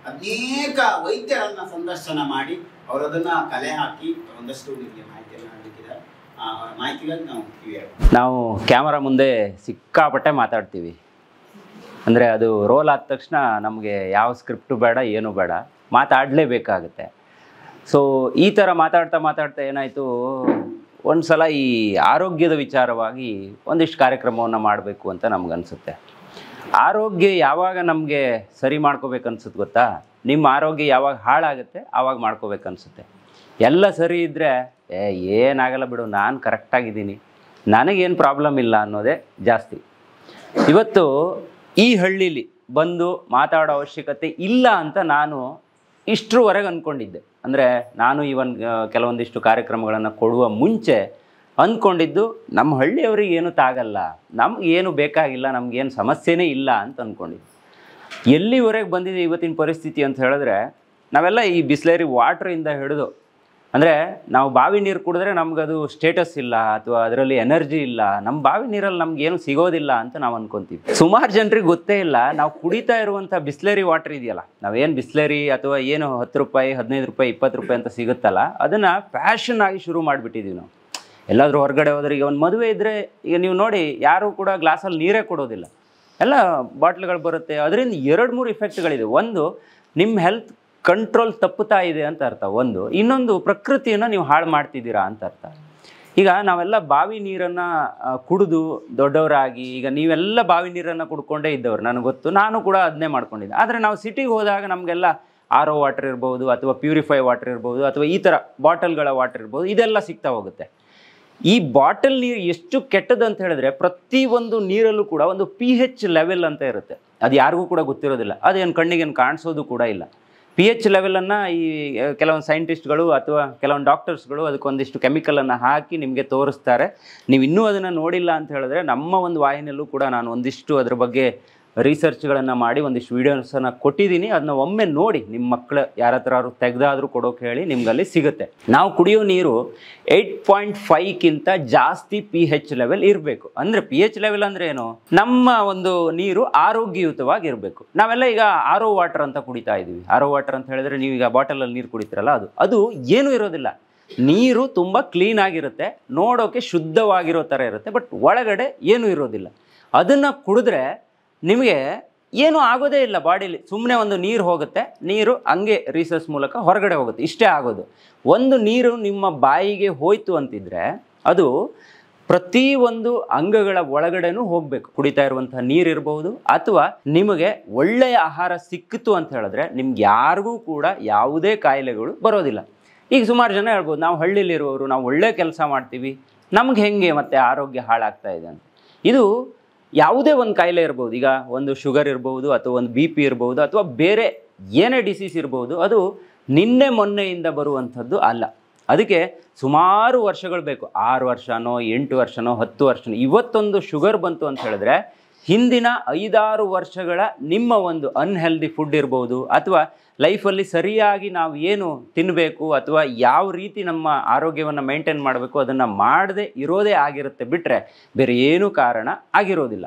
ಅನೇಕ ವೈದ್ಯರನ್ನ ಸಂದರ್ಶನ ಮಾಡಿ ಅವರದನ್ನ ಕಲೆ ಹಾಕಿ ಒಂದಷ್ಟು ನಿಮಗೆ ಮಾಹಿತಿಯನ್ನು ನೀಡಲಿಕ್ಕಿದ್ದಾರೆ. ಮಾಹಿತಿಗಾಗಿ ನಾವು ಕ್ಯಾಮರಾ ಮುಂದೆ ಸಿಕ್ಕಾಪಟ್ಟೆ ಮಾತಾಡ್ತೀವಿ. ಅಂದರೆ ಅದು ರೋಲ್ ಆದ ತಕ್ಷಣ ನಮಗೆ ಯಾವ ಸ್ಕ್ರಿಪ್ಟು ಬೇಡ, ಏನೂ ಬೇಡ, ಮಾತಾಡಲೇಬೇಕಾಗುತ್ತೆ. ಸೊ ಈ ಥರ ಮಾತಾಡ್ತಾ ಏನಾಯಿತು, ಒಂದು ಸಲ ಈ ಆರೋಗ್ಯದ ವಿಚಾರವಾಗಿ ಒಂದಿಷ್ಟು ಕಾರ್ಯಕ್ರಮವನ್ನು ಮಾಡಬೇಕು ಅಂತ ನಮಗನ್ಸುತ್ತೆ. ಆರೋಗ್ಯ ಯಾವಾಗ ನಮಗೆ ಸರಿ ಮಾಡ್ಕೋಬೇಕನ್ಸುತ್ತೆ ಗೊತ್ತಾ? ನಿಮ್ಮ ಆರೋಗ್ಯ ಯಾವಾಗ ಹಾಳಾಗುತ್ತೆ ಆವಾಗ ಮಾಡ್ಕೋಬೇಕನ್ಸುತ್ತೆ. ಎಲ್ಲ ಸರಿ ಇದ್ದರೆ ಏನಾಗಲ್ಲ ಬಿಡು, ನಾನು ಕರೆಕ್ಟಾಗಿದ್ದೀನಿ, ನನಗೇನು ಪ್ರಾಬ್ಲಮ್ ಇಲ್ಲ ಅನ್ನೋದೇ ಜಾಸ್ತಿ. ಇವತ್ತು ಈ ಹಳ್ಳೀಲಿ ಬಂದು ಮಾತಾಡೋ ಅವಶ್ಯಕತೆ ಇಲ್ಲ ಅಂತ ನಾನು ಇಷ್ಟರವರೆಗೆ ಅಂದ್ಕೊಂಡಿದ್ದೆ. ಅಂದರೆ ನಾನು ಕೆಲವೊಂದಿಷ್ಟು ಕಾರ್ಯಕ್ರಮಗಳನ್ನು ಕೊಡುವ ಮುಂಚೆ ಅಂದ್ಕೊಂಡಿದ್ದು ನಮ್ಮ ಹಳ್ಳಿಯವ್ರಿಗೆ ಏನೂ ತಾಗಲ್ಲ, ನಮಗೇನು ಬೇಕಾಗಿಲ್ಲ, ನಮಗೇನು ಸಮಸ್ಯೆನೇ ಇಲ್ಲ ಅಂತ ಅಂದ್ಕೊಂಡಿದ್ದು. ಎಲ್ಲಿವರೆಗೆ ಬಂದಿದೆ ಇವತ್ತಿನ ಪರಿಸ್ಥಿತಿ ಅಂತ ಹೇಳಿದ್ರೆ, ನಾವೆಲ್ಲ ಈ ಬಿಸ್ಲೇರಿ ವಾಟ್ರಿಂದ ಹಿಡಿದು, ಅಂದರೆ ನಾವು ಬಾವಿ ನೀರು ಕುಡಿದ್ರೆ ನಮಗದು ಸ್ಟೇಟಸ್ ಇಲ್ಲ ಅಥವಾ ಅದರಲ್ಲಿ ಎನರ್ಜಿ ಇಲ್ಲ, ನಮ್ಮ ಬಾವಿ ನೀರಲ್ಲಿ ನಮಗೇನು ಸಿಗೋದಿಲ್ಲ ಅಂತ ನಾವು ಅಂದ್ಕೊತೀವಿ. ಸುಮಾರು ಜನರಿಗೆ ಗೊತ್ತೇ ಇಲ್ಲ ನಾವು ಕುಡಿತಾ ಇರುವಂಥ ಬಿಸ್ಲೇರಿ ವಾಟ್ರ್ ಇದೆಯಲ್ಲ, ನಾವೇನು ಬಿಸ್ಲೇರಿ ಅಥವಾ ಏನು 10 ರೂಪಾಯಿ 15 ರೂಪಾಯಿ 20 ರೂಪಾಯಿ ಅಂತ ಸಿಗುತ್ತಲ್ಲ, ಅದನ್ನು ಫ್ಯಾಷನ್ ಆಗಿ ಶುರು ಮಾಡಿಬಿಟ್ಟಿದ್ದೀವಿ ನಾವು. ಎಲ್ಲಾದರೂ ಹೊರಗಡೆ ಹೋದ್ರೆ, ಈಗ ಒಂದು ಮದುವೆ ಇದ್ದರೆ ಈಗ ನೀವು ನೋಡಿ ಯಾರೂ ಕೂಡ ಗ್ಲಾಸಲ್ಲಿ ನೀರೇ ಕೊಡೋದಿಲ್ಲ, ಎಲ್ಲ ಬಾಟ್ಲ್ಗಳು ಬರುತ್ತೆ. ಅದರಿಂದ 2-3 ಇಫೆಕ್ಟ್ಗಳಿದೆ. ಒಂದು, ನಿಮ್ಮ ಹೆಲ್ತ್ ಕಂಟ್ರೋಲ್ ತಪ್ಪುತ್ತಾ ಇದೆ ಅಂತ ಅರ್ಥ. ಇನ್ನೊಂದು, ಪ್ರಕೃತಿಯನ್ನು ನೀವು ಹಾಳು ಮಾಡ್ತಿದ್ದೀರಾ ಅಂತ ಅರ್ಥ. ಈಗ ನಾವೆಲ್ಲ ಬಾವಿ ನೀರನ್ನು ಕುಡಿದು ದೊಡ್ಡವರಾಗಿ, ಈಗ ನೀವೆಲ್ಲ ಬಾವಿ ನೀರನ್ನು ಕುಡ್ಕೊಂಡೇ ಇದ್ದವ್ರು, ನನಗೆ ಗೊತ್ತು, ನಾನು ಕೂಡ ಅದನ್ನೇ ಮಾಡ್ಕೊಂಡಿದ್ದೆ. ಆದರೆ ನಾವು ಸಿಟಿಗೆ ಹೋದಾಗ ನಮಗೆಲ್ಲ RO ವಾಟರ್ ಇರ್ಬೋದು ಅಥವಾ ಪ್ಯೂರಿಫೈ ವಾಟರ್ ಇರ್ಬೋದು ಅಥವಾ ಈ ಥರ ಬಾಟಲ್ಗಳ ವಾಟರ್ ಇರ್ಬೋದು, ಇದೆಲ್ಲ ಸಿಗ್ತಾ ಹೋಗುತ್ತೆ. ಈ ಬಾಟಲ್ ನೀರು ಎಷ್ಟು ಕೆಟ್ಟದ್ದು ಅಂತ ಹೇಳಿದ್ರೆ, ಪ್ರತಿಯೊಂದು ನೀರಲ್ಲೂ ಕೂಡ ಒಂದು pH ಲೆವೆಲ್ ಅಂತ ಇರುತ್ತೆ. ಅದು ಯಾರಿಗೂ ಕೂಡ ಗೊತ್ತಿರೋದಿಲ್ಲ, ಅದೇನು ಕಣ್ಣಿಗೇನು ಕಾಣಿಸೋದು ಕೂಡ ಇಲ್ಲ. pH ಲೆವೆಲನ್ನು ಈ ಕೆಲವೊಂದು ಸೈಂಟಿಸ್ಟ್ಗಳು ಅಥವಾ ಕೆಲವೊಂದು ಡಾಕ್ಟರ್ಸ್ಗಳು ಅದಕ್ಕೊಂದಿಷ್ಟು ಕೆಮಿಕಲನ್ನು ಹಾಕಿ ನಿಮಗೆ ತೋರಿಸ್ತಾರೆ. ನೀವು ಇನ್ನೂ ಅದನ್ನು ನೋಡಿಲ್ಲ ಅಂತ ಹೇಳಿದ್ರೆ, ನಮ್ಮ ಒಂದು ವಾಹಿನಿಯಲ್ಲೂ ಕೂಡ ನಾನು ಒಂದಿಷ್ಟು ಅದ್ರ ಬಗ್ಗೆ ರಿಸರ್ಚ್ಗಳನ್ನು ಮಾಡಿ ಒಂದಿಷ್ಟು ವೀಡಿಯೋಸನ್ನು ಕೊಟ್ಟಿದ್ದೀನಿ. ಅದನ್ನ ಒಮ್ಮೆ ನೋಡಿ, ನಿಮ್ಮ ಮಕ್ಕಳು ಯಾರ ಹತ್ರ ತೆಗೆದಾದರೂ ಕೊಡೋಕೆ ಹೇಳಿ, ನಿಮ್ಗಲ್ಲಿ ಸಿಗುತ್ತೆ. ನಾವು ಕುಡಿಯೋ ನೀರು 8.5ಕ್ಕಿಂತ ಜಾಸ್ತಿ pH ಲೆವೆಲ್ ಇರಬೇಕು. ಅಂದರೆ pH ಲೆವೆಲ್ ಅಂದರೆ ಏನು? ನಮ್ಮ ಒಂದು ನೀರು ಆರೋಗ್ಯಯುತವಾಗಿರಬೇಕು. ನಾವೆಲ್ಲ ಈಗ RO ವಾಟರ್ ಅಂತ ಕುಡಿತಾ ಇದ್ದೀವಿ. RO ವಾಟರ್ ಅಂತ ಹೇಳಿದ್ರೆ, ನೀವೀಗ ಬಾಟಲಲ್ಲಿ ನೀರು ಕುಡಿತೀರಲ್ಲ, ಅದು ಏನೂ ಇರೋದಿಲ್ಲ. ನೀರು ತುಂಬ ಕ್ಲೀನಾಗಿರುತ್ತೆ, ನೋಡೋಕೆ ಶುದ್ಧವಾಗಿರೋ ಥರ ಇರುತ್ತೆ, ಬಟ್ ಒಳಗಡೆ ಏನೂ ಇರೋದಿಲ್ಲ. ಅದನ್ನು ಕುಡಿದ್ರೆ ನಿಮಗೆ ಏನೂ ಆಗೋದೇ ಇಲ್ಲ ಬಾಡಿಲಿ. ಸುಮ್ಮನೆ ಒಂದು ನೀರು ಹೋಗುತ್ತೆ, ನೀರು ಹಂಗೆ ರೀಸರ್ಚ್ ಮೂಲಕ ಹೊರಗಡೆ ಹೋಗುತ್ತೆ, ಇಷ್ಟೇ ಆಗೋದು. ಒಂದು ನೀರು ನಿಮ್ಮ ಬಾಯಿಗೆ ಹೋಯ್ತು ಅಂತಿದ್ರೆ, ಅದು ಪ್ರತಿಯೊಂದು ಅಂಗಗಳ ಒಳಗಡೆನೂ ಹೋಗಬೇಕು. ಕುಡಿತಾ ಇರುವಂಥ ನೀರಿರ್ಬೋದು ಅಥವಾ ನಿಮಗೆ ಒಳ್ಳೆಯ ಆಹಾರ ಸಿಕ್ಕಿತು ಅಂತ ಹೇಳಿದ್ರೆ, ನಿಮ್ಗೆ ಯಾರಿಗೂ ಕೂಡ ಯಾವುದೇ ಕಾಯಿಲೆಗಳು ಬರೋದಿಲ್ಲ. ಈಗ ಸುಮಾರು ಜನ ಹೇಳ್ಬೋದು, ನಾವು ಹಳ್ಳಿಲಿರುವವರು, ನಾವು ಒಳ್ಳೆ ಕೆಲಸ ಮಾಡ್ತೀವಿ, ನಮ್ಗೆ ಹೆಂಗೆ ಮತ್ತೆ ಆರೋಗ್ಯ ಹಾಳಾಗ್ತಾ ಇದೆ ಅಂತ. ಇದು ಯಾವುದೇ ಒಂದು ಕಾಯಿಲೆ ಇರ್ಬೋದು, ಈಗ ಒಂದು ಶುಗರ್ ಇರ್ಬೋದು ಅಥವಾ ಒಂದು BP ಇರ್ಬೋದು ಅಥವಾ ಬೇರೆ ಏನೇ ಡಿಸೀಸ್ ಇರ್ಬೋದು, ಅದು ನಿನ್ನೆ ಮೊನ್ನೆಯಿಂದ ಬರುವಂಥದ್ದು ಅಲ್ಲ. ಅದಕ್ಕೆ ಸುಮಾರು ವರ್ಷಗಳು ಬೇಕು, 6 ವರ್ಷನೋ 8 ವರ್ಷನೋ 10 ವರ್ಷನೋ. ಇವತ್ತೊಂದು ಶುಗರ್ ಬಂತು ಅಂತ ಹೇಳಿದ್ರೆ, ಹಿಂದಿನ 5-6 ವರ್ಷಗಳ ನಿಮ್ಮ ಒಂದು ಅನ್ಹೆಲ್ದಿ ಫುಡ್ ಇರ್ಬೋದು ಅಥವಾ ಲೈಫಲ್ಲಿ ಸರಿಯಾಗಿ ನಾವು ಏನು ತಿನ್ನಬೇಕು ಅಥವಾ ಯಾವ ರೀತಿ ನಮ್ಮ ಆರೋಗ್ಯವನ್ನು ಮೇಂಟೈನ್ ಮಾಡಬೇಕು ಅದನ್ನು ಮಾಡದೆ ಇರೋದೇ ಆಗಿರುತ್ತೆ, ಬಿಟ್ಟರೆ ಬೇರೆ ಏನೂ ಕಾರಣ ಆಗಿರೋದಿಲ್ಲ.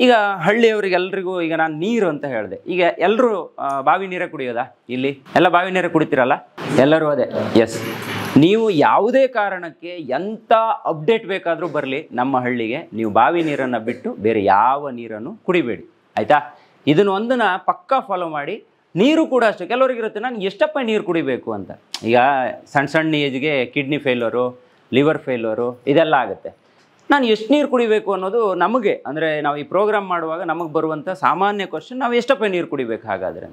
ಈಗ ಹಳ್ಳಿಯವರಿಗೆಲ್ರಿಗೂ, ಈಗ ನಾನು ನೀರು ಅಂತ ಹೇಳಿದೆ, ಈಗ ಎಲ್ಲರೂ ಬಾವಿ ನೀರೇ ಕುಡಿಯೋದಾ? ಇಲ್ಲಿ ಎಲ್ಲ ಬಾವಿ ನೀರೇ ಕುಡಿತೀರಲ್ಲ ಎಲ್ಲರೂ? ಅದೇ, ಎಸ್. ನೀವು ಯಾವುದೇ ಕಾರಣಕ್ಕೆ ಎಂಥ ಅಪ್ಡೇಟ್ ಬೇಕಾದರೂ ಬರಲಿ ನಮ್ಮ ಹಳ್ಳಿಗೆ, ನೀವು ಬಾವಿ ನೀರನ್ನು ಬಿಟ್ಟು ಬೇರೆ ಯಾವ ನೀರನ್ನು ಕುಡಿಬೇಡಿ, ಆಯಿತಾ? ಇದನ್ನೊಂದನ್ನು ಪಕ್ಕಾ ಫಾಲೋ ಮಾಡಿ. ನೀರು ಕೂಡ ಅಷ್ಟೇ, ಕೆಲವರಿಗಿರುತ್ತೆ ನಾನು ಎಷ್ಟಪ್ಪ ನೀರು ಕುಡಿಬೇಕು ಅಂತ. ಈಗ ಸಣ್ಣ ಏಜ್ಗೆ ಕಿಡ್ನಿ ಫೇಲ್ಯೂರು, ಲಿವರ್ ಫೇಲ್ಯೂರು ಇದೆಲ್ಲ ಆಗುತ್ತೆ. ನಾನು ಎಷ್ಟು ನೀರು ಕುಡಿಬೇಕು ಅನ್ನೋದು ನಮಗೆ, ಅಂದರೆ ನಾವು ಈ ಪ್ರೋಗ್ರಾಮ್ ಮಾಡುವಾಗ ನಮಗೆ ಬರುವಂಥ ಸಾಮಾನ್ಯ ಕ್ವಶನ್, ನಾವು ಎಷ್ಟಪ್ಪ ನೀರು ಕುಡಿಬೇಕು ಹಾಗಾದರೆ.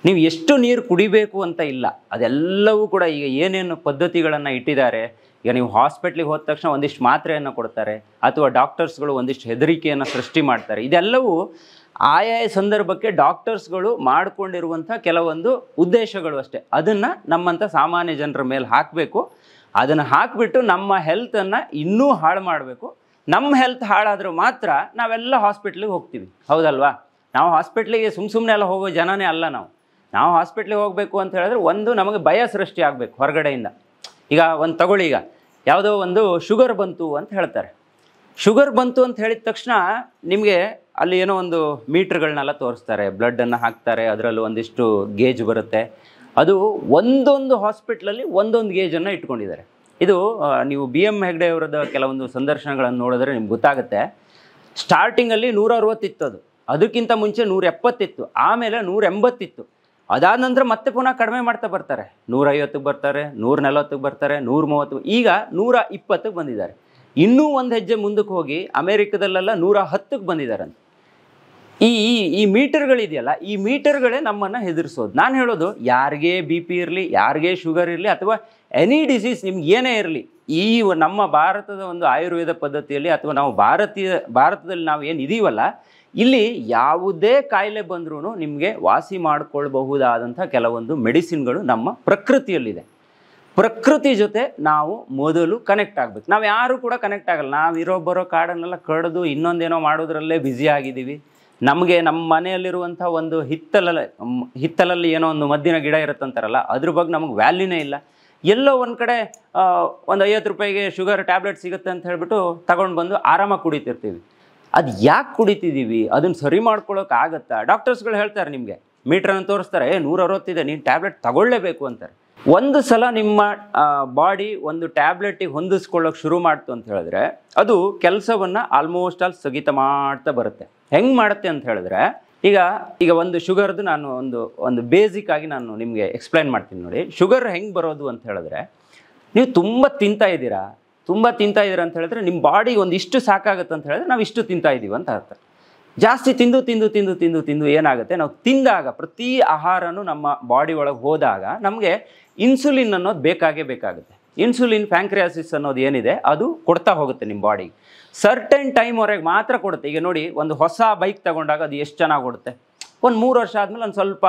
ನೀವು ಎಷ್ಟು ನೀರು ಕುಡಿಬೇಕು ಅಂತ ಇಲ್ಲ, ಅದೆಲ್ಲವೂ ಕೂಡ ಈಗ ಏನೇನು ಪದ್ಧತಿಗಳನ್ನು ಇಟ್ಟಿದ್ದಾರೆ. ಈಗ ನೀವು ಹಾಸ್ಪಿಟ್ಲಿಗೆ ಹೋದ ತಕ್ಷಣ ಒಂದಿಷ್ಟು ಮಾತ್ರೆಯನ್ನು ಕೊಡ್ತಾರೆ ಅಥವಾ ಡಾಕ್ಟರ್ಸ್ಗಳು ಒಂದಿಷ್ಟು ಹೆದರಿಕೆಯನ್ನು ಸೃಷ್ಟಿ ಮಾಡ್ತಾರೆ. ಇದೆಲ್ಲವೂ ಆಯಾಯ ಸಂದರ್ಭಕ್ಕೆ ಡಾಕ್ಟರ್ಸ್ಗಳು ಮಾಡಿಕೊಂಡಿರುವಂಥ ಕೆಲವೊಂದು ಉದ್ದೇಶಗಳು ಅಷ್ಟೇ. ಅದನ್ನು ನಮ್ಮಂಥ ಸಾಮಾನ್ಯ ಜನರ ಮೇಲೆ ಹಾಕಬೇಕು. ಅದನ್ನು ಹಾಕಿಬಿಟ್ಟು ನಮ್ಮ ಹೆಲ್ತನ್ನು ಇನ್ನೂ ಹಾಳು ಮಾಡಬೇಕು. ನಮ್ಮ ಹೆಲ್ತ್ ಹಾಳಾದರೂ ಮಾತ್ರ ನಾವೆಲ್ಲ ಹಾಸ್ಪಿಟ್ಲಿಗೆ ಹೋಗ್ತೀವಿ, ಹೌದಲ್ವಾ? ನಾವು ಹಾಸ್ಪಿಟ್ಲಿಗೆ ಸುಮ್ಮನೆ ಎಲ್ಲ ಹೋಗೋ ಜನನೇ ಅಲ್ಲ. ನಾವು ಹಾಸ್ಪಿಟ್ಲಿಗೆ ಹೋಗಬೇಕು ಅಂತ ಹೇಳಿದ್ರೆ, ಒಂದು ನಮಗೆ ಭಯ ಸೃಷ್ಟಿ ಆಗಬೇಕು ಹೊರಗಡೆಯಿಂದ. ಈಗ ಒಂದು ತಗೊಳ್ಳಿ, ಈಗ ಯಾವುದೋ ಒಂದು ಶುಗರ್ ಬಂತು ಅಂತ ಹೇಳ್ತಾರೆ. ಶುಗರ್ ಬಂತು ಅಂತ ಹೇಳಿದ ತಕ್ಷಣ ನಿಮಗೆ ಅಲ್ಲಿ ಏನೋ ಒಂದು ಮೀಟ್ರ್ಗಳನ್ನೆಲ್ಲ ತೋರಿಸ್ತಾರೆ, ಬ್ಲಡ್ಡನ್ನು ಹಾಕ್ತಾರೆ, ಅದರಲ್ಲೂ ಒಂದಿಷ್ಟು ಗೇಜ್ ಬರುತ್ತೆ. ಅದು ಒಂದೊಂದು ಹಾಸ್ಪಿಟ್ಲಲ್ಲಿ ಒಂದೊಂದು ಗೇಜನ್ನು ಇಟ್ಕೊಂಡಿದ್ದಾರೆ. ಇದು ನೀವು BM ಹೆಗ್ಡೆ ಅವರದ ಕೆಲವೊಂದು ಸಂದರ್ಶನಗಳನ್ನು ನೋಡಿದ್ರೆ ನಿಮ್ಗೆ ಗೊತ್ತಾಗುತ್ತೆ. ಸ್ಟಾರ್ಟಿಂಗಲ್ಲಿ 160 ಇತ್ತು, ಅದಕ್ಕಿಂತ ಮುಂಚೆ 170 ಇತ್ತು, ಆಮೇಲೆ 180 ಇತ್ತು. ಅದಾದ ನಂತರ ಮತ್ತೆ ಪುನಃ ಕಡಿಮೆ ಮಾಡ್ತಾ ಬರ್ತಾರೆ, 150ಕ್ಕೆ ಬರ್ತಾರೆ, 140ಕ್ಕೆ ಬರ್ತಾರೆ, 130, ಈಗ 120ಕ್ಕೆ ಬಂದಿದ್ದಾರೆ. ಇನ್ನೂ ಒಂದು ಹೆಜ್ಜೆ ಮುಂದಕ್ಕೆ ಹೋಗಿ ಅಮೇರಿಕದಲ್ಲೆಲ್ಲ 110ಕ್ಕೆ ಬಂದಿದ್ದಾರಂತೆ. ಈ ಮೀಟರ್ಗಳಿದೆಯಲ್ಲ, ಈ ಮೀಟರ್ಗಳೇ ನಮ್ಮನ್ನು ಹೆದರಿಸೋದು. ನಾನು ಹೇಳೋದು, ಯಾರಿಗೆ BP ಇರಲಿ, ಯಾರಿಗೆ ಶುಗರ್ ಇರಲಿ, ಅಥವಾ ಎನಿ ಡಿಸೀಸ್ ನಿಮ್ಗೆ ಏನೇ ಇರಲಿ, ಈ ನಮ್ಮ ಭಾರತದ ಒಂದು ಆಯುರ್ವೇದ ಪದ್ಧತಿಯಲ್ಲಿ ಅಥವಾ ನಾವು ಭಾರತದಲ್ಲಿ ನಾವು ಏನು ಇದೀವಲ್ಲ, ಇಲ್ಲಿ ಯಾವುದೇ ಕಾಯಿಲೆ ಬಂದ್ರೂ ನಿಮಗೆ ವಾಸಿ ಮಾಡಿಕೊಳ್ಬಹುದಾದಂಥ ಕೆಲವೊಂದು ಮೆಡಿಸಿನ್ಗಳು ನಮ್ಮ ಪ್ರಕೃತಿಯಲ್ಲಿದೆ. ಪ್ರಕೃತಿ ಜೊತೆ ನಾವು ಮೊದಲು ಕನೆಕ್ಟ್ ಆಗಬೇಕು. ನಾವು ಯಾರೂ ಕೂಡ ಕನೆಕ್ಟ್ ಆಗಲ್ಲ. ನಾವು ಬರೋ ಕಾಡನ್ನೆಲ್ಲ ಕಡಿದು ಇನ್ನೊಂದೇನೋ ಮಾಡೋದ್ರಲ್ಲೇ ಬ್ಯುಸಿ ಆಗಿದ್ದೀವಿ. ನಮಗೆ ನಮ್ಮ ಮನೆಯಲ್ಲಿರುವಂಥ ಒಂದು ಹಿತ್ತಲಲ್ಲಿ ಏನೋ ಒಂದು ಮದ್ದಿನ ಗಿಡ ಇರುತ್ತಂತಾರಲ್ಲ, ಅದ್ರ ಬಗ್ಗೆ ನಮಗೆ ವ್ಯಾಲ್ಯೂನೇ ಇಲ್ಲ. ಎಲ್ಲೋ ಒಂದು ಕಡೆ ಒಂದು 50 ರೂಪಾಯಿಗೆ ಶುಗರ್ ಟ್ಯಾಬ್ಲೆಟ್ ಸಿಗುತ್ತೆ ಅಂತ ಹೇಳ್ಬಿಟ್ಟು ತಗೊಂಡು ಬಂದು ಆರಾಮಾಗಿ ಕುಡಿತಿರ್ತೀವಿ. ಅದು ಯಾಕೆ ಕುಡಿತಿದ್ದೀವಿ? ಅದನ್ನು ಸರಿ ಮಾಡ್ಕೊಳ್ಳೋಕ್ಕಾಗತ್ತಾ? ಡಾಕ್ಟರ್ಸ್ಗಳು ಹೇಳ್ತಾರೆ, ನಿಮಗೆ ಮೀಟ್ರನ್ನು ತೋರಿಸ್ತಾರೆ, 160 ಇದೆ, ನೀನು ಟ್ಯಾಬ್ಲೆಟ್ ತಗೊಳ್ಳೇಬೇಕು ಅಂತಾರೆ. ಒಂದು ಸಲ ನಿಮ್ಮ ಬಾಡಿ ಒಂದು ಟ್ಯಾಬ್ಲೆಟಿಗೆ ಹೊಂದಿಸ್ಕೊಳ್ಳೋಕೆ ಶುರು ಮಾಡ್ತು ಅಂತ ಹೇಳಿದ್ರೆ, ಅದು ಕೆಲಸವನ್ನು ಆಲ್ಮೋಸ್ಟ್ ಆಲ್ ಸ್ಥಗಿತ ಮಾಡ್ತಾ ಬರುತ್ತೆ. ಹೆಂಗೆ ಮಾಡುತ್ತೆ ಅಂತ ಹೇಳಿದ್ರೆ, ಈಗ ಒಂದು ಶುಗರ್ದು ನಾನು ಒಂದು ಬೇಸಿಕ್ ಆಗಿ ನಾನು ನಿಮಗೆ ಎಕ್ಸ್ಪ್ಲೈನ್ ಮಾಡ್ತೀನಿ ನೋಡಿ. ಶುಗರ್ ಹೆಂಗೆ ಬರೋದು ಅಂತ ಹೇಳಿದ್ರೆ, ನೀವು ತುಂಬ ತಿಂತಾ ಇದ್ದೀರಾ ಅಂತ ಹೇಳಿದ್ರೆ ನಿಮ್ಮ ಬಾಡಿಗೆ ಒಂದಿಷ್ಟು ಸಾಕಾಗುತ್ತೆ ಅಂತ ಹೇಳಿದ್ರೆ ನಾವು ಇಷ್ಟು ತಿಂತಾ ಇದ್ದೀವಿ ಅಂತ ಅರ್ಥ. ಜಾಸ್ತಿ ತಿಂದು ಏನಾಗುತ್ತೆ, ನಾವು ತಿಂದಾಗ ಪ್ರತಿ ಆಹಾರನೂ ನಮ್ಮ ಬಾಡಿ ಒಳಗೆ ಹೋದಾಗ ನಮಗೆ ಇನ್ಸುಲಿನ್ ಅನ್ನೋದು ಬೇಕಾಗುತ್ತೆ. ಇನ್ಸುಲಿನ್ ಪ್ಯಾಂಕ್ರಿಯಾಸಿಸ್ ಅನ್ನೋದು ಏನಿದೆ ಅದು ಕೊಡ್ತಾ ಹೋಗುತ್ತೆ ನಿಮ್ಮ ಬಾಡಿಗೆ. ಸರ್ಟೆನ್ ಟೈಮ್ವರೆಗೆ ಮಾತ್ರ ಕೊಡುತ್ತೆ. ಈಗ ನೋಡಿ, ಒಂದು ಹೊಸ ಬೈಕ್ ತಗೊಂಡಾಗ ಅದು ಎಷ್ಟು ಚೆನ್ನಾಗಿ ಕೊಡುತ್ತೆ, ಒಂದು 3 ವರ್ಷ ಆದಮೇಲೆ ಒಂದು ಸ್ವಲ್ಪ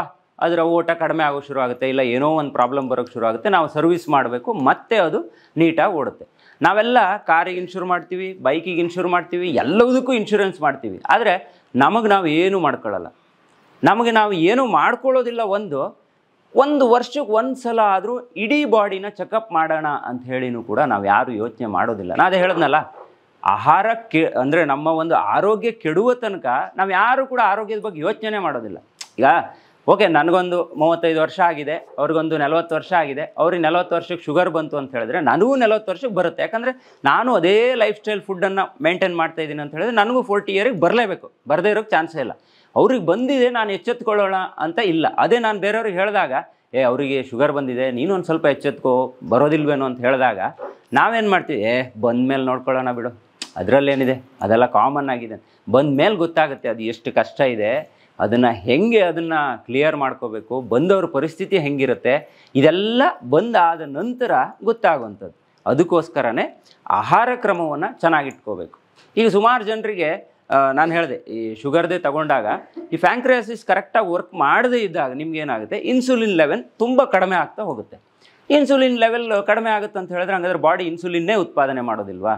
ಅದರ ಓಟ ಕಡಿಮೆ ಆಗೋಕ್ಕೆ ಶುರು ಆಗುತ್ತೆ, ಇಲ್ಲ ಏನೋ ಒಂದು ಪ್ರಾಬ್ಲಮ್ ಬರೋಕ್ಕೆ ಶುರು ಆಗುತ್ತೆ, ನಾವು ಸರ್ವಿಸ್ ಮಾಡಬೇಕು, ಮತ್ತೆ ಅದು ನೀಟಾಗಿ ಓಡುತ್ತೆ. ನಾವೆಲ್ಲ ಕಾರಿಗೆ ಇನ್ಶೂರ್ ಮಾಡ್ತೀವಿ, ಬೈಕಿಗೆ ಇನ್ಶೂರ್ ಮಾಡ್ತೀವಿ, ಎಲ್ಲದಕ್ಕೂ ಇನ್ಶೂರೆನ್ಸ್ ಮಾಡ್ತೀವಿ. ಆದರೆ ನಾವು ಏನು ಮಾಡ್ಕೊಳ್ಳಲ್ಲ. ನಾವು ಏನು ಮಾಡ್ಕೊಳ್ಳೋದಿಲ್ಲ. ಒಂದು ವರ್ಷಕ್ಕೆ ಒಂದು ಸಲ ಆದರೂ ಇಡೀ ಬಾಡಿನ ಚೆಕಪ್ ಮಾಡೋಣ ಅಂತ ಹೇಳಿನೂ ಕೂಡ ನಾವು ಯಾರು ಯೋಚನೆ ಮಾಡೋದಿಲ್ಲ. ನಾನು ಅದೇ ಹೇಳಿದ್ನಲ್ಲ, ಆಹಾರ ಅಂದರೆ ನಮ್ಮ ಒಂದು ಆರೋಗ್ಯ ಕೆಡುವ ತನಕ ನಾವು ಯಾರು ಕೂಡ ಆರೋಗ್ಯದ ಬಗ್ಗೆ ಯೋಚನೆ ಮಾಡೋದಿಲ್ಲ. ಈಗ ಓಕೆ, ನನಗೊಂದು 35 ವರ್ಷ ಆಗಿದೆ, ಅವ್ರಿಗೊಂದು 40 ವರ್ಷ ಆಗಿದೆ, ಅವ್ರಿಗೆ 40 ವರ್ಷಕ್ಕೆ ಶುಗರ್ ಬಂತು ಅಂತ ಹೇಳಿದ್ರೆ ನನಗೂ 40 ವರ್ಷಕ್ಕೆ ಬರುತ್ತೆ. ಯಾಕಂದರೆ ನಾನು ಅದೇ ಲೈಫ್ ಸ್ಟೈಲ್ ಫುಡ್ಡನ್ನು ಮೇಂಟೈನ್ ಮಾಡ್ತಾ ಇದ್ದೀನಿ ಅಂತ ಹೇಳಿದ್ರೆ ನನಗೂ 40 ಇಯರಿಗೆ ಬರಲೇಬೇಕು, ಬರದೇ ಇರೋಕ್ಕೆ ಚಾನ್ಸೇ ಇಲ್ಲ. ಅವ್ರಿಗೆ ಬಂದಿದೆ, ನಾನು ಎಚ್ಚೆತ್ಕೊಳ್ಳೋಣ ಅಂತ ಇಲ್ಲ. ಅದೇ ನಾನು ಬೇರೆಯವ್ರಿಗೆ ಹೇಳಿದಾಗ, ಅವರಿಗೆ ಶುಗರ್ ಬಂದಿದೆ, ನೀನು ಒಂದು ಸ್ವಲ್ಪ ಎಚ್ಚೆತ್ಕೋ, ಬರೋದಿಲ್ವೇನೋ ಅಂತ ಹೇಳಿದಾಗ ನಾವೇನು ಮಾಡ್ತೀವಿ, ಬಂದಮೇಲೆ ನೋಡ್ಕೊಳ್ಳೋಣ ಬಿಡು, ಅದರಲ್ಲೇನಿದೆ, ಅದೆಲ್ಲ ಕಾಮನ್ ಆಗಿದೆ. ಬಂದಮೇಲೆ ಗೊತ್ತಾಗುತ್ತೆ ಅದು ಎಷ್ಟು ಕಷ್ಟ ಇದೆ, ಅದನ್ನು ಕ್ಲಿಯರ್ ಮಾಡ್ಕೋಬೇಕು, ಬಂದವ್ರ ಪರಿಸ್ಥಿತಿ ಹೆಂಗಿರುತ್ತೆ, ಇದೆಲ್ಲ ಬಂದಾದ ನಂತರ ಗೊತ್ತಾಗುವಂಥದ್ದು. ಅದಕ್ಕೋಸ್ಕರನೇ ಆಹಾರ ಕ್ರಮವನ್ನು ಚೆನ್ನಾಗಿಟ್ಕೋಬೇಕು. ಈಗ ಸುಮಾರು ಜನರಿಗೆ ನಾನು ಹೇಳಿದೆ, ಈ ಶುಗರ್ದೇ ತಗೊಂಡಾಗ ಈ ಪ್ಯಾಂಕ್ರಿಯಾಸಿಸ್ ಕರೆಕ್ಟಾಗಿ ವರ್ಕ್ ಮಾಡದೇ ಇದ್ದಾಗ ನಿಮ್ಗೇನಾಗುತ್ತೆ, ಇನ್ಸುಲಿನ್ ಲೆವೆಲ್ ತುಂಬ ಕಡಿಮೆ ಆಗ್ತಾ ಹೋಗುತ್ತೆ. ಇನ್ಸುಲಿನ್ ಲೆವೆಲ್ ಕಡಿಮೆ ಆಗುತ್ತೆ ಅಂತ ಹೇಳಿದ್ರೆ ಹಂಗಾದ್ರೆ ಬಾಡಿ ಇನ್ಸುಲಿನ್ನೇ ಉತ್ಪಾದನೆ ಮಾಡೋದಿಲ್ವಾ?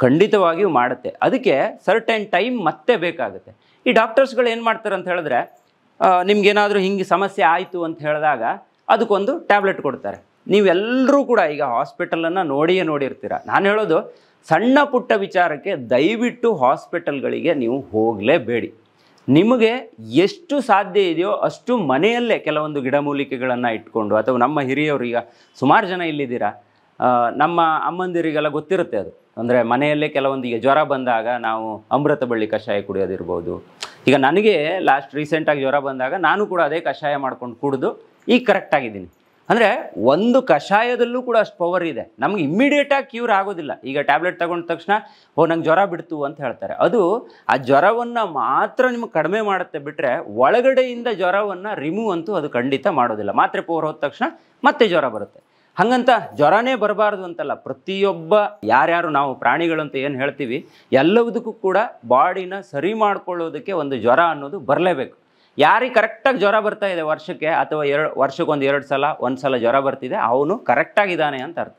ಖಂಡಿತವಾಗಿಯೂ ಮಾಡುತ್ತೆ. ಅದಕ್ಕೆ ಸರ್ಟೆನ್ ಟೈಮ್ ಮತ್ತೆ ಬೇಕಾಗುತ್ತೆ. ಈ ಡಾಕ್ಟರ್ಸ್ಗಳು ಏನು ಮಾಡ್ತಾರೆ ಅಂತ ಹೇಳಿದ್ರೆ, ನಿಮ್ಗೇನಾದರೂ ಹಿಂಗೆ ಸಮಸ್ಯೆ ಆಯಿತು ಅಂತ ಹೇಳಿದಾಗ ಅದಕ್ಕೊಂದು ಟ್ಯಾಬ್ಲೆಟ್ ಕೊಡ್ತಾರೆ. ನೀವೆಲ್ಲರೂ ಕೂಡ ಈಗ ಹಾಸ್ಪಿಟಲನ್ನು ನೋಡಿರ್ತೀರ. ನಾನು ಹೇಳೋದು, ಸಣ್ಣ ಪುಟ್ಟ ವಿಚಾರಕ್ಕೆ ದಯವಿಟ್ಟು ಹಾಸ್ಪಿಟಲ್ಗಳಿಗೆ ನೀವು ಹೋಗಲೇಬೇಡಿ. ನಿಮಗೆ ಎಷ್ಟು ಸಾಧ್ಯ ಇದೆಯೋ ಅಷ್ಟು ಮನೆಯಲ್ಲೇ ಕೆಲವೊಂದು ಗಿಡಮೂಲಿಕೆಗಳನ್ನು ಇಟ್ಕೊಂಡು, ಅಥವಾ ನಮ್ಮ ಹಿರಿಯವರು, ಈಗ ಸುಮಾರು ಜನ ಇಲ್ಲಿದ್ದೀರಾ, ನಮ್ಮ ಅಮ್ಮಂದಿರಿಗೆಲ್ಲ ಗೊತ್ತಿರುತ್ತೆ ಅದು. ಅಂದರೆ ಮನೆಯಲ್ಲೇ ಕೆಲವೊಂದು, ಈಗ ಜ್ವರ ಬಂದಾಗ ನಾವು ಅಮೃತ ಬಳ್ಳಿ ಕಷಾಯ ಕುಡಿಯೋದಿರ್ಬೋದು. ಈಗ ನನಗೆ ರೀಸೆಂಟಾಗಿ ಜ್ವರ ಬಂದಾಗ ನಾನು ಕೂಡ ಅದೇ ಕಷಾಯ ಮಾಡ್ಕೊಂಡು ಕುಡಿದು ಈಗ ಕರೆಕ್ಟಾಗಿದ್ದೀನಿ. ಅಂದರೆ ಒಂದು ಕಷಾಯದಲ್ಲೂ ಕೂಡ ಅಷ್ಟು ಪವರ್ ಇದೆ. ನಮ್ಗೆ ಇಮ್ಮಿಡಿಯೇಟಾಗಿ ಕ್ಯೂರ್ ಆಗೋದಿಲ್ಲ. ಈಗ ಟ್ಯಾಬ್ಲೆಟ್ ತಗೊಂಡ ತಕ್ಷಣ ನಂಗೆ ಜ್ವರ ಬಿಡ್ತು ಅಂತ ಹೇಳ್ತಾರೆ. ಅದು ಆ ಜ್ವರವನ್ನು ಮಾತ್ರ ನಿಮಗೆ ಕಡಿಮೆ ಮಾಡುತ್ತೆ ಬಿಟ್ಟರೆ ಒಳಗಡೆಯಿಂದ ಜ್ವರವನ್ನು ರಿಮೂವ್ ಅಂತೂ ಅದು ಖಂಡಿತ ಮಾಡೋದಿಲ್ಲ. ಮಾತ್ರೆ ಪವರ್ ಹೋದ ತಕ್ಷಣ ಮತ್ತೆ ಜ್ವರ ಬರುತ್ತೆ. ಹಾಗಂತ ಜ್ವರನೇ ಬರಬಾರ್ದು ಅಂತಲ್ಲ. ಪ್ರತಿಯೊಬ್ಬ ಯಾರ್ಯಾರು ನಾವು ಪ್ರಾಣಿಗಳಂತ ಏನು ಹೇಳ್ತೀವಿ, ಎಲ್ಲದಕ್ಕೂ ಕೂಡ ಬಾಡಿನ ಸರಿ ಮಾಡ್ಕೊಳ್ಳೋದಕ್ಕೆ ಒಂದು ಜ್ವರ ಅನ್ನೋದು ಬರಲೇಬೇಕು. ಯಾರಿಗೆ ಕರೆಕ್ಟಾಗಿ ಜ್ವರ ಬರ್ತಾ ಇದೆ ವರ್ಷಕ್ಕೆ, ಅಥವಾ ವರ್ಷಕ್ಕೆ 1-2 ಸಲ, 1 ಸಲ ಜ್ವರ ಬರ್ತಿದೆ, ಅವನು ಕರೆಕ್ಟಾಗಿದ್ದಾನೆ ಅಂತ ಅರ್ಥ.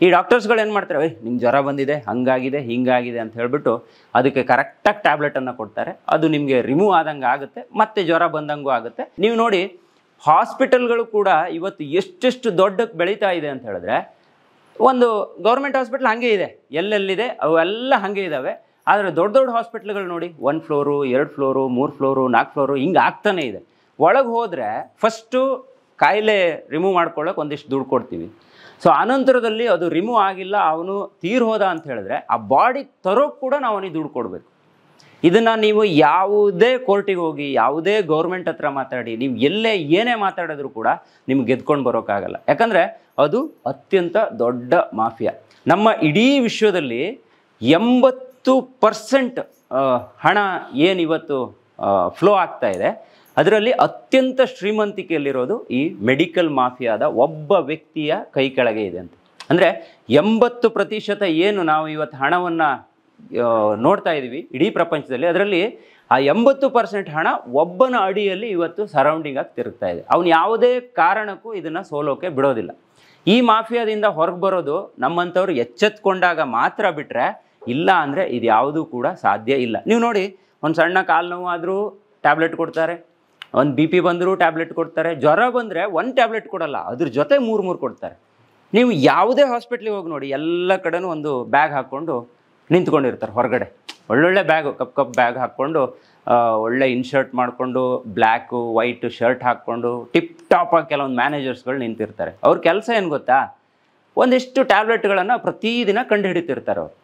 ಈ ಡಾಕ್ಟರ್ಸ್ಗಳು ಏನು ಮಾಡ್ತಾರೆ, ನಿಮ್ಗೆ ಜ್ವರ ಬಂದಿದೆ, ಹಂಗಾಗಿದೆ, ಹಿಂಗಾಗಿದೆ ಅಂತ ಹೇಳ್ಬಿಟ್ಟು ಅದಕ್ಕೆ ಕರೆಕ್ಟಾಗಿ ಟ್ಯಾಬ್ಲೆಟನ್ನು ಕೊಡ್ತಾರೆ. ಅದು ನಿಮಗೆ ರಿಮೂವ್ ಆದಂಗೆ ಆಗುತ್ತೆ, ಮತ್ತೆ ಜ್ವರ ಬಂದಂಗೂ ಆಗುತ್ತೆ. ನೀವು ನೋಡಿ, ಹಾಸ್ಪಿಟಲ್ಗಳು ಕೂಡ ಇವತ್ತು ಎಷ್ಟೆಷ್ಟು ದೊಡ್ಡಕ್ಕೆ ಬೆಳೀತಾ ಇದೆ ಅಂತ ಹೇಳಿದ್ರೆ, ಒಂದು ಗೌರ್ಮೆಂಟ್ ಹಾಸ್ಪಿಟಲ್ ಹಾಗೆ ಇದೆ, ಎಲ್ಲೆಲ್ಲಿದೆ ಅವೆಲ್ಲ ಹಾಗೆ ಇದ್ದಾವೆ. ಆದರೆ ದೊಡ್ಡ ದೊಡ್ಡ ಹಾಸ್ಪಿಟ್ಲ್ಗಳು ನೋಡಿ 1 ಫ್ಲೋರು 2 ಫ್ಲೋರು 3 ಫ್ಲೋರು 4 ಫ್ಲೋರು ಹಿಂಗೆ ಆಗ್ತಾನೇ ಇದೆ. ಒಳಗೆ ಹೋದರೆ ಫಸ್ಟು ಕಾಯಿಲೆ ರಿಮೂವ್ ಮಾಡ್ಕೊಳ್ಳೋಕೆ ಒಂದಿಷ್ಟು ದುಡ್ಡು ಕೊಡ್ತೀವಿ. ಸೊ ಅನಂತರದಲ್ಲಿ ಅದು ರಿಮೂವ್ ಆಗಿಲ್ಲ, ಅವನು ತೀರ್ ಹೋದ ಅಂತ ಹೇಳಿದ್ರೆ ಆ ಬಾಡಿ ತರೋಕ್ಕೆ ಕೂಡ ನಾವು ಅವನಿಗೆ ದುಡ್ಡು ಕೊಡಬೇಕು. ಇದನ್ನು ನೀವು ಯಾವುದೇ ಕೋರ್ಟಿಗೆ ಹೋಗಿ, ಯಾವುದೇ ಗೌರ್ಮೆಂಟ್ ಹತ್ರ ಮಾತಾಡಿ, ನೀವು ಎಲ್ಲೇ ಏನೇ ಮಾತಾಡಿದ್ರು ಕೂಡ ನಿಮ್ಗೆ ಗೆದ್ಕೊಂಡು ಬರೋಕ್ಕಾಗಲ್ಲ. ಯಾಕಂದರೆ ಅದು ಅತ್ಯಂತ ದೊಡ್ಡ ಮಾಫಿಯಾ. ನಮ್ಮ ಇಡೀ ವಿಶ್ವದಲ್ಲಿ 80% ಹಣ ಏನಿವತ್ತು ಫ್ಲೋ ಆಗ್ತಾ ಇದೆ, ಅದರಲ್ಲಿ ಅತ್ಯಂತ ಶ್ರೀಮಂತಿಕೆಯಲ್ಲಿರೋದು ಈ ಮೆಡಿಕಲ್ ಮಾಫಿಯಾದ ಒಬ್ಬ ವ್ಯಕ್ತಿಯ ಕೈ ಕೆಳಗೆ ಇದೆ ಅಂತ. ಅಂದರೆ 80% ಏನು ನಾವು ಇವತ್ತು ಹಣವನ್ನು ನೋಡ್ತಾ ಇದ್ದೀವಿ ಇಡೀ ಪ್ರಪಂಚದಲ್ಲಿ, ಅದರಲ್ಲಿ ಆ 80% ಹಣ ಒಬ್ಬನ ಅಡಿಯಲ್ಲಿ ಇವತ್ತು ಸರೌಂಡಿಂಗ್ ಆಗಿ ತಿರುಗ್ತಾ ಇದೆ. ಅವನು ಯಾವುದೇ ಕಾರಣಕ್ಕೂ ಇದನ್ನು ಸೋಲೋಕೆ ಬಿಡೋದಿಲ್ಲ. ಈ ಮಾಫಿಯಾದಿಂದ ಹೊರಗೆ ಬರೋದು ನಮ್ಮಂಥವ್ರು ಎಚ್ಚೆತ್ಕೊಂಡಾಗ ಮಾತ್ರ ಬಿಟ್ಟರೆ, ಇಲ್ಲ ಅಂದರೆ ಇದು ಯಾವುದೂ ಕೂಡ ಸಾಧ್ಯ ಇಲ್ಲ. ನೀವು ನೋಡಿ, ಒಂದು ಸಣ್ಣ ಕಾಲು ನೋವು ಆದರೂ ಟ್ಯಾಬ್ಲೆಟ್ ಕೊಡ್ತಾರೆ, ಒಂದು BP ಬಂದರೂ ಟ್ಯಾಬ್ಲೆಟ್ ಕೊಡ್ತಾರೆ, ಜ್ವರ ಬಂದರೆ 1 ಟ್ಯಾಬ್ಲೆಟ್ ಕೊಡಲ್ಲ, ಅದ್ರ ಜೊತೆ 3 ಕೊಡ್ತಾರೆ. ನೀವು ಯಾವುದೇ ಹಾಸ್ಪಿಟ್ಲಿಗೆ ಹೋಗಿ ನೋಡಿ, ಎಲ್ಲ ಕಡೆನೂ ಒಂದು ಬ್ಯಾಗ್ ಹಾಕ್ಕೊಂಡು ನಿಂತ್ಕೊಂಡಿರ್ತಾರೆ ಹೊರಗಡೆ. ಒಳ್ಳೊಳ್ಳೆ ಬ್ಯಾಗು, ಕಪ್ ಬ್ಯಾಗ್ ಹಾಕ್ಕೊಂಡು, ಒಳ್ಳೆ ಇನ್ಶರ್ಟ್ ಮಾಡಿಕೊಂಡು, ಬ್ಲ್ಯಾಕು ವೈಟು ಶರ್ಟ್ ಹಾಕ್ಕೊಂಡು ಟಿಪ್ ಟಾಪಾಗಿ ಕೆಲವೊಂದು ಮ್ಯಾನೇಜರ್ಸ್ಗಳು ನಿಂತಿರ್ತಾರೆ. ಅವ್ರ ಕೆಲಸ ಏನು ಗೊತ್ತಾ, ಒಂದಿಷ್ಟು ಟ್ಯಾಬ್ಲೆಟ್ಗಳನ್ನು ಪ್ರತಿದಿನ ಕಂಡು ಹಿಡಿತಿರ್ತಾರೆ ಅವರು.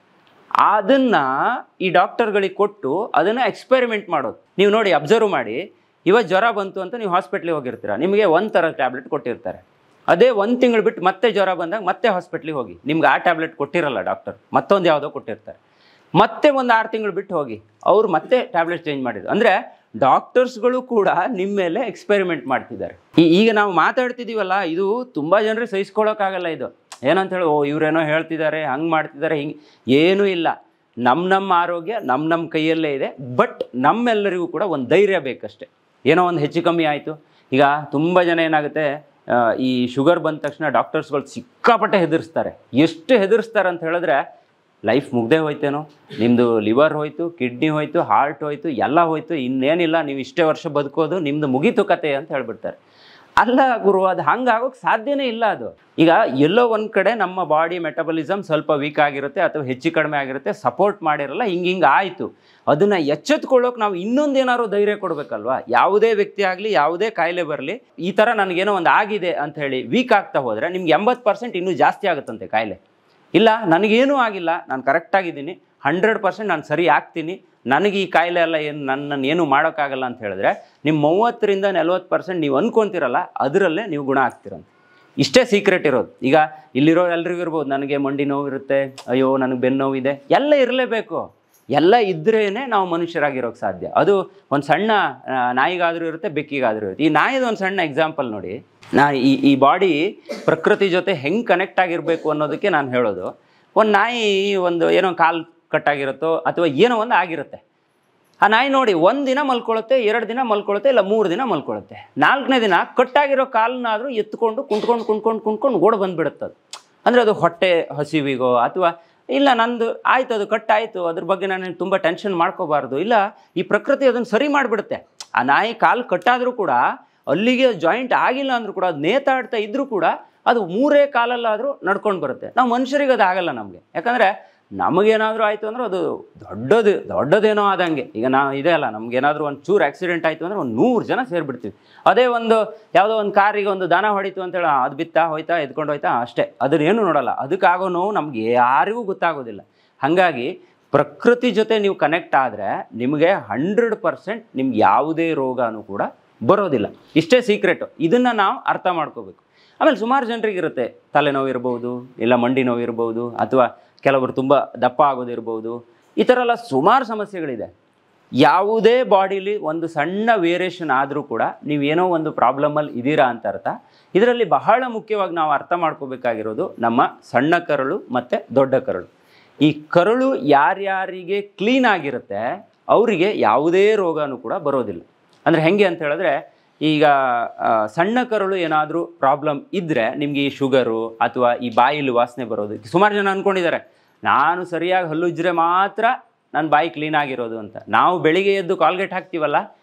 ಅದನ್ನು ಈ ಡಾಕ್ಟರ್ಗಳಿಗೆ ಕೊಟ್ಟು ಅದನ್ನು ಎಕ್ಸ್ಪೆರಿಮೆಂಟ್ ಮಾಡೋದು. ನೀವು ನೋಡಿ, ಅಬ್ಸರ್ವ್ ಮಾಡಿ, ಇವತ್ತು ಜ್ವರ ಬಂತು ಅಂತ ನೀವು ಹಾಸ್ಪಿಟ್ಲಿಗೆ ಹೋಗಿರ್ತೀರ, ನಿಮಗೆ ಒಂದು ಥರ ಟ್ಯಾಬ್ಲೆಟ್ ಕೊಟ್ಟಿರ್ತಾರೆ. ಅದೇ 1 ತಿಂಗಳು ಬಿಟ್ಟು ಮತ್ತೆ ಜ್ವರ ಬಂದಾಗ ಮತ್ತೆ ಹಾಸ್ಪಿಟ್ಲಿಗೆ ಹೋಗಿ, ನಿಮ್ಗೆ ಆ ಟ್ಯಾಬ್ಲೆಟ್ ಕೊಟ್ಟಿರಲ್ಲ ಡಾಕ್ಟರ್, ಮತ್ತೊಂದು ಯಾವುದೋ ಕೊಟ್ಟಿರ್ತಾರೆ. ಮತ್ತೆ ಒಂದು 6 ತಿಂಗಳು ಬಿಟ್ಟು ಹೋಗಿ, ಅವರು ಮತ್ತೆ ಟ್ಯಾಬ್ಲೆಟ್ ಚೇಂಜ್ ಮಾಡಿದ್ರು. ಅಂದರೆ ಡಾಕ್ಟರ್ಸ್ಗಳು ಕೂಡ ನಿಮ್ಮ ಮೇಲೆ ಎಕ್ಸ್ಪೆರಿಮೆಂಟ್ ಮಾಡ್ತಿದ್ದಾರೆ. ಈಗ ನಾವು ಮಾತಾಡ್ತಿದ್ದೀವಲ್ಲ, ಇದು ತುಂಬ ಜನರಿಗೆ ಸಹಿಸ್ಕೊಳ್ಳೋಕ್ಕಾಗಲ್ಲ. ಇದು ಏನಂತ ಹೇಳಿ, ಇವರೇನೋ ಹೇಳ್ತಿದ್ದಾರೆ, ಹಂಗೆ ಮಾಡ್ತಿದ್ದಾರೆ, ಹಿಂಗೆ ಏನೂ ಇಲ್ಲ. ನಮ್ಮ ಆರೋಗ್ಯ ನಮ್ಮ ಕೈಯಲ್ಲೇ ಇದೆ. ಬಟ್ ನಮ್ಮೆಲ್ಲರಿಗೂ ಕೂಡ ಒಂದು ಧೈರ್ಯ ಬೇಕಷ್ಟೆ. ಏನೋ ಒಂದು ಹೆಚ್ಚು ಕಮ್ಮಿ ಆಯಿತು. ಈಗ ತುಂಬ ಜನ ಏನಾಗುತ್ತೆ, ಈ ಶುಗರ್ ಬಂದ ತಕ್ಷಣ ಡಾಕ್ಟರ್ಸ್ಗಳು ಸಿಕ್ಕಾಪಟ್ಟೆ ಹೆದರ್ಸ್ತಾರೆ. ಎಷ್ಟು ಹೆದರ್ಸ್ತಾರೆ ಅಂತ ಹೇಳಿದ್ರೆ, ಲೈಫ್ ಮುಗ್ದೇ ಹೋಯ್ತೇನೋ, ನಿಮ್ಮದು ಲಿವರ್ ಹೋಯ್ತು, ಕಿಡ್ನಿ ಹೋಯ್ತು, ಹಾರ್ಟ್ ಹೋಯ್ತು, ಎಲ್ಲ ಹೋಯ್ತು, ಇನ್ನೇನಿಲ್ಲ, ನೀವು ಇಷ್ಟೇ ವರ್ಷ ಬದುಕೋದು, ನಿಮ್ಮದು ಮುಗೀತು ಕತೆ ಅಂತ ಹೇಳ್ಬಿಡ್ತಾರೆ. ಅಲ್ಲ ಗುರು, ಅದು ಹಂಗಾಗೋಕ್ಕೆ ಸಾಧ್ಯನೇ ಇಲ್ಲ. ಅದು ಈಗ ಎಲ್ಲೋ ಒಂದು ಕಡೆ ನಮ್ಮ ಬಾಡಿ ಮೆಟಬಲಿಸಮ್ ಸ್ವಲ್ಪ ವೀಕ್ ಆಗಿರುತ್ತೆ ಅಥವಾ ಹೆಚ್ಚು ಕಡಿಮೆ ಆಗಿರುತ್ತೆ, ಸಪೋರ್ಟ್ ಮಾಡಿರಲ್ಲ, ಹಿಂಗೆ ಆಯಿತು. ಅದನ್ನು ಎಚ್ಚೆತ್ಕೊಳ್ಳೋಕೆ ನಾವು ಇನ್ನೊಂದೇನಾದ್ರು ಧೈರ್ಯ ಕೊಡಬೇಕಲ್ವಾ. ಯಾವುದೇ ವ್ಯಕ್ತಿ ಆಗಲಿ, ಯಾವುದೇ ಕಾಯಿಲೆ ಬರಲಿ, ಈ ಥರ ನನಗೇನೋ ಒಂದು ಆಗಿದೆ ಅಂತ ಹೇಳಿ ವೀಕ್ ಆಗ್ತಾ ಹೋದರೆ ನಿಮ್ಗೆ 80% ಇನ್ನೂ ಜಾಸ್ತಿ ಆಗುತ್ತಂತೆ ಕಾಯಿಲೆ. ಇಲ್ಲ, ನನಗೇನೂ ಆಗಿಲ್ಲ, ನಾನು ಕರೆಕ್ಟಾಗಿದ್ದೀನಿ, 100% ನಾನು ಸರಿ ಆಗ್ತೀನಿ, ನನಗೆ ಈ ಕಾಯಿಲೆ ಎಲ್ಲ ನನ್ನನ್ನು ಏನೂ ಮಾಡೋಕ್ಕಾಗಲ್ಲ ಅಂತ ಹೇಳಿದ್ರೆ, ನಿಮ್ಮ 30ರಿಂದ 40% ನೀವು ಅಂದ್ಕೊತೀರಲ್ಲ, ಅದರಲ್ಲೇ ನೀವು ಗುಣ ಆಗ್ತಿರಂತ. ಇಷ್ಟೇ ಸೀಕ್ರೆಟ್ ಇರೋದು. ಈಗ ಇಲ್ಲಿರೋ ಎಲ್ರಿಗೂ ಇರ್ಬೋದು, ನನಗೆ ಮಂಡಿ ನೋವು ಇರುತ್ತೆ, ಅಯ್ಯೋ ನನಗೆ ಬೆನ್ನು ನೋವಿದೆ, ಎಲ್ಲ ಇರಲೇಬೇಕು. ಎಲ್ಲ ಇದ್ರೇ ನಾವು ಮನುಷ್ಯರಾಗಿರೋಕ್ಕೆ ಸಾಧ್ಯ. ಅದು ಒಂದು ಸಣ್ಣ ನಾಯಿಗಾದರೂ ಇರುತ್ತೆ, ಬೆಕ್ಕಿಗಾದರೂ ಇರುತ್ತೆ. ಈ ನಾಯಿದು ಒಂದು ಸಣ್ಣ ಎಕ್ಸಾಂಪಲ್ ನೋಡಿ. ಈ ಬಾಡಿ ಪ್ರಕೃತಿ ಜೊತೆ ಹೆಂಗೆ ಕನೆಕ್ಟ್ ಆಗಿರಬೇಕು ಅನ್ನೋದಕ್ಕೆ ನಾನು ಹೇಳೋದು. ಒಂದು ನಾಯಿ ಒಂದು ಏನೋ ಕಾಲು ಕಟ್ಟಾಗಿರುತ್ತೋ ಅಥವಾ ಏನೋ ಒಂದು ಆಗಿರುತ್ತೆ. ಆ ನಾಯಿ ನೋಡಿ, 1 ದಿನ ಮಲ್ಕೊಳ್ಳುತ್ತೆ, 2 ದಿನ ಮಲ್ಕೊಳ್ಳುತ್ತೆ, ಇಲ್ಲ 3 ದಿನ ಮಲ್ಕೊಳ್ಳುತ್ತೆ. 4ನೇ ದಿನ ಕಟ್ಟಾಗಿರೋ ಕಾಲನ್ನಾದರೂ ಎತ್ಕೊಂಡು ಕುಂತ್ಕೊಂಡು ಓಡ್ ಬಂದುಬಿಡುತ್ತೆ. ಅಂದರೆ ಅದು ಹೊಟ್ಟೆ ಹಸಿವಿಗೋ ಅಥವಾ ಇಲ್ಲ ನಂದು ಆಯಿತು, ಅದು ಕಟ್ಟಾಯಿತು, ಅದ್ರ ಬಗ್ಗೆ ನಾನು ತುಂಬ ಟೆನ್ಷನ್ ಮಾಡ್ಕೋಬಾರ್ದು, ಇಲ್ಲ ಈ ಪ್ರಕೃತಿ ಅದನ್ನು ಸರಿ ಮಾಡಿಬಿಡುತ್ತೆ. ಆ ನಾಯಿ ಕಾಲು ಕಟ್ಟಾದರೂ ಕೂಡ, ಅಲ್ಲಿಗೆ ಜಾಯಿಂಟ್ ಆಗಿಲ್ಲ ಅಂದರೂ ಕೂಡ, ಅದು ನೇತಾಡ್ತಾ ಇದ್ದರೂ ಕೂಡ ಅದು 3 ಕಾಲಲ್ಲಾದರೂ ನಡ್ಕೊಂಡು ಬರುತ್ತೆ. ನಾವು ಮನುಷ್ಯರಿಗೆ ಅದು ಆಗಲ್ಲ ನಮಗೆ. ಯಾಕಂದರೆ ನಮಗೇನಾದರೂ ಆಯಿತು ಅಂದರೆ ಅದು ದೊಡ್ಡದೇನೋ ಆದಂಗೆ. ಈಗ ಇದೆ ಅಲ್ಲ, ನಮಗೇನಾದರೂ ಒಂದು ಚೂರು ಆಕ್ಸಿಡೆಂಟ್ ಆಯಿತು ಅಂದರೆ ಒಂದು 100 ಜನ ಸೇರಿಬಿಡ್ತೀವಿ. ಅದೇ ಒಂದು ಯಾವುದೋ ಒಂದು ಕಾರಿಗೆ ಒಂದು ದನ ಹೊಡಿತು ಅಂತೇಳಿ, ಅದು ಬಿತ್ತಾ ಹೋಯ್ತಾ ಎದ್ಕೊಂಡು ಹೋಯ್ತಾ ಅಷ್ಟೇ, ಅದನ್ನೇನು ನೋಡಲ್ಲ. ಅದಕ್ಕಾಗೋ ನೋವು ನಮ್ಗೆ ಯಾರಿಗೂ ಗೊತ್ತಾಗೋದಿಲ್ಲ. ಹಾಗಾಗಿ ಪ್ರಕೃತಿ ಜೊತೆ ನೀವು ಕನೆಕ್ಟ್ ಆದರೆ ನಿಮಗೆ 100% ನಿಮ್ಗೆ ಯಾವುದೇ ರೋಗನೂ ಕೂಡ ಬರೋದಿಲ್ಲ. ಇಷ್ಟೇ ಸೀಕ್ರೆಟು. ಇದನ್ನು ನಾವು ಅರ್ಥ ಮಾಡ್ಕೋಬೇಕು. ಆಮೇಲೆ ಸುಮಾರು ಜನರಿಗಿರುತ್ತೆ, ತಲೆನೋವು ಇರ್ಬೋದು, ಇಲ್ಲ ಮಂಡಿ ನೋವು ಇರ್ಬೋದು, ಅಥವಾ ಕೆಲವರು ತುಂಬ ದಪ್ಪ ಆಗೋದಿರ್ಬೋದು. ಈ ಥರ ಎಲ್ಲ ಸುಮಾರು ಸಮಸ್ಯೆಗಳಿದೆ. ಯಾವುದೇ ಬಾಡಿಲಿ ಒಂದು ಸಣ್ಣ ವೇರಿಯೇಷನ್ ಆದರೂ ಕೂಡ ನೀವೇನೋ ಒಂದು ಪ್ರಾಬ್ಲಮಲ್ಲಿ ಇದ್ದೀರಾ ಅಂತ ಅರ್ಥ. ಇದರಲ್ಲಿ ಬಹಳ ಮುಖ್ಯವಾಗಿ ನಾವು ಅರ್ಥ ಮಾಡ್ಕೋಬೇಕಾಗಿರೋದು ನಮ್ಮ ಸಣ್ಣ ಕರಳು ಮತ್ತು ದೊಡ್ಡ ಕರಳು. ಈ ಕರಳು ಯಾರ್ಯಾರಿಗೆ ಕ್ಲೀನ್ ಆಗಿರುತ್ತೆ ಅವರಿಗೆ ಯಾವುದೇ ರೋಗನೂ ಕೂಡ ಬರೋದಿಲ್ಲ. ಅಂದರೆ ಹೆಂಗೆ ಅಂತ ಹೇಳಿದ್ರೆ, ಈಗ ಸಣ್ಣ ಕರಳು ಏನಾದರೂ ಪ್ರಾಬ್ಲಮ್ ಇದ್ದರೆ ನಿಮಗೆ ಈ ಶುಗರು ಅಥವಾ ಈ ಬಾಯಿಲಿ ವಾಸನೆ ಬರೋದು. ಸುಮಾರು ಜನ ಅಂದ್ಕೊಂಡಿದ್ದಾರೆ, ನಾನು ಸರಿಯಾಗಿ ಹಲ್ಲುಜ್ರೆ ಮಾತ್ರ ನನ್ನ ಬಾಯಿ ಕ್ಲೀನ್ ಆಗಿರೋದು ಅಂತ. ನಾವು ಬೆಳಿಗ್ಗೆ ಎದ್ದು ಕಾಲ್ಗೇಟ್ ಹಾಕ್ತೀವಲ್ಲ,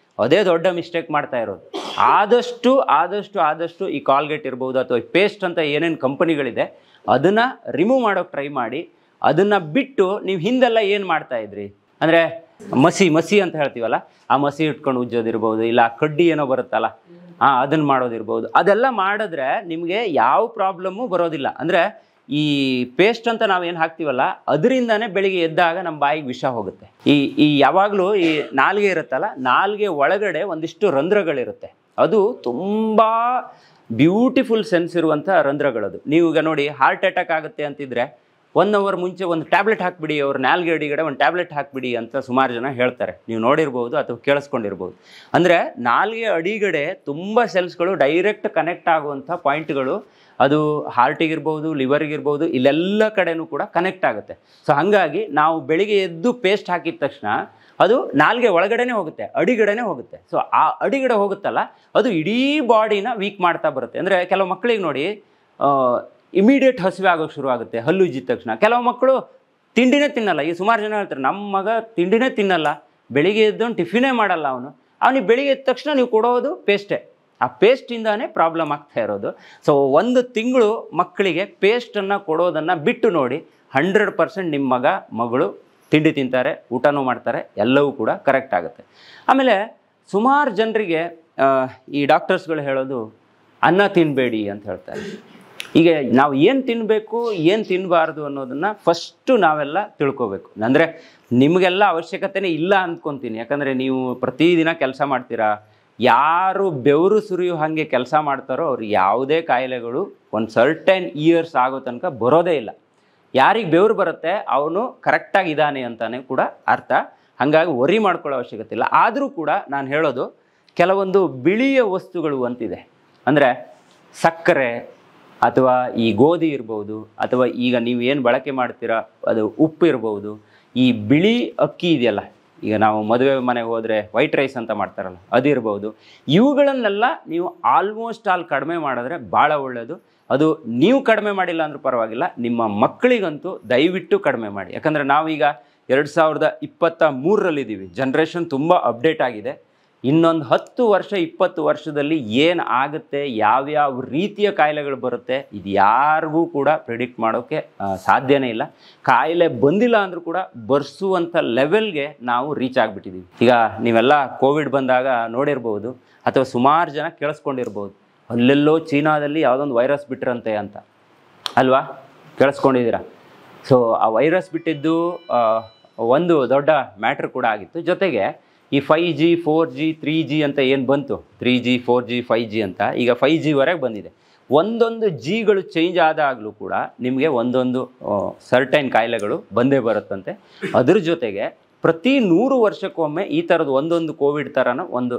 ಅದೇ ದೊಡ್ಡ ಮಿಸ್ಟೇಕ್ ಮಾಡ್ತಾ ಇರೋದು. ಆದಷ್ಟು ಈ ಕಾಲ್ಗೇಟ್ ಇರ್ಬೋದು ಅಥವಾ ಪೇಸ್ಟ್ ಅಂತ ಏನೇನು ಕಂಪನಿಗಳಿದೆ ಅದನ್ನು ರಿಮೂವ್ ಮಾಡೋಕ್ಕೆ ಟ್ರೈ ಮಾಡಿ. ಅದನ್ನು ಬಿಟ್ಟು ನೀವು ಹಿಂದೆಲ್ಲ ಏನು ಮಾಡ್ತಾಯಿದ್ರಿ, ಅಂದರೆ ಮಸಿ ಅಂತ ಹೇಳ್ತೀವಲ್ಲ, ಆ ಮಸಿ ಇಟ್ಕೊಂಡು ಉಜ್ಜೋದಿರ್ಬೋದು, ಇಲ್ಲ ಕಡ್ಡಿ ಏನೋ ಬರುತ್ತಲ್ಲ ಅದನ್ನು ಮಾಡೋದಿರ್ಬೋದು. ಅದೆಲ್ಲ ಮಾಡಿದ್ರೆ ನಿಮಗೆ ಯಾವ ಪ್ರಾಬ್ಲಮ್ಮು ಬರೋದಿಲ್ಲ. ಅಂದರೆ ಈ ಪೇಸ್ಟ್ ಅಂತ ನಾವೇನು ಹಾಕ್ತೀವಲ್ಲ ಅದರಿಂದನೇ ಬೆಳಿಗ್ಗೆ ಎದ್ದಾಗ ನಮ್ಮ ಬಾಯಿಗೆ ವಿಷ ಹೋಗುತ್ತೆ. ಈ ಯಾವಾಗಲೂ ಈ ನಾಲಿಗೆ ಇರುತ್ತಲ್ಲ, ನಾಲಿಗೆ ಒಳಗಡೆ ಒಂದಿಷ್ಟು ರಂಧ್ರಗಳಿರುತ್ತೆ. ಅದು ತುಂಬ ಬ್ಯೂಟಿಫುಲ್ ಸೆನ್ಸ್ ಇರುವಂಥ ರಂಧ್ರಗಳದು. ನೀವು ಈಗ ನೋಡಿ, ಹಾರ್ಟ್ ಅಟ್ಯಾಕ್ ಆಗುತ್ತೆ ಅಂತಿದ್ರೆ 1 ಅವರ್ ಮುಂಚೆ ಒಂದು ಟ್ಯಾಬ್ಲೆಟ್ ಹಾಕಿಬಿಡಿ, ಅವ್ರ ನಾಲ್ಗೆ ಅಡಿಗಡೆ ಒಂದು ಟ್ಯಾಬ್ಲೆಟ್ ಹಾಕಿಬಿಡಿ ಅಂತ ಸುಮಾರು ಜನ ಹೇಳ್ತಾರೆ. ನೀವು ನೋಡಿರ್ಬೋದು ಅಥವಾ ಕೇಳಿಸ್ಕೊಂಡಿರ್ಬೋದು. ಅಂದರೆ ನಾಲ್ಗೆ ಅಡಿಗಡೆ ತುಂಬ ಸೆಲ್ಸ್ಗಳು ಡೈರೆಕ್ಟ್ ಕನೆಕ್ಟ್ ಆಗುವಂಥ ಪಾಯಿಂಟ್ಗಳು, ಅದು ಹಾರ್ಟಿಗಿರ್ಬೋದು, ಲಿವರ್ಗಿರ್ಬೋದು, ಇಲ್ಲೆಲ್ಲ ಕಡೆನೂ ಕೂಡ ಕನೆಕ್ಟ್ ಆಗುತ್ತೆ. ಸೊ ಹಾಗಾಗಿ ನಾವು ಬೆಳಿಗ್ಗೆ ಎದ್ದು ಪೇಸ್ಟ್ ಹಾಕಿದ ತಕ್ಷಣ ಅದು ನಾಲ್ಗೆ ಒಳಗಡೆನೇ ಹೋಗುತ್ತೆ, ಅಡಿಗಡೆನೇ ಹೋಗುತ್ತೆ. ಸೊ ಆ ಅಡಿಗಡೆ ಹೋಗುತ್ತಲ್ಲ, ಅದು ಇಡೀ ಬಾಡಿನ ವೀಕ್ ಮಾಡ್ತಾ ಬರುತ್ತೆ. ಅಂದರೆ ಕೆಲವು ಮಕ್ಕಳಿಗೆ ನೋಡಿ ಇಮಿಡಿಯೇಟ್ ಹಸಿವೆ ಆಗೋಕ್ಕೆ ಶುರು ಆಗುತ್ತೆ ಹಲ್ಲು ಉಜ್ಜಿದ ತಕ್ಷಣ. ಕೆಲವು ಮಕ್ಕಳು ತಿಂಡಿನೇ ತಿನ್ನಲ್ಲ. ಈ ಸುಮಾರು ಜನ ಹೇಳ್ತಾರೆ, ನಮ್ಮ ಮಗ ತಿಂಡಿನೇ ತಿನ್ನಲ್ಲ, ಬೆಳಿಗ್ಗೆ ಎದ್ದು ಟಿಫಿನೇ ಮಾಡಲ್ಲ, ಅವನಿಗೆ ಬೆಳಿಗ್ಗೆ ಎದ್ದ ತಕ್ಷಣ ನೀವು ಕೊಡೋದು ಪೇಸ್ಟೇ. ಆ ಪೇಸ್ಟಿಂದಾನೇ ಪ್ರಾಬ್ಲಮ್ ಆಗ್ತಾ ಇರೋದು. ಸೊ 1 ತಿಂಗಳು ಮಕ್ಕಳಿಗೆ ಪೇಸ್ಟನ್ನು ಕೊಡೋದನ್ನು ಬಿಟ್ಟು ನೋಡಿ, 100% ನಿಮ್ಮ ಮಗಳು ತಿಂಡಿ ತಿಂತಾರೆ, ಊಟನೂ ಮಾಡ್ತಾರೆ, ಎಲ್ಲವೂ ಕೂಡ ಕರೆಕ್ಟ್ ಆಗುತ್ತೆ. ಆಮೇಲೆ ಸುಮಾರು ಜನರಿಗೆ ಈ ಡಾಕ್ಟರ್ಸ್ಗಳು ಹೇಳೋದು ಅನ್ನ ತಿನ್ನಬೇಡಿ ಅಂತ ಹೇಳ್ತಾರೆ. ಈಗ ನಾವು ಏನು ತಿನ್ನಬೇಕು, ಏನು ತಿನ್ನಬಾರ್ದು ಅನ್ನೋದನ್ನು ಫಸ್ಟು ನಾವೆಲ್ಲ ತಿಳ್ಕೊಬೇಕು. ಅಂದರೆ ನಿಮಗೆಲ್ಲ ಅವಶ್ಯಕತೆನೇ ಇಲ್ಲ ಅಂದ್ಕೊತೀನಿ. ಯಾಕಂದರೆ ನೀವು ಪ್ರತಿದಿನ ಕೆಲಸ ಮಾಡ್ತೀರಾ. ಯಾರು ಬೆವರು ಸುರಿಯೋ ಹಾಗೆ ಕೆಲಸ ಮಾಡ್ತಾರೋ ಅವ್ರಿಗೆ ಯಾವುದೇ ಕಾಯಿಲೆಗಳು ಒಂದು ಸರ್ಟೆನ್ ಇಯರ್ಸ್ ಆಗೋ ತನಕ ಬರೋದೇ ಇಲ್ಲ. ಯಾರಿಗೆ ಬೆವರು ಬರುತ್ತೆ ಅವನು ಕರೆಕ್ಟಾಗಿ ಇದ್ದಾನೆ ಅಂತಲೇ ಕೂಡ ಅರ್ಥ. ಹಾಗಾಗಿ ವರಿ ಮಾಡ್ಕೊಳ್ಳೋ ಅವಶ್ಯಕತೆ ಇಲ್ಲ. ಆದರೂ ಕೂಡ ನಾನು ಹೇಳೋದು, ಕೆಲವೊಂದು ಬಿಳಿಯ ವಸ್ತುಗಳು ಅಂತಿದೆ. ಅಂದರೆ ಸಕ್ಕರೆ ಅಥವಾ ಈ ಗೋಧಿ ಇರ್ಬೋದು, ಅಥವಾ ಈಗ ನೀವು ಏನು ಬಳಕೆ ಮಾಡ್ತೀರಾ ಅದು ಉಪ್ಪು ಇರ್ಬೋದು, ಈ ಬಿಳಿ ಅಕ್ಕಿ ಇದೆಯಲ್ಲ, ಈಗ ನಾವು ಮದುವೆ ಮನೆಗೆ ಹೋದರೆ ವೈಟ್ ರೈಸ್ ಅಂತ ಮಾಡ್ತಾರಲ್ಲ ಅದಿರ್ಬೋದು, ಇವುಗಳನ್ನೆಲ್ಲ ನೀವು ಆಲ್ಮೋಸ್ಟ್ ಆಲ್ ಕಡಿಮೆ ಮಾಡಿದ್ರೆ ಭಾಳ ಒಳ್ಳೆಯದು. ಅದು ನೀವು ಕಡಿಮೆ ಮಾಡಿಲ್ಲ ಅಂದ್ರೂ ಪರವಾಗಿಲ್ಲ, ನಿಮ್ಮ ಮಕ್ಕಳಿಗಂತೂ ದಯವಿಟ್ಟು ಕಡಿಮೆ ಮಾಡಿ. ಯಾಕಂದರೆ ನಾವೀಗ 2023ರಲ್ಲಿದ್ದೀವಿ. ಜನ್ರೇಷನ್ ತುಂಬ ಅಪ್ಡೇಟ್ ಆಗಿದೆ. ಇನ್ನೊಂದು 10 ವರ್ಷ 20 ವರ್ಷದಲ್ಲಿ ಏನು ಆಗುತ್ತೆ, ಯಾವ್ಯಾವ ರೀತಿಯ ಕಾಯಿಲೆಗಳು ಬರುತ್ತೆ, ಇದು ಯಾರಿಗೂ ಕೂಡ ಪ್ರಿಡಿಕ್ಟ್ ಮಾಡೋಕ್ಕೆ ಸಾಧ್ಯನೇ ಇಲ್ಲ. ಕಾಯಿಲೆ ಬಂದಿಲ್ಲ ಅಂದರೂ ಕೂಡ ಬರ್ಸುವಂಥ ಲೆವೆಲ್ಗೆ ನಾವು ರೀಚ್ ಆಗಿಬಿಟ್ಟಿದ್ದೀವಿ. ಈಗ ನೀವೆಲ್ಲ ಕೋವಿಡ್ ಬಂದಾಗ ನೋಡಿರ್ಬೋದು, ಅಥವಾ ಸುಮಾರು ಜನ ಕೇಳಿಸ್ಕೊಂಡಿರ್ಬೋದು, ಅಲ್ಲೆಲ್ಲೋ ಚೀನಾದಲ್ಲಿ ಯಾವುದೊಂದು ವೈರಸ್ ಬಿಟ್ರಂತೆ ಅಂತ, ಅಲ್ವಾ? ಕೇಳಿಸ್ಕೊಂಡಿದ್ದೀರಾ? ಸೊ ಆ ವೈರಸ್ ಬಿಟ್ಟಿದ್ದು ಒಂದು ದೊಡ್ಡ ಮ್ಯಾಟ್ರ್ ಕೂಡ ಆಗಿತ್ತು. ಜೊತೆಗೆ ಈ 5G 4G 3G ಅಂತ ಏನು ಬಂತು, 3G 4G 5G ಅಂತ, ಈಗ 5Gವರೆಗೆ ಬಂದಿದೆ. ಒಂದೊಂದು ಜಿಗಳು ಚೇಂಜ್ ಆದಾಗಲೂ ಕೂಡ ನಿಮಗೆ ಒಂದೊಂದು ಸರ್ಟೈನ್ ಕಾಯಿಲೆಗಳು ಬಂದೇ ಬರುತ್ತಂತೆ. ಅದ್ರ ಜೊತೆಗೆ ಪ್ರತಿ 100 ವರ್ಷಕ್ಕೊಮ್ಮೆ ಈ ಥರದ್ದು ಒಂದೊಂದು ಕೋವಿಡ್ ಥರನ ಒಂದು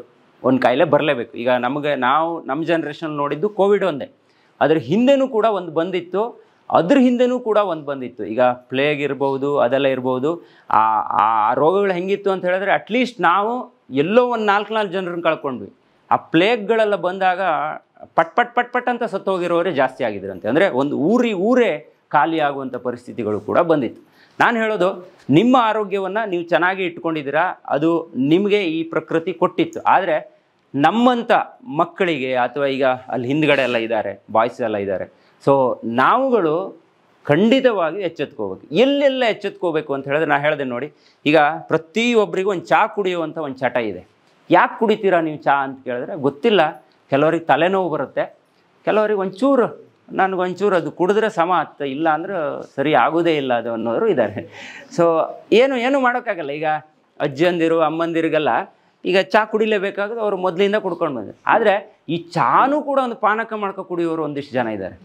ಕಾಯಿಲೆ ಬರಲೇಬೇಕು. ಈಗ ನಮ್ಮ ಜನ್ರೇಷನ್ ನೋಡಿದ್ದು ಕೋವಿಡ್ ಒಂದೇ. ಅದ್ರ ಹಿಂದೆನೂ ಕೂಡ ಒಂದು ಬಂದಿತ್ತು, ಅದ್ರ ಹಿಂದೆನೂ ಕೂಡ ಒಂದು ಬಂದಿತ್ತು. ಈಗ ಪ್ಲೇಗ್ ಇರ್ಬೋದು, ಅದೆಲ್ಲ ಇರ್ಬೋದು. ಆ ರೋಗಗಳು ಹೆಂಗಿತ್ತು ಅಂತ ಹೇಳಿದ್ರೆ, ಅಟ್ಲೀಸ್ಟ್ ನಾವು ಎಲ್ಲೋ ಒಂದು 4 ಜನರನ್ನ ಕಳ್ಕೊಂಡ್ವಿ. ಆ ಪ್ಲೇಗ್ಗಳೆಲ್ಲ ಬಂದಾಗ ಪಟ್ ಅಂತ ಸತ್ತೋಗಿರೋರೇ ಜಾಸ್ತಿ ಆಗಿದ್ರಂತೆ. ಅಂದರೆ ಒಂದು ಊರೇ ಖಾಲಿ ಆಗುವಂಥ ಪರಿಸ್ಥಿತಿಗಳು ಕೂಡ ಬಂದಿತ್ತು. ನಾನು ಹೇಳೋದು, ನಿಮ್ಮ ಆರೋಗ್ಯವನ್ನು ನೀವು ಚೆನ್ನಾಗಿ ಇಟ್ಕೊಂಡಿದ್ದೀರಾ, ಅದು ನಿಮಗೆ ಈ ಪ್ರಕೃತಿ ಕೊಟ್ಟಿತ್ತು. ಆದರೆ ನಮ್ಮಂಥ ಮಕ್ಕಳಿಗೆ, ಅಥವಾ ಈಗ ಅಲ್ಲಿ ಹಿಂದ್ಗಡೆ ಎಲ್ಲ ಇದ್ದಾರೆ, ಬಾಯ್ಸ್ ಎಲ್ಲ ಇದ್ದಾರೆ, ಸೊ ನಾವುಗಳು ಖಂಡಿತವಾಗಿ ಎಚ್ಚೆತ್ಕೋಬೇಕು. ಎಲ್ಲೆಲ್ಲ ಎಚ್ಚೆತ್ಕೋಬೇಕು ಅಂತ ಹೇಳಿದ್ರೆ, ನಾನು ಹೇಳಿದೆ ನೋಡಿ, ಈಗ ಪ್ರತಿಯೊಬ್ಬರಿಗೂ ಒಂದು ಚಹಾ ಕುಡಿಯುವಂಥ ಒಂದು ಚಟ ಇದೆ. ಯಾಕೆ ಕುಡಿತೀರಾ ನೀವು ಚಹಾ ಅಂತ ಕೇಳಿದ್ರೆ ಗೊತ್ತಿಲ್ಲ. ಕೆಲವ್ರಿಗೆ ತಲೆನೋವು ಬರುತ್ತೆ, ಕೆಲವ್ರಿಗೆ ನನಗೊಂಚೂರು ಅದು ಕುಡಿದ್ರೆ ಸಮ ಆಗ್ತದೆ, ಇಲ್ಲ ಅಂದ್ರೆ ಸರಿ ಆಗೋದೇ ಇಲ್ಲ ಅದು ಅನ್ನೋರು ಇದ್ದಾರೆ. ಸೊ ಏನು ಮಾಡೋಕ್ಕಾಗಲ್ಲ. ಈಗ ಅಜ್ಜಿಯಂದಿರು ಅಮ್ಮಂದಿರಿಗೆಲ್ಲ ಈಗ ಚಹಾ ಕುಡಿಲೇಬೇಕಾದ್ರೆ ಅವರು ಮೊದಲಿಂದ ಕುಡ್ಕೊಂಡು ಬಂದರು. ಆದರೆ ಈ ಚಹಾನೂ ಕೂಡ ಒಂದು ಪಾನಕ ಮಾಡ್ಕೊ ಕುಡಿಯೋರು ಒಂದಿಷ್ಟು ಜನ ಇದ್ದಾರೆ.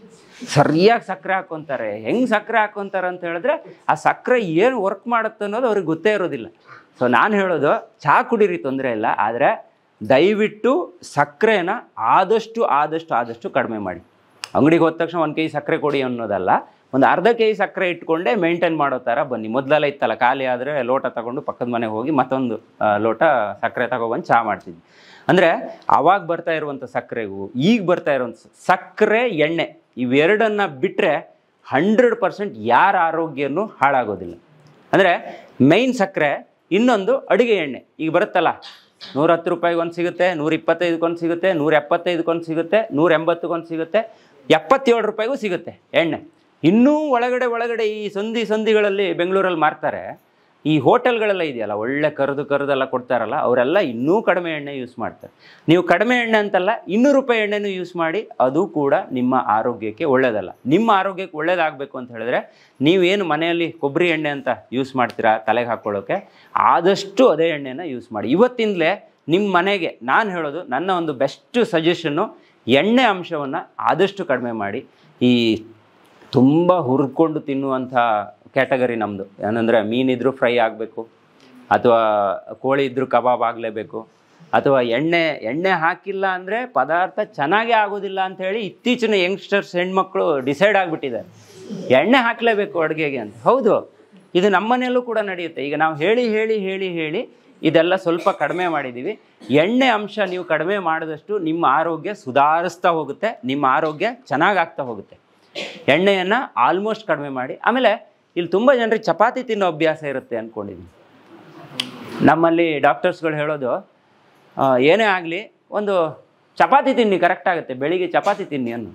ಸರಿಯಾಗಿ ಸಕ್ಕರೆ ಹಾಕ್ಕೊತಾರೆ. ಹೆಂಗೆ ಸಕ್ಕರೆ ಹಾಕ್ಕೊತಾರೆ ಅಂತ ಹೇಳಿದ್ರೆ, ಆ ಸಕ್ಕರೆ ಏನು ವರ್ಕ್ ಮಾಡುತ್ತೆ ಅನ್ನೋದು ಅವ್ರಿಗೆ ಗೊತ್ತೇ ಇರೋದಿಲ್ಲ. ಸೊ ನಾನು ಹೇಳೋದು, ಚಹಾ ಕುಡೀರಿ, ತೊಂದರೆ ಇಲ್ಲ, ಆದರೆ ದಯವಿಟ್ಟು ಸಕ್ಕರೆನ ಆದಷ್ಟು ಕಡಿಮೆ ಮಾಡಿ. ಅಂಗಡಿಗೆ ಹೋದ ತಕ್ಷಣ 1 kg ಸಕ್ಕರೆ ಕೊಡಿ ಅನ್ನೋದಲ್ಲ, ಒಂದು ಅರ್ಧ kg ಸಕ್ಕರೆ ಇಟ್ಕೊಂಡೇ ಮೇಂಟೈನ್ ಮಾಡೋ ಥರ ಬನ್ನಿ. ಮೊದಲೆಲ್ಲ ಇತ್ತಲ್ಲ, ಖಾಲಿ ಆದರೆ ಲೋಟ ತಗೊಂಡು ಪಕ್ಕದ ಮನೆಗೆ ಹೋಗಿ ಮತ್ತೊಂದು ಲೋಟ ಸಕ್ಕರೆ ತಗೊಬಂದು ಚಹಾ ಮಾಡ್ತಿದ್ವಿ. ಅಂದರೆ ಆವಾಗ ಬರ್ತಾ ಇರುವಂಥ ಸಕ್ಕರೆಗೂ ಈಗ ಬರ್ತಾ ಇರುವಂಥ ಸಕ್ಕರೆ, ಎಣ್ಣೆ ಇವೆರಡನ್ನು ಬಿಟ್ಟರೆ 100% ಯಾರ ಆರೋಗ್ಯನೂ ಹಾಳಾಗೋದಿಲ್ಲ. ಅಂದರೆ ಮೈನ್ ಸಕ್ಕರೆ, ಇನ್ನೊಂದು ಅಡುಗೆ ಎಣ್ಣೆ. ಈಗ ಬರುತ್ತಲ್ಲ, 110 ರೂಪಾಯಿಗೆ ಒಂದು ಸಿಗುತ್ತೆ, 125ಗೊಂದು ಸಿಗುತ್ತೆ, 175ಗೊಂದು ಸಿಗುತ್ತೆ, 180ಗೊಂದು ಸಿಗುತ್ತೆ, 77 ರೂಪಾಯಿಗೂ ಸಿಗುತ್ತೆ ಎಣ್ಣೆ. ಇನ್ನೂ ಒಳಗಡೆ ಈ ಸಂಧಿಗಳಲ್ಲಿ ಬೆಂಗಳೂರಲ್ಲಿ ಮಾರ್ತಾರೆ. ಈ ಹೋಟೆಲ್ಗಳೆಲ್ಲ ಇದೆಯಲ್ಲ, ಒಳ್ಳೆ ಕರೆದೆಲ್ಲ ಕೊಡ್ತಾರಲ್ಲ, ಅವರೆಲ್ಲ ಇನ್ನೂ ಕಡಿಮೆ ಎಣ್ಣೆ ಯೂಸ್ ಮಾಡ್ತಾರೆ. ನೀವು ಕಡಿಮೆ ಎಣ್ಣೆ ಅಂತಲ್ಲ, 200 ರೂಪಾಯಿ ಎಣ್ಣೆನೂ ಯೂಸ್ ಮಾಡಿ, ಅದು ಕೂಡ ನಿಮ್ಮ ಆರೋಗ್ಯಕ್ಕೆ ಒಳ್ಳೆಯದಲ್ಲ. ನಿಮ್ಮ ಆರೋಗ್ಯಕ್ಕೆ ಒಳ್ಳೇದಾಗಬೇಕು ಅಂತ ಹೇಳಿದ್ರೆ ನೀವೇನು ಮನೆಯಲ್ಲಿ ಕೊಬ್ಬರಿ ಎಣ್ಣೆ ಅಂತ ಯೂಸ್ ಮಾಡ್ತೀರಾ ತಲೆಗೆ ಹಾಕ್ಕೊಳ್ಳೋಕ್ಕೆ, ಆದಷ್ಟು ಅದೇ ಎಣ್ಣೆನ ಯೂಸ್ ಮಾಡಿ. ಇವತ್ತಿಂದಲೇ ನಿಮ್ಮ ಮನೆಗೆ ನಾನು ಹೇಳೋದು, ನನ್ನ ಒಂದು ಬೆಸ್ಟ್ ಸಜೆಷನ್ನು, ಎಣ್ಣೆ ಅಂಶವನ್ನು ಆದಷ್ಟು ಕಡಿಮೆ ಮಾಡಿ. ಈ ತುಂಬ ಹುರ್ಕೊಂಡು ತಿನ್ನುವಂಥ ಕ್ಯಾಟಗರಿ ನಮ್ಮದು. ಏನಂದರೆ ಮೀನಿದ್ರೂ ಫ್ರೈ ಆಗಬೇಕು, ಅಥವಾ ಕೋಳಿ ಇದ್ದರೂ ಕಬಾಬ್ ಆಗಲೇಬೇಕು, ಅಥವಾ ಎಣ್ಣೆ ಹಾಕಿಲ್ಲ ಅಂದರೆ ಪದಾರ್ಥ ಚೆನ್ನಾಗೇ ಆಗೋದಿಲ್ಲ ಅಂಥೇಳಿ ಇತ್ತೀಚಿನ ಯಂಗ್ಸ್ಟರ್ಸ್ ಹೆಣ್ಮಕ್ಳು ಡಿಸೈಡ್ ಆಗಿಬಿಟ್ಟಿದ್ದಾರೆ, ಎಣ್ಣೆ ಹಾಕಲೇಬೇಕು ಅಡುಗೆಗೆ ಅಂತ. ಹೌದು, ಇದು ನಮ್ಮ ಮನೆಯಲ್ಲೂ ಕೂಡ ನಡೆಯುತ್ತೆ. ಈಗ ನಾವು ಹೇಳಿ ಇದೆಲ್ಲ ಸ್ವಲ್ಪ ಕಡಿಮೆ ಮಾಡಿದ್ದೀವಿ. ಎಣ್ಣೆ ಅಂಶ ನೀವು ಕಡಿಮೆ ಮಾಡಿದಷ್ಟು ನಿಮ್ಮ ಆರೋಗ್ಯ ಸುಧಾರಿಸ್ತಾ ಹೋಗುತ್ತೆ, ನಿಮ್ಮ ಆರೋಗ್ಯ ಚೆನ್ನಾಗಾಗ್ತಾ ಹೋಗುತ್ತೆ. ಎಣ್ಣೆಯನ್ನು ಆಲ್ಮೋಸ್ಟ್ ಕಡಿಮೆ ಮಾಡಿ. ಆಮೇಲೆ ಇಲ್ಲಿ ತುಂಬ ಜನರಿಗೆ ಚಪಾತಿ ತಿನ್ನೋ ಅಭ್ಯಾಸ ಇರುತ್ತೆ ಅಂದ್ಕೊಂಡಿದ್ದೀನಿ. ನಮ್ಮಲ್ಲಿ ಡಾಕ್ಟರ್ಸ್ಗಳು ಹೇಳೋದು, ಏನೇ ಆಗಲಿ ಒಂದು ಚಪಾತಿ ತಿನ್ನಿ, ಕರೆಕ್ಟ್ ಆಗುತ್ತೆ, ಬೆಳಿಗ್ಗೆ ಚಪಾತಿ ತಿನ್ನಿ ಅನ್ನು.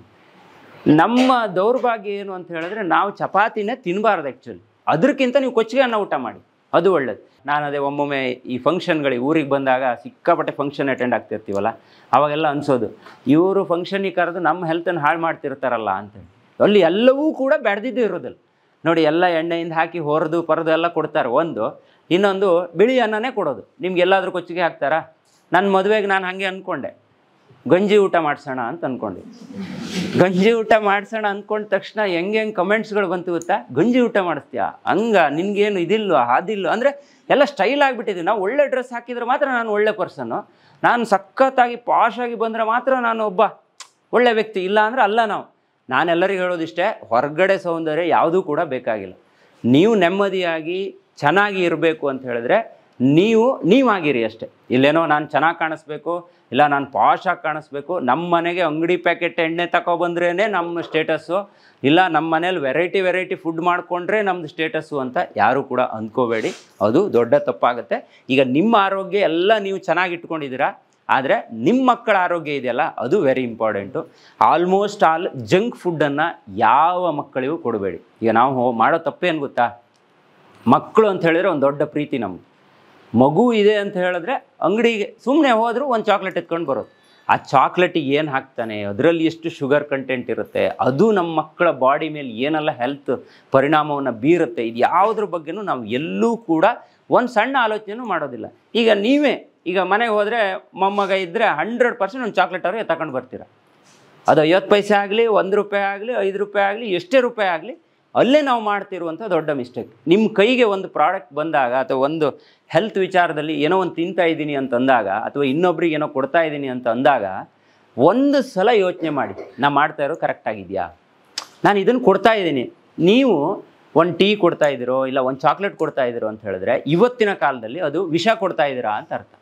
ನಮ್ಮ ದೌರ್ಭಾಗ್ಯ ಏನು ಅಂತ ಹೇಳಿದ್ರೆ, ನಾವು ಚಪಾತಿನೇ ತಿನ್ನಬಾರ್ದು ಆ್ಯಕ್ಚುಲಿ. ಅದಕ್ಕಿಂತ ನೀವು ಕೊಚ್ಚಿಗೆ ಅನ್ನ ಊಟ ಮಾಡಿ, ಅದು ಒಳ್ಳೇದು. ನಾನು ಅದೇ ಒಮ್ಮೊಮ್ಮೆ ಈ ಫಂಕ್ಷನ್ಗಳಿಗೆ ಊರಿಗೆ ಬಂದಾಗ ಸಿಕ್ಕಾಪಟ್ಟೆ ಫಂಕ್ಷನ್ ಅಟೆಂಡ್ ಆಗ್ತಿರ್ತೀವಲ್ಲ, ಅವಾಗೆಲ್ಲ ಅನಿಸೋದು, ಇವರು ಫಂಕ್ಷನಿಗೆ ಕರೆದು ನಮ್ಮ ಹೆಲ್ತನ್ನು ಹಾಳು ಮಾಡ್ತಿರ್ತಾರಲ್ಲ ಅಂತೇಳಿ. ಅಲ್ಲಿ ಎಲ್ಲವೂ ಕೂಡ ಬೆಳೆದಿದ್ದು ಇರೋದಿಲ್ಲ ನೋಡಿ, ಎಲ್ಲ ಎಣ್ಣೆಯಿಂದ ಹಾಕಿ ಹೊರದು ಪರದು ಎಲ್ಲ ಕೊಡ್ತಾರೆ. ಇನ್ನೊಂದು ಬಿಳಿ ಅನ್ನನೇ ಕೊಡೋದು. ನಿಮ್ಗೆ ಎಲ್ಲಾದರೂ ಕೊಚ್ಚಿಗೆ ಹಾಕ್ತಾರಾ? ನನ್ನ ಮದುವೆಗೆ ನಾನು ಹಾಗೆ ಅಂದ್ಕೊಂಡೆ, ಗಂಜಿ ಊಟ ಮಾಡಿಸೋಣ ಅಂತ ಅಂದ್ಕೊಂಡೆ. ಗಂಜಿ ಊಟ ಮಾಡಿಸೋಣ ಅಂದ್ಕೊಂಡ ತಕ್ಷಣ ಹೆಂಗೆ ಕಮೆಂಟ್ಸ್ಗಳು ಬಂತು ಗೊತ್ತಾ, ಗಂಜಿ ಊಟ ಮಾಡಿಸ್ತೀಯಾ, ನಿನಗೇನು ಇದಿಲ್ಲ ಅದಿಲ್ಲ ಅಂದರೆ ಎಲ್ಲ ಸ್ಟೈಲ್ ಆಗಿಬಿಟ್ಟಿದ್ದೀವಿ. ನಾವು ಒಳ್ಳೆ ಡ್ರೆಸ್ ಹಾಕಿದರೆ ಮಾತ್ರ ನಾನು ಒಳ್ಳೆ ಪರ್ಸನ್ನು, ನಾನು ಸಖತ್ತಾಗಿ ಪಾಶಾಗಿ ಬಂದರೆ ಮಾತ್ರ ನಾನು ಒಬ್ಬ ಒಳ್ಳೆ ವ್ಯಕ್ತಿ, ಇಲ್ಲ ಅಂದರೆ ಅಲ್ಲ. ನಾನೆಲ್ಲರಿಗೂ ಹೇಳೋದಿಷ್ಟೇ, ಹೊರಗಡೆ ಸೌಂದರ್ಯ ಯಾವುದೂ ಕೂಡ ಬೇಕಾಗಿಲ್ಲ. ನೀವು ನೆಮ್ಮದಿಯಾಗಿ ಚೆನ್ನಾಗಿ ಇರಬೇಕು ಅಂತ ಹೇಳಿದ್ರೆ ನೀವಾಗಿರಿ ಅಷ್ಟೇ. ಇಲ್ಲೇನೋ ನಾನು ಚೆನ್ನಾಗಿ ಕಾಣಿಸ್ಬೇಕು, ಇಲ್ಲ ನಾನು ಪಾಶಾಗಿ ಕಾಣಿಸ್ಬೇಕು, ನಮ್ಮ ಮನೆಗೆ ಅಂಗಡಿ ಪ್ಯಾಕೆಟ್ ಎಣ್ಣೆ ತಗೊಬಂದ್ರೇ ನಮ್ಮ ಸ್ಟೇಟಸ್ಸು, ಇಲ್ಲ ನಮ್ಮ ಮನೇಲಿ ವೆರೈಟಿ ಫುಡ್ ಮಾಡಿಕೊಂಡ್ರೆ ನಮ್ಮದು ಸ್ಟೇಟಸ್ಸು ಅಂತ ಯಾರೂ ಕೂಡ ಅಂದ್ಕೋಬೇಡಿ. ಅದು ದೊಡ್ಡ ತಪ್ಪಾಗುತ್ತೆ. ಈಗ ನಿಮ್ಮ ಆರೋಗ್ಯ ಎಲ್ಲ ನೀವು ಚೆನ್ನಾಗಿ ಇಟ್ಕೊಂಡಿದ್ದೀರಾ, ಆದರೆ ನಿಮ್ಮ ಮಕ್ಕಳ ಆರೋಗ್ಯ ಇದೆಯಲ್ಲ, ಅದು very important. Almost all junk ಫುಡ್ಡನ್ನು ಯಾವ ಮಕ್ಕಳಿಗೂ ಕೊಡಬೇಡಿ. ಈಗ ನಾವು ಮಾಡೋ ತಪ್ಪೇನು ಗೊತ್ತಾ, ಮಕ್ಕಳು ಅಂತ ಹೇಳಿದ್ರೆ ಒಂದು ದೊಡ್ಡ ಪ್ರೀತಿ ನಮ್ಗೆ. ಮಗು ಇದೆ ಅಂತ ಹೇಳಿದ್ರೆ ಅಂಗಡಿಗೆ ಸುಮ್ಮನೆ ಹೋದರೂ ಒಂದು ಚಾಕ್ಲೇಟ್ ಎತ್ಕೊಂಡು ಬರೋದು. ಆ ಚಾಕ್ಲೇಟಿಗೆ ಏನು ಹಾಕ್ತಾನೆ, ಅದರಲ್ಲಿ ಎಷ್ಟು ಶುಗರ್ ಕಂಟೆಂಟ್ ಇರುತ್ತೆ, ಅದು ನಮ್ಮ ಮಕ್ಕಳ ಬಾಡಿ ಮೇಲೆ ಏನೆಲ್ಲ ಹೆಲ್ತ್ ಪರಿಣಾಮವನ್ನು ಬೀರುತ್ತೆ, ಇದು ಯಾವುದ್ರ ಬಗ್ಗೆನೂ ನಾವು ಎಲ್ಲೂ ಕೂಡ ಒಂದು ಸಣ್ಣ ಆಲೋಚನೆಯೂ ಮಾಡೋದಿಲ್ಲ. ಈಗ ಮನೆಗೆ ಹೋದರೆ ಮೊಮ್ಮಗ ಇದ್ದರೆ 100% ಒಂದು ಚಾಕ್ಲೇಟ್ ಅವ್ರಿಗೆ ತಗೊಂಡು ಬರ್ತೀರ. ಅದು 50 ಪೈಸೆ ಆಗಲಿ, 1 ರೂಪಾಯಿ ಆಗಲಿ, 5 ರೂಪಾಯಿ ಆಗಲಿ, ಎಷ್ಟೇ ರೂಪಾಯಿ ಆಗಲಿ, ಅಲ್ಲೇ ನಾವು ಮಾಡ್ತಿರುವಂಥ ದೊಡ್ಡ ಮಿಸ್ಟೇಕ್. ನಿಮ್ಮ ಕೈಗೆ ಒಂದು ಪ್ರಾಡಕ್ಟ್ ಬಂದಾಗ, ಅಥವಾ ಒಂದು ಹೆಲ್ತ್ ವಿಚಾರದಲ್ಲಿ ಏನೋ ಒಂದು ತಿಂತಾ ಇದ್ದೀನಿ ಅಂತ ಅಂದಾಗ, ಅಥವಾ ಇನ್ನೊಬ್ರಿಗೆ ಏನೋ ಕೊಡ್ತಾ ಇದ್ದೀನಿ ಅಂತ ಅಂದಾಗ, ಒಂದು ಸಲ ಯೋಚನೆ ಮಾಡಿ, ನಾನು ಮಾಡ್ತಾ ಇರೋ ಕರೆಕ್ಟಾಗಿದೆಯಾ, ನಾನು ಇದನ್ನು ಕೊಡ್ತಾ ಇದ್ದೀನಿ. ನೀವು ಒಂದು ಟೀ ಕೊಡ್ತಾ ಇದ್ದೀರೋ, ಇಲ್ಲ ಒಂದು ಚಾಕ್ಲೇಟ್ ಕೊಡ್ತಾ ಇದ್ದೀರೋ ಅಂತ ಹೇಳಿದ್ರೆ, ಇವತ್ತಿನ ಕಾಲದಲ್ಲಿ ಅದು ವಿಷ ಕೊಡ್ತಾ ಇದ್ದೀರಾ ಅಂತ ಅರ್ಥ.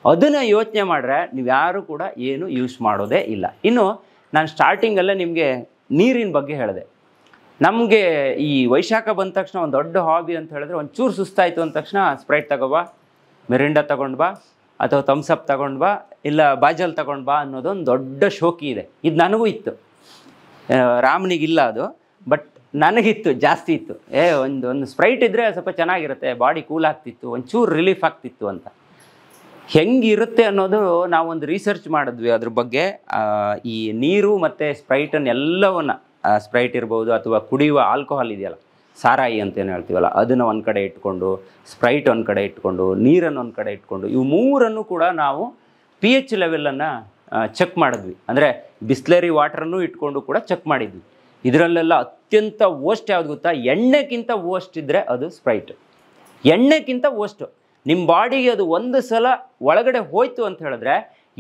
ಅದನ್ನು ಯೋಚನೆ ಮಾಡಿದ್ರೆ ನೀವು ಯಾರೂ ಕೂಡ ಏನು ಯೂಸ್ ಮಾಡೋದೇ ಇಲ್ಲ. ಇನ್ನು ನಾನು ಸ್ಟಾರ್ಟಿಂಗಲ್ಲೇ ನಿಮಗೆ ನೀರಿನ ಬಗ್ಗೆ ಹೇಳಿದೆ. ನಮಗೆ ಈ ವೈಶಾಖ ಬಂದ ತಕ್ಷಣ ಒಂದು ದೊಡ್ಡ ಹಾಬಿ ಅಂತ ಹೇಳಿದ್ರೆ, ಒಂಚೂರು ಸುಸ್ತಾಯಿತು ಅಂದ ತಕ್ಷಣ ಸ್ಪ್ರೈಟ್ ತಗೋಬಾ, ಮಿರಿಂಡಾ ತಗೊಂಡು ಬಾ, ಅಥವಾ ಥಮ್ಸಪ್ ತಗೊಂಡು ಬಾ, ಇಲ್ಲ ಬಾಜಲ್ ತಗೊಂಡು ಬಾ ಅನ್ನೋದೊಂದು ದೊಡ್ಡ ಶೋಕಿ ಇದೆ. ಇದು ನನಗೂ ಇತ್ತು, ರಾಮನಿಗಿಲ್ಲ ಅದು, ಬಟ್ ನನಗಿತ್ತು, ಜಾಸ್ತಿ ಇತ್ತು. ಒಂದು ಸ್ಪ್ರೈಟ್ ಇದ್ದರೆ ಸ್ವಲ್ಪ ಚೆನ್ನಾಗಿರುತ್ತೆ, ಬಾಡಿ ಕೂಲ್ ಆಗ್ತಿತ್ತು, ಒಂಚೂರು ರಿಲೀಫ್ ಆಗ್ತಿತ್ತು ಅಂತ. ಹೆಂಗಿರುತ್ತೆ ಅನ್ನೋದು ನಾವೊಂದು ರಿಸರ್ಚ್ ಮಾಡಿದ್ವಿ ಅದ್ರ ಬಗ್ಗೆ. ಈ ನೀರು ಮತ್ತು ಸ್ಪ್ರೈಟನ್ನು ಎಲ್ಲವನ್ನು, ಸ್ಪ್ರೈಟ್ ಇರ್ಬೋದು ಅಥವಾ ಕುಡಿಯುವ ಆಲ್ಕೋಹಾಲ್ ಇದೆಯಲ್ಲ, ಸಾರಾಯಿ ಅಂತೇನು ಹೇಳ್ತೀವಲ್ಲ, ಅದನ್ನು ಒಂದು ಕಡೆ ಇಟ್ಕೊಂಡು, ಸ್ಪ್ರೈಟ್ ಒಂದು ಕಡೆ ಇಟ್ಕೊಂಡು, ನೀರನ್ನು ಒಂದು ಕಡೆ ಇಟ್ಕೊಂಡು, ಇವು ಮೂರನ್ನು ಕೂಡ ನಾವು pH ಲೆವೆಲನ್ನು ಚೆಕ್ ಮಾಡಿದ್ವಿ. ಅಂದರೆ ಬಿಸ್ಲರಿ ವಾಟ್ರನ್ನು ಇಟ್ಕೊಂಡು ಕೂಡ ಚೆಕ್ ಮಾಡಿದ್ವಿ. ಇದರಲ್ಲೆಲ್ಲ ಅತ್ಯಂತ ವರ್ಸ್ಟ್ ಯಾವುದು ಗೊತ್ತಾ, ಎಣ್ಣೆಗಿಂತ ವರ್ಸ್ಟ್ ಇದ್ದರೆ ಅದು ಸ್ಪ್ರೈಟ್. ಎಣ್ಣೆಗಿಂತ ವರ್ಸ್ಟು. ನಿಮ್ಮ ಬಾಡಿಗೆ ಅದು ಒಂದು ಸಲ ಒಳಗಡೆ ಹೋಯ್ತು ಅಂತ ಹೇಳಿದ್ರೆ,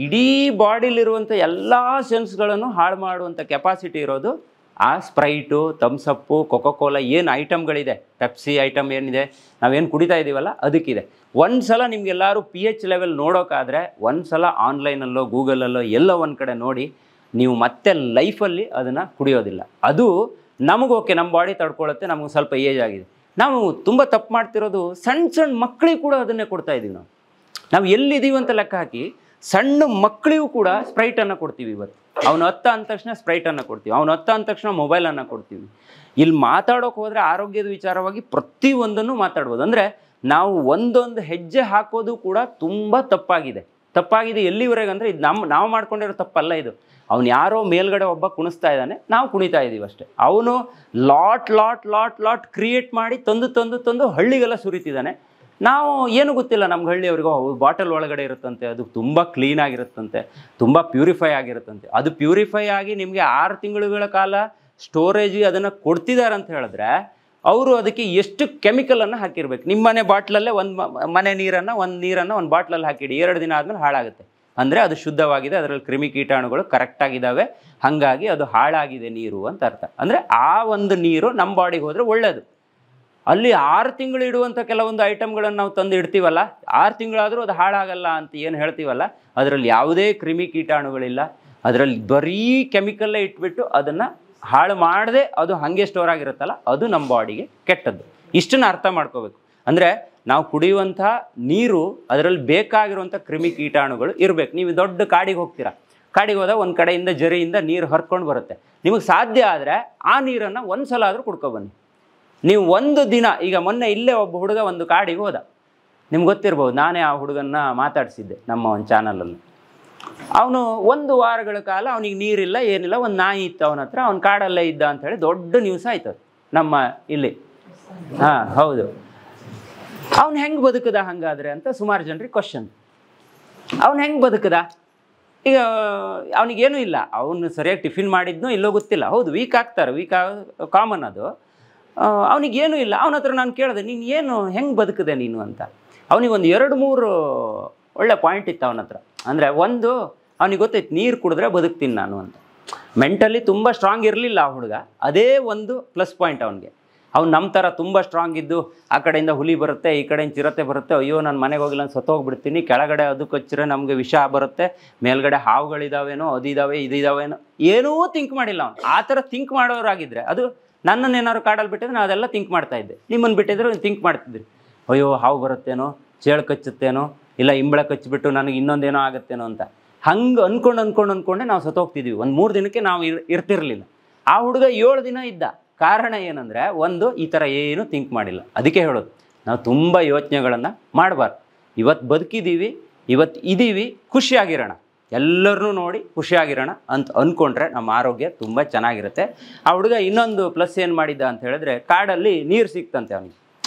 ಇಡೀ ಬಾಡಿಲಿರುವಂಥ ಎಲ್ಲ ಸೆಲ್ಸ್ಗಳನ್ನು ಹಾಳು ಮಾಡುವಂಥ ಕೆಪಾಸಿಟಿ ಇರೋದು ಆ ಸ್ಪ್ರೈಟು, ಥಮ್ಸಪ್ಪು, ಕೊಕೊಕೋಲಾ, ಏನು ಐಟಮ್ಗಳಿದೆ, ಪೆಪ್ಸಿ ಐಟಮ್ ಏನಿದೆ, ನಾವೇನು ಕುಡಿತಾ ಇದ್ದೀವಲ್ಲ ಅದಕ್ಕಿದೆ. ಒಂದು ಸಲ ನಿಮಗೆಲ್ಲರೂ pH ಲೆವೆಲ್ ನೋಡೋಕ್ಕಾದರೆ, ಒಂದು ಸಲ ಆನ್ಲೈನಲ್ಲೋ ಗೂಗಲಲ್ಲೋ ಎಲ್ಲೋ ಒಂದು ಕಡೆ ನೋಡಿ, ನೀವು ಮತ್ತೆ ಲೈಫಲ್ಲಿ ಅದನ್ನು ಕುಡಿಯೋದಿಲ್ಲ. ಅದು ನಮಗೋಕೆ, ನಮ್ಮ ಬಾಡಿ ತಡ್ಕೊಳ್ಳುತ್ತೆ, ನಮಗೆ ಸ್ವಲ್ಪ ಏಜ್ ಆಗಿದೆ. ನಾವು ತುಂಬ ತಪ್ಪು ಮಾಡ್ತಿರೋದು, ಸಣ್ಣ ಮಕ್ಕಳಿಗೆ ಕೂಡ ಅದನ್ನೇ ಕೊಡ್ತಾ ಇದ್ದೀವಿ. ನಾವು ಎಲ್ಲಿದ್ದೀವಿ ಅಂತ ಲೆಕ್ಕ ಹಾಕಿ ಸಣ್ಣ ಮಕ್ಕಳಿಗೂ ಕೂಡ ಸ್ಪ್ರೈಟನ್ನು ಕೊಡ್ತೀವಿ. ಇವತ್ತು ಅವನು ಹತ್ತ ಅಂದ ತಕ್ಷಣ ಸ್ಪ್ರೈಟನ್ನು ಕೊಡ್ತೀವಿ, ಅವನು ಹತ್ತ ಅಂದ ತಕ್ಷಣ ಮೊಬೈಲನ್ನು ಕೊಡ್ತೀವಿ. ಇಲ್ಲಿ ಮಾತಾಡೋಕೆ ಹೋದರೆ ಆರೋಗ್ಯದ ವಿಚಾರವಾಗಿ ಪ್ರತಿಯೊಂದನ್ನು ಮಾತಾಡ್ಬೋದು. ಅಂದರೆ ನಾವು ಒಂದೊಂದು ಹೆಜ್ಜೆ ಹಾಕೋದು ಕೂಡ ತುಂಬ ತಪ್ಪಾಗಿದೆ ಎಲ್ಲಿವರೆಗೆ ಅಂದರೆ ಇದು ನಾವು ಮಾಡ್ಕೊಂಡಿರೋ ತಪ್ಪಲ್ಲ ಇದು. ಅವ್ನು ಯಾರೋ ಮೇಲ್ಗಡೆ ಒಬ್ಬ ಕುಣಿಸ್ತಾ ಇದ್ದಾನೆ, ನಾವು ಕುಣಿತಾ ಇದ್ದೀವಿ ಅಷ್ಟೇ. ಅವನು ಲಾಟ್ ಕ್ರಿಯೇಟ್ ಮಾಡಿ ತಂದು ಹಳ್ಳಿಗೆಲ್ಲ ಸುರಿತಿದ್ದಾನೆ. ನಾವು ಏನು ಗೊತ್ತಿಲ್ಲ ನಮ್ಗೆ ಹಳ್ಳಿಯವ್ರಿಗೂ ಬಾಟಲ್ ಒಳಗಡೆ ಇರುತ್ತಂತೆ, ಅದು ತುಂಬ ಕ್ಲೀನಾಗಿರುತ್ತಂತೆ, ತುಂಬ ಪ್ಯೂರಿಫೈ ಆಗಿರುತ್ತಂತೆ. ಅದು ಪ್ಯೂರಿಫೈ ಆಗಿ ನಿಮಗೆ 6 ತಿಂಗಳುಗಳ ಕಾಲ ಸ್ಟೋರೇಜ್ ಅದನ್ನು ಕೊಡ್ತಿದ್ದಾರೆ ಅಂತ ಹೇಳಿದ್ರೆ ಅವರು ಅದಕ್ಕೆ ಎಷ್ಟು ಕೆಮಿಕಲನ್ನು ಹಾಕಿರ್ಬೇಕು. ನಿಮ್ಮ ಮನೆ ಬಾಟ್ಲಲ್ಲೇ ಮನೆ ನೀರನ್ನು ಒಂದು ಬಾಟ್ಲಲ್ಲಿ ಹಾಕಿಡಿ, 2 ದಿನ ಆದಮೇಲೆ ಹಾಳಾಗುತ್ತೆ. ಅಂದರೆ ಅದು ಶುದ್ಧವಾಗಿದೆ, ಅದರಲ್ಲಿ ಕ್ರಿಮಿ ಕೀಟಾಣುಗಳು ಕರೆಕ್ಟಾಗಿದ್ದಾವೆ, ಹಾಗಾಗಿ ಅದು ಹಾಳಾಗಿದೆ ನೀರು ಅಂತ ಅರ್ಥ. ಅಂದರೆ ಆ ಒಂದು ನೀರು ನಮ್ಮ ಬಾಡಿಗೆ ಹೋದರೆ ಒಳ್ಳೆಯದು. ಅಲ್ಲಿ 6 ತಿಂಗಳು ಇಡುವಂಥ ಕೆಲವೊಂದು ಐಟಮ್ಗಳನ್ನು ನಾವು ತಂದು ಇಡ್ತೀವಲ್ಲ, 6 ತಿಂಗಳಾದರೂ ಅದು ಹಾಳಾಗಲ್ಲ ಅಂತ ಏನು ಹೇಳ್ತೀವಲ್ಲ, ಅದರಲ್ಲಿ ಯಾವುದೇ ಕ್ರಿಮಿ ಕೀಟಾಣುಗಳಿಲ್ಲ, ಅದರಲ್ಲಿ ಬರೀ ಕೆಮಿಕಲ್ಲೇ ಇಟ್ಬಿಟ್ಟು ಅದನ್ನು ಹಾಳು ಮಾಡದೆ ಅದು ಹಾಗೆ ಸ್ಟೋರ್ ಆಗಿರುತ್ತಲ್ಲ, ಅದು ನಮ್ಮ ಬಾಡಿಗೆ ಕೆಟ್ಟದ್ದು. ಇಷ್ಟನ್ನು ಅರ್ಥ ಮಾಡ್ಕೋಬೇಕು. ಅಂದರೆ ನಾವು ಕುಡಿಯುವಂಥ ನೀರು ಅದರಲ್ಲಿ ಬೇಕಾಗಿರುವಂಥ ಕ್ರಿಮಿ ಕೀಟಾಣುಗಳು ಇರಬೇಕು. ನೀವು ದೊಡ್ಡ ಕಾಡಿಗೆ ಹೋಗ್ತೀರಾ, ಕಾಡಿಗೆ ಹೋದಾಗ ಒಂದು ಕಡೆಯಿಂದ ಜರಿಯಿಂದ ನೀರು ಹರ್ಕೊಂಡು ಬರುತ್ತೆ. ನಿಮಗೆ ಸಾಧ್ಯ ಆದರೆ ಆ ನೀರನ್ನು ಒಂದು ಸಲ ಆದರೂ ಕುಡ್ಕೊಬನ್ನಿ. ನೀವು ಒಂದು ದಿನ, ಈಗ ಮೊನ್ನೆ ಇಲ್ಲೇ ಒಬ್ಬ ಹುಡುಗ ಒಂದು ಕಾಡಿಗೆ ಹೋದ, ನಿಮ್ಗೆ ಗೊತ್ತಿರ್ಬೋದು, ನಾನೇ ಆ ಹುಡುಗನ್ನ ಮಾತಾಡಿಸಿದ್ದೆ ನಮ್ಮ ಒಂದು ಚಾನಲಲ್ಲಿ. ಅವನು 1 ವಾರಗಳ ಕಾಲ ಅವನಿಗೆ ನೀರಿಲ್ಲ ಏನಿಲ್ಲ, ಒಂದು ನಾಯಿ ಇತ್ತು ಅವನ ಹತ್ರ, ಅವ್ನು ಕಾಡಲ್ಲೇ ಇದ್ದ ಅಂಥೇಳಿ ದೊಡ್ಡ ನ್ಯೂಸ್ ಆಯ್ತು ನಮ್ಮ ಇಲ್ಲಿ. ಹಾಂ ಹೌದು, ಅವ್ನು ಹೆಂಗೆ ಬದುಕದ ಹಾಗಾದರೆ ಅಂತ ಸುಮಾರು ಜನರಿಗೆ ಕ್ವಶನ್. ಅವ್ನು ಹೆಂಗೆ ಬದುಕದ? ಈಗ ಅವನಿಗೇನೂ ಇಲ್ಲ, ಅವನು ಸರಿಯಾಗಿ ಟಿಫಿನ್ ಮಾಡಿದ್ನೋ ಇಲ್ಲೋ ಗೊತ್ತಿಲ್ಲ. ಹೌದು, ವೀಕ್ ಆಗ್ತಾರೆ, ಕಾಮನ್ ಅದು. ಅವನಿಗೇನೂ ಇಲ್ಲ. ಅವನ ಹತ್ರ ನಾನು ಕೇಳಿದೆ, ನೀನು ಏನು ಹೆಂಗೆ ಬದುಕಿದೆ ನೀನು ಅಂತ. ಅವನಿಗೊಂದು 2-3 ಒಳ್ಳೆ ಪಾಯಿಂಟ್ ಇತ್ತು ಅವನ ಹತ್ರ. ಅಂದರೆ ಒಂದು, ಅವನಿಗೆ ಗೊತ್ತಾಯ್ತು ನೀರು ಕುಡಿದ್ರೆ ಬದುಕ್ತೀನಿ ನಾನು ಅಂತ. ಮೆಂಟಲಿ ತುಂಬ ಸ್ಟ್ರಾಂಗ್ ಇರಲಿಲ್ಲ ಆ ಹುಡುಗ, ಅದೇ ಒಂದು ಪ್ಲಸ್ ಪಾಯಿಂಟ್ ಅವನಿಗೆ. ಅವ್ನು ನಮ್ಮ ಥರ ತುಂಬ ಸ್ಟ್ರಾಂಗ್ ಇದ್ದು ಆ ಕಡೆಯಿಂದ ಹುಲಿ ಬರುತ್ತೆ, ಈ ಕಡೆಯಿಂದ ಚಿರತೆ ಬರುತ್ತೆ, ಅಯ್ಯೋ ನಾನು ಮನೆಗೆ ಹೋಗಿಲ್ಲ ಸತ್ತೋಗ್ಬಿಡ್ತೀನಿ, ಕೆಳಗಡೆ ಅದು ಕಚ್ಚಿದ್ರೆ ನಮಗೆ ವಿಷ ಬರುತ್ತೆ, ಮೇಲ್ಗಡೆ ಹಾವುಗಳಿದ್ದಾವೇನೋ, ಅದಿದ್ದಾವೆ ಇದಿದ್ದಾವೇನೋ, ಏನೂ ಥಿಂಕ್ ಮಾಡಿಲ್ಲ ಅವನು. ಆ ಥರ ಥಿಂಕ್ ಮಾಡೋರಾಗಿದ್ದರೆ, ಅದು ನನ್ನನ್ನು ಏನಾದ್ರು ಕಾಡಲ್ಲಿ ಬಿಟ್ಟಿದ್ರೆ ನಾನು ಅದೆಲ್ಲ ಥಿಂಕ್ ಮಾಡ್ತಾಯಿದ್ದೆ. ನಿಮ್ಮನ್ನು ಬಿಟ್ಟಿದ್ರೆ ಥಿಂಕ್ ಮಾಡ್ತಿದ್ರಿ, ಅಯ್ಯೋ ಹಾವು ಬರುತ್ತೇನೋ, ಚೇಳು ಕಚ್ಚುತ್ತೇನೋ, ಇಲ್ಲ ಇಂಬಳ ಕಚ್ಚಿಬಿಟ್ಟು ನನಗೆ ಇನ್ನೊಂದೇನೋ ಆಗುತ್ತೇನೋ ಅಂತ ಹಂಗೆ ಅಂದ್ಕೊಂಡೆ ನಾವು ಸತ್ತೋಗ್ತಿದ್ವಿ. ಒಂದು 3 ದಿನಕ್ಕೆ ನಾವು ಇರ್ತಿರಲಿಲ್ಲ. ಆ ಹುಡುಗ 7 ದಿನ ಇದ್ದ. ಕಾರಣ ಏನಂದರೆ, ಒಂದು, ಈ ಥರ ಏನು ಥಿಂಕ್ ಮಾಡಿಲ್ಲ. ಅದಕ್ಕೆ ಹೇಳೋದು, ನಾವು ತುಂಬ ಯೋಚನೆಗಳನ್ನು ಮಾಡಬಾರ್ದು. ಇವತ್ತು ಬದುಕಿದ್ದೀವಿ, ಇವತ್ತು ಇದ್ದೀವಿ, ಖುಷಿಯಾಗಿರೋಣ, ಎಲ್ಲರನ್ನೂ ನೋಡಿ ಖುಷಿಯಾಗಿರೋಣ ಅಂತ ಅಂದ್ಕೊಂಡ್ರೆ ನಮ್ಮ ಆರೋಗ್ಯ ತುಂಬ ಚೆನ್ನಾಗಿರುತ್ತೆ. ಆ ಹುಡುಗ ಇನ್ನೊಂದು ಪ್ಲಸ್ ಏನು ಮಾಡಿದ್ದ ಅಂತ ಹೇಳಿದ್ರೆ, ಕಾಡಲ್ಲಿ ನೀರು ಸಿಕ್ತಂತೆ ಅವನಿಗೆ,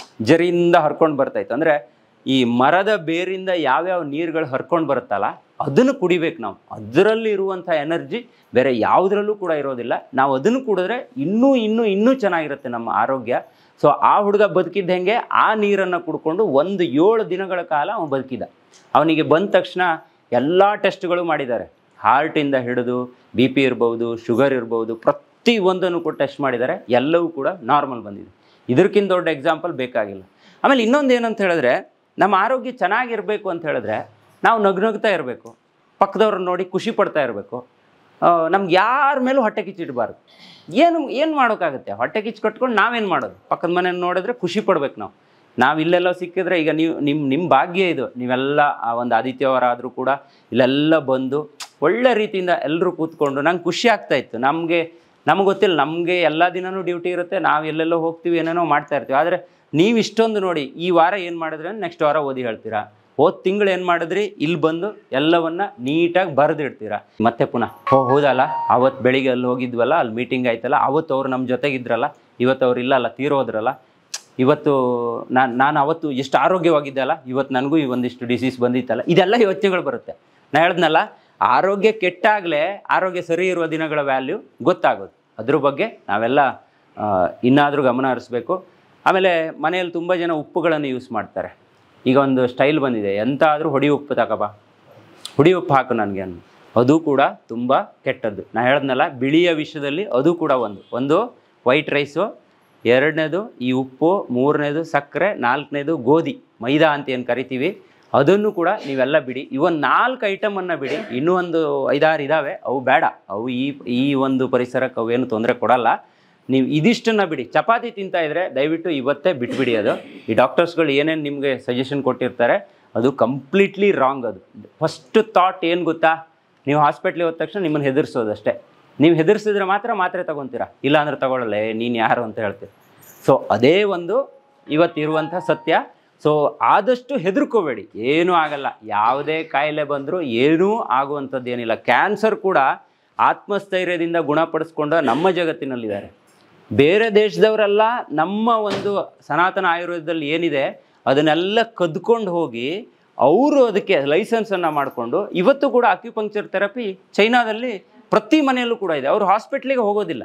ಜರಿಯಿಂದ ಹರ್ಕೊಂಡು ಬರ್ತಾಯಿತ್ತು. ಅಂದರೆ ಈ ಮರದ ಬೇರಿಂದ ಯಾವ್ಯಾವ ನೀರುಗಳು ಹರ್ಕೊಂಡು ಬರುತ್ತಲ್ಲ, ಅದನ್ನು ಕುಡಿಬೇಕು ನಾವು. ಅದರಲ್ಲಿ ಇರುವಂಥ ಎನರ್ಜಿ ಬೇರೆ ಯಾವುದರಲ್ಲೂ ಕೂಡ ಇರೋದಿಲ್ಲ. ನಾವು ಅದನ್ನು ಕುಡಿದ್ರೆ ಇನ್ನೂ ಚೆನ್ನಾಗಿರುತ್ತೆ ನಮ್ಮ ಆರೋಗ್ಯ. ಸೊ ಆ ಹುಡುಗ ಬದುಕಿದ್ದ ಹೆಂಗೆ, ಆ ನೀರನ್ನು ಕುಡ್ಕೊಂಡು 7 ದಿನಗಳ ಕಾಲ ಅವನು ಬದುಕಿದ. ಅವನಿಗೆ ಬಂದ ತಕ್ಷಣ ಎಲ್ಲ ಟೆಸ್ಟ್ಗಳು ಮಾಡಿದ್ದಾರೆ, ಹಾರ್ಟಿಂದ ಹಿಡಿದು BP ಇರ್ಬೋದು, ಶುಗರ್ ಇರ್ಬೋದು, ಪ್ರತಿಯೊಂದನ್ನು ಕೂಡ ಟೆಸ್ಟ್ ಮಾಡಿದ್ದಾರೆ, ಎಲ್ಲವೂ ಕೂಡ ನಾರ್ಮಲ್ ಬಂದಿದೆ. ಇದಕ್ಕಿಂತ ದೊಡ್ಡ ಎಕ್ಸಾಂಪಲ್ ಬೇಕಾಗಿಲ್ಲ. ಆಮೇಲೆ ಇನ್ನೊಂದು ಏನಂತ ಹೇಳಿದ್ರೆ, ನಮ್ಮ ಆರೋಗ್ಯ ಚೆನ್ನಾಗಿರಬೇಕು ಅಂತ ಹೇಳಿದ್ರೆ ನಾವು ನಗ್ನಗ್ತಾ ಇರಬೇಕು, ಪಕ್ಕದವ್ರನ್ನ ನೋಡಿ ಖುಷಿ ಪಡ್ತಾ ಇರಬೇಕು. ನಮ್ಗೆ ಯಾರ ಮೇಲೂ ಹೊಟ್ಟೆ ಕಿಚ್ಚಿಡಬಾರ್ದು. ಏನು ಮಾಡೋಕ್ಕಾಗುತ್ತೆ? ಹೊಟ್ಟೆ ಕಿಚ್ಚು ಕಟ್ಕೊಂಡು ನಾವೇನು ಮಾಡೋದು? ಪಕ್ಕದ ಮನೆ ನೋಡಿದ್ರೆ ಖುಷಿ ಪಡ್ಬೇಕು ನಾವು ಇಲ್ಲೆಲ್ಲ ಸಿಕ್ಕಿದ್ರೆ. ಈಗ ನೀವು ನಿಮ್ಮ ಭಾಗ್ಯ ಇದು, ನೀವೆಲ್ಲ ಒಂದು ಆದಿತ್ಯವಾರ ಆದರೂ ಕೂಡ ಇಲ್ಲೆಲ್ಲ ಬಂದು ಒಳ್ಳೆ ರೀತಿಯಿಂದ ಎಲ್ಲರೂ ಕೂತ್ಕೊಂಡು ನಂಗೆ ಖುಷಿ ಆಗ್ತಾಯಿತ್ತು. ನಮಗೆ ಗೊತ್ತಿಲ್ಲ, ನಮಗೆ ಎಲ್ಲ ದಿನವೂ ಡ್ಯೂಟಿ ಇರುತ್ತೆ, ನಾವು ಎಲ್ಲೆಲ್ಲೋ ಹೋಗ್ತೀವಿ, ಏನೇನೋ ಮಾಡ್ತಾ ಇರ್ತೀವಿ. ಆದರೆ ನೀವು ಇಷ್ಟೊಂದು ನೋಡಿ, ಈ ವಾರ ಏನು ಮಾಡಿದ್ರೆ ನೆಕ್ಸ್ಟ್ ವಾರ ಓದಿ ಹೇಳ್ತೀರಾ, ಹೋದ ತಿಂಗಳು ಏನು ಮಾಡಿದ್ರಿ, ಇಲ್ಲಿ ಬಂದು ಎಲ್ಲವನ್ನ ನೀಟಾಗಿ ಬರೆದಿಡ್ತೀರಾ. ಮತ್ತೆ ಪುನಃ ಹೌದಲ್ಲ, ಅವತ್ತು ಬೆಳಿಗ್ಗೆ ಅಲ್ಲಿ ಹೋಗಿದ್ವಲ್ಲ, ಅಲ್ಲಿ ಮೀಟಿಂಗ್ ಆಯ್ತಲ್ಲ, ಅವತ್ತು ಅವ್ರು ನಮ್ಮ ಜೊತೆಗಿದ್ರಲ್ಲ, ಇವತ್ತು ಅವ್ರು ಇಲ್ಲಲ್ಲ, ತೀರೋದ್ರಲ್ಲ, ಇವತ್ತು ನಾನು ಅವತ್ತು ಎಷ್ಟು ಆರೋಗ್ಯವಾಗಿದ್ದೆ ಅಲ್ಲ, ಇವತ್ತು ನನಗೂ ಈ ಒಂದಿಷ್ಟು ಡಿಸೀಸ್ ಬಂದಿತ್ತಲ್ಲ, ಇದೆಲ್ಲ ಯೋಚನೆಗಳು ಬರುತ್ತೆ. ನಾನು ಹೇಳ್ದನಲ್ಲ, ಆರೋಗ್ಯ ಕೆಟ್ಟಾಗಲೇ ಆರೋಗ್ಯ ಸರಿ ಇರುವ ದಿನಗಳ ವ್ಯಾಲ್ಯೂ ಗೊತ್ತಾಗೋದು. ಅದ್ರ ಬಗ್ಗೆ ನಾವೆಲ್ಲ ಇನ್ನಾದರೂ ಗಮನ ಹರಿಸ್ಬೇಕು. ಆಮೇಲೆ ಮನೆಯಲ್ಲಿ ತುಂಬ ಜನ ಉಪ್ಪುಗಳನ್ನು ಯೂಸ್ ಮಾಡ್ತಾರೆ. ಈಗ ಒಂದು ಸ್ಟೈಲ್ ಬಂದಿದೆ, ಎಂತಾದರೂ ಹುಡಿ ಉಪ್ಪು ತಗೋಬಾ, ಹುಡಿ ಉಪ್ಪು ಹಾಕು ನನಗೆ ಅನ್ನು. ಅದು ಕೂಡ ತುಂಬ ಕೆಟ್ಟದ್ದು. ನಾನು ಹೇಳ್ದನಲ್ಲ, ಬಿಳಿಯ ವಿಷಯದಲ್ಲಿ ಅದು ಕೂಡ ಒಂದು ವೈಟ್ ರೈಸು, 2ನೇದು ಈ ಉಪ್ಪು, 3ನೇದು ಸಕ್ಕರೆ, 4ನೇದು ಗೋಧಿ ಮೈದಾ ಅಂತ ಏನು ಕರಿತೀವಿ, ಅದನ್ನು ಕೂಡ ನೀವೆಲ್ಲ ಬಿಡಿ. ಇವೊಂದು 4 ಐಟಮನ್ನು ಬಿಡಿ. ಇನ್ನೂ ಒಂದು 5-6 ಇದ್ದಾವೆ, ಅವು ಬೇಡ. ಅವು ಈ ಒಂದು ಪರಿಸರಕ್ಕೆ ಅವೇನು ತೊಂದರೆ ಕೊಡಲ್ಲ. ನೀವು ಇದಿಷ್ಟನ್ನು ಬಿಡಿ. ಚಪಾತಿ ತಿಂತಾ ಇದ್ದರೆ ದಯವಿಟ್ಟು ಇವತ್ತೇ ಬಿಟ್ಬಿಡಿ. ಅದು ಈ ಡಾಕ್ಟರ್ಸ್ಗಳು ಏನೇನು ನಿಮಗೆ ಸಜೆಷನ್ ಕೊಟ್ಟಿರ್ತಾರೆ ಅದು ಕಂಪ್ಲೀಟ್ಲಿ ರಾಂಗ್. ಅದು ಫಸ್ಟ್ ಥಾಟ್ ಏನು ಗೊತ್ತಾ, ನೀವು ಹಾಸ್ಪಿಟ್ಲಿಗೆ ಹೋದ ತಕ್ಷಣ ನಿಮ್ಮನ್ನು ಹೆದರ್ಸೋದಷ್ಟೇ. ನೀವು ಹೆದರ್ಸಿದ್ರೆ ಮಾತ್ರ ಮಾತ್ರೆ ತೊಗೊತೀರಾ, ಇಲ್ಲಾಂದ್ರೆ ತೊಗೊಳ್ಳಲ್ಲ, ನೀನು ಯಾರು ಅಂತ ಹೇಳ್ತೀರಿ. ಸೊ ಅದೇ ಒಂದು ಇವತ್ತಿರುವಂಥ ಸತ್ಯ. ಸೊ ಆದಷ್ಟು ಹೆದರ್ಕೋಬೇಡಿ, ಏನೂ ಆಗಲ್ಲ. ಯಾವುದೇ ಕಾಯಿಲೆ ಬಂದರೂ ಏನೂ ಆಗುವಂಥದ್ದು ಏನಿಲ್ಲ. ಕ್ಯಾನ್ಸರ್ ಕೂಡ ಆತ್ಮಸ್ಥೈರ್ಯದಿಂದ ಗುಣಪಡಿಸ್ಕೊಂಡು ನಮ್ಮ ಜಗತ್ತಿನಲ್ಲಿದ್ದಾರೆ. ಬೇರೆ ದೇಶದವರೆಲ್ಲ ನಮ್ಮ ಒಂದು ಸನಾತನ ಆಯುರ್ವೇದದಲ್ಲಿ ಏನಿದೆ ಅದನ್ನೆಲ್ಲ ಕದ್ಕೊಂಡು ಹೋಗಿ ಅವರು ಅದಕ್ಕೆ ಲೈಸೆನ್ಸನ್ನು ಮಾಡಿಕೊಂಡು ಇವತ್ತು ಕೂಡ ಅಕ್ಯುಪಂಕ್ಚರ್ ಥೆರಪಿ ಚೈನಾದಲ್ಲಿ ಪ್ರತಿ ಮನೆಯಲ್ಲೂ ಕೂಡ ಇದೆ. ಅವರು ಹಾಸ್ಪಿಟ್ಲಿಗೆ ಹೋಗೋದಿಲ್ಲ.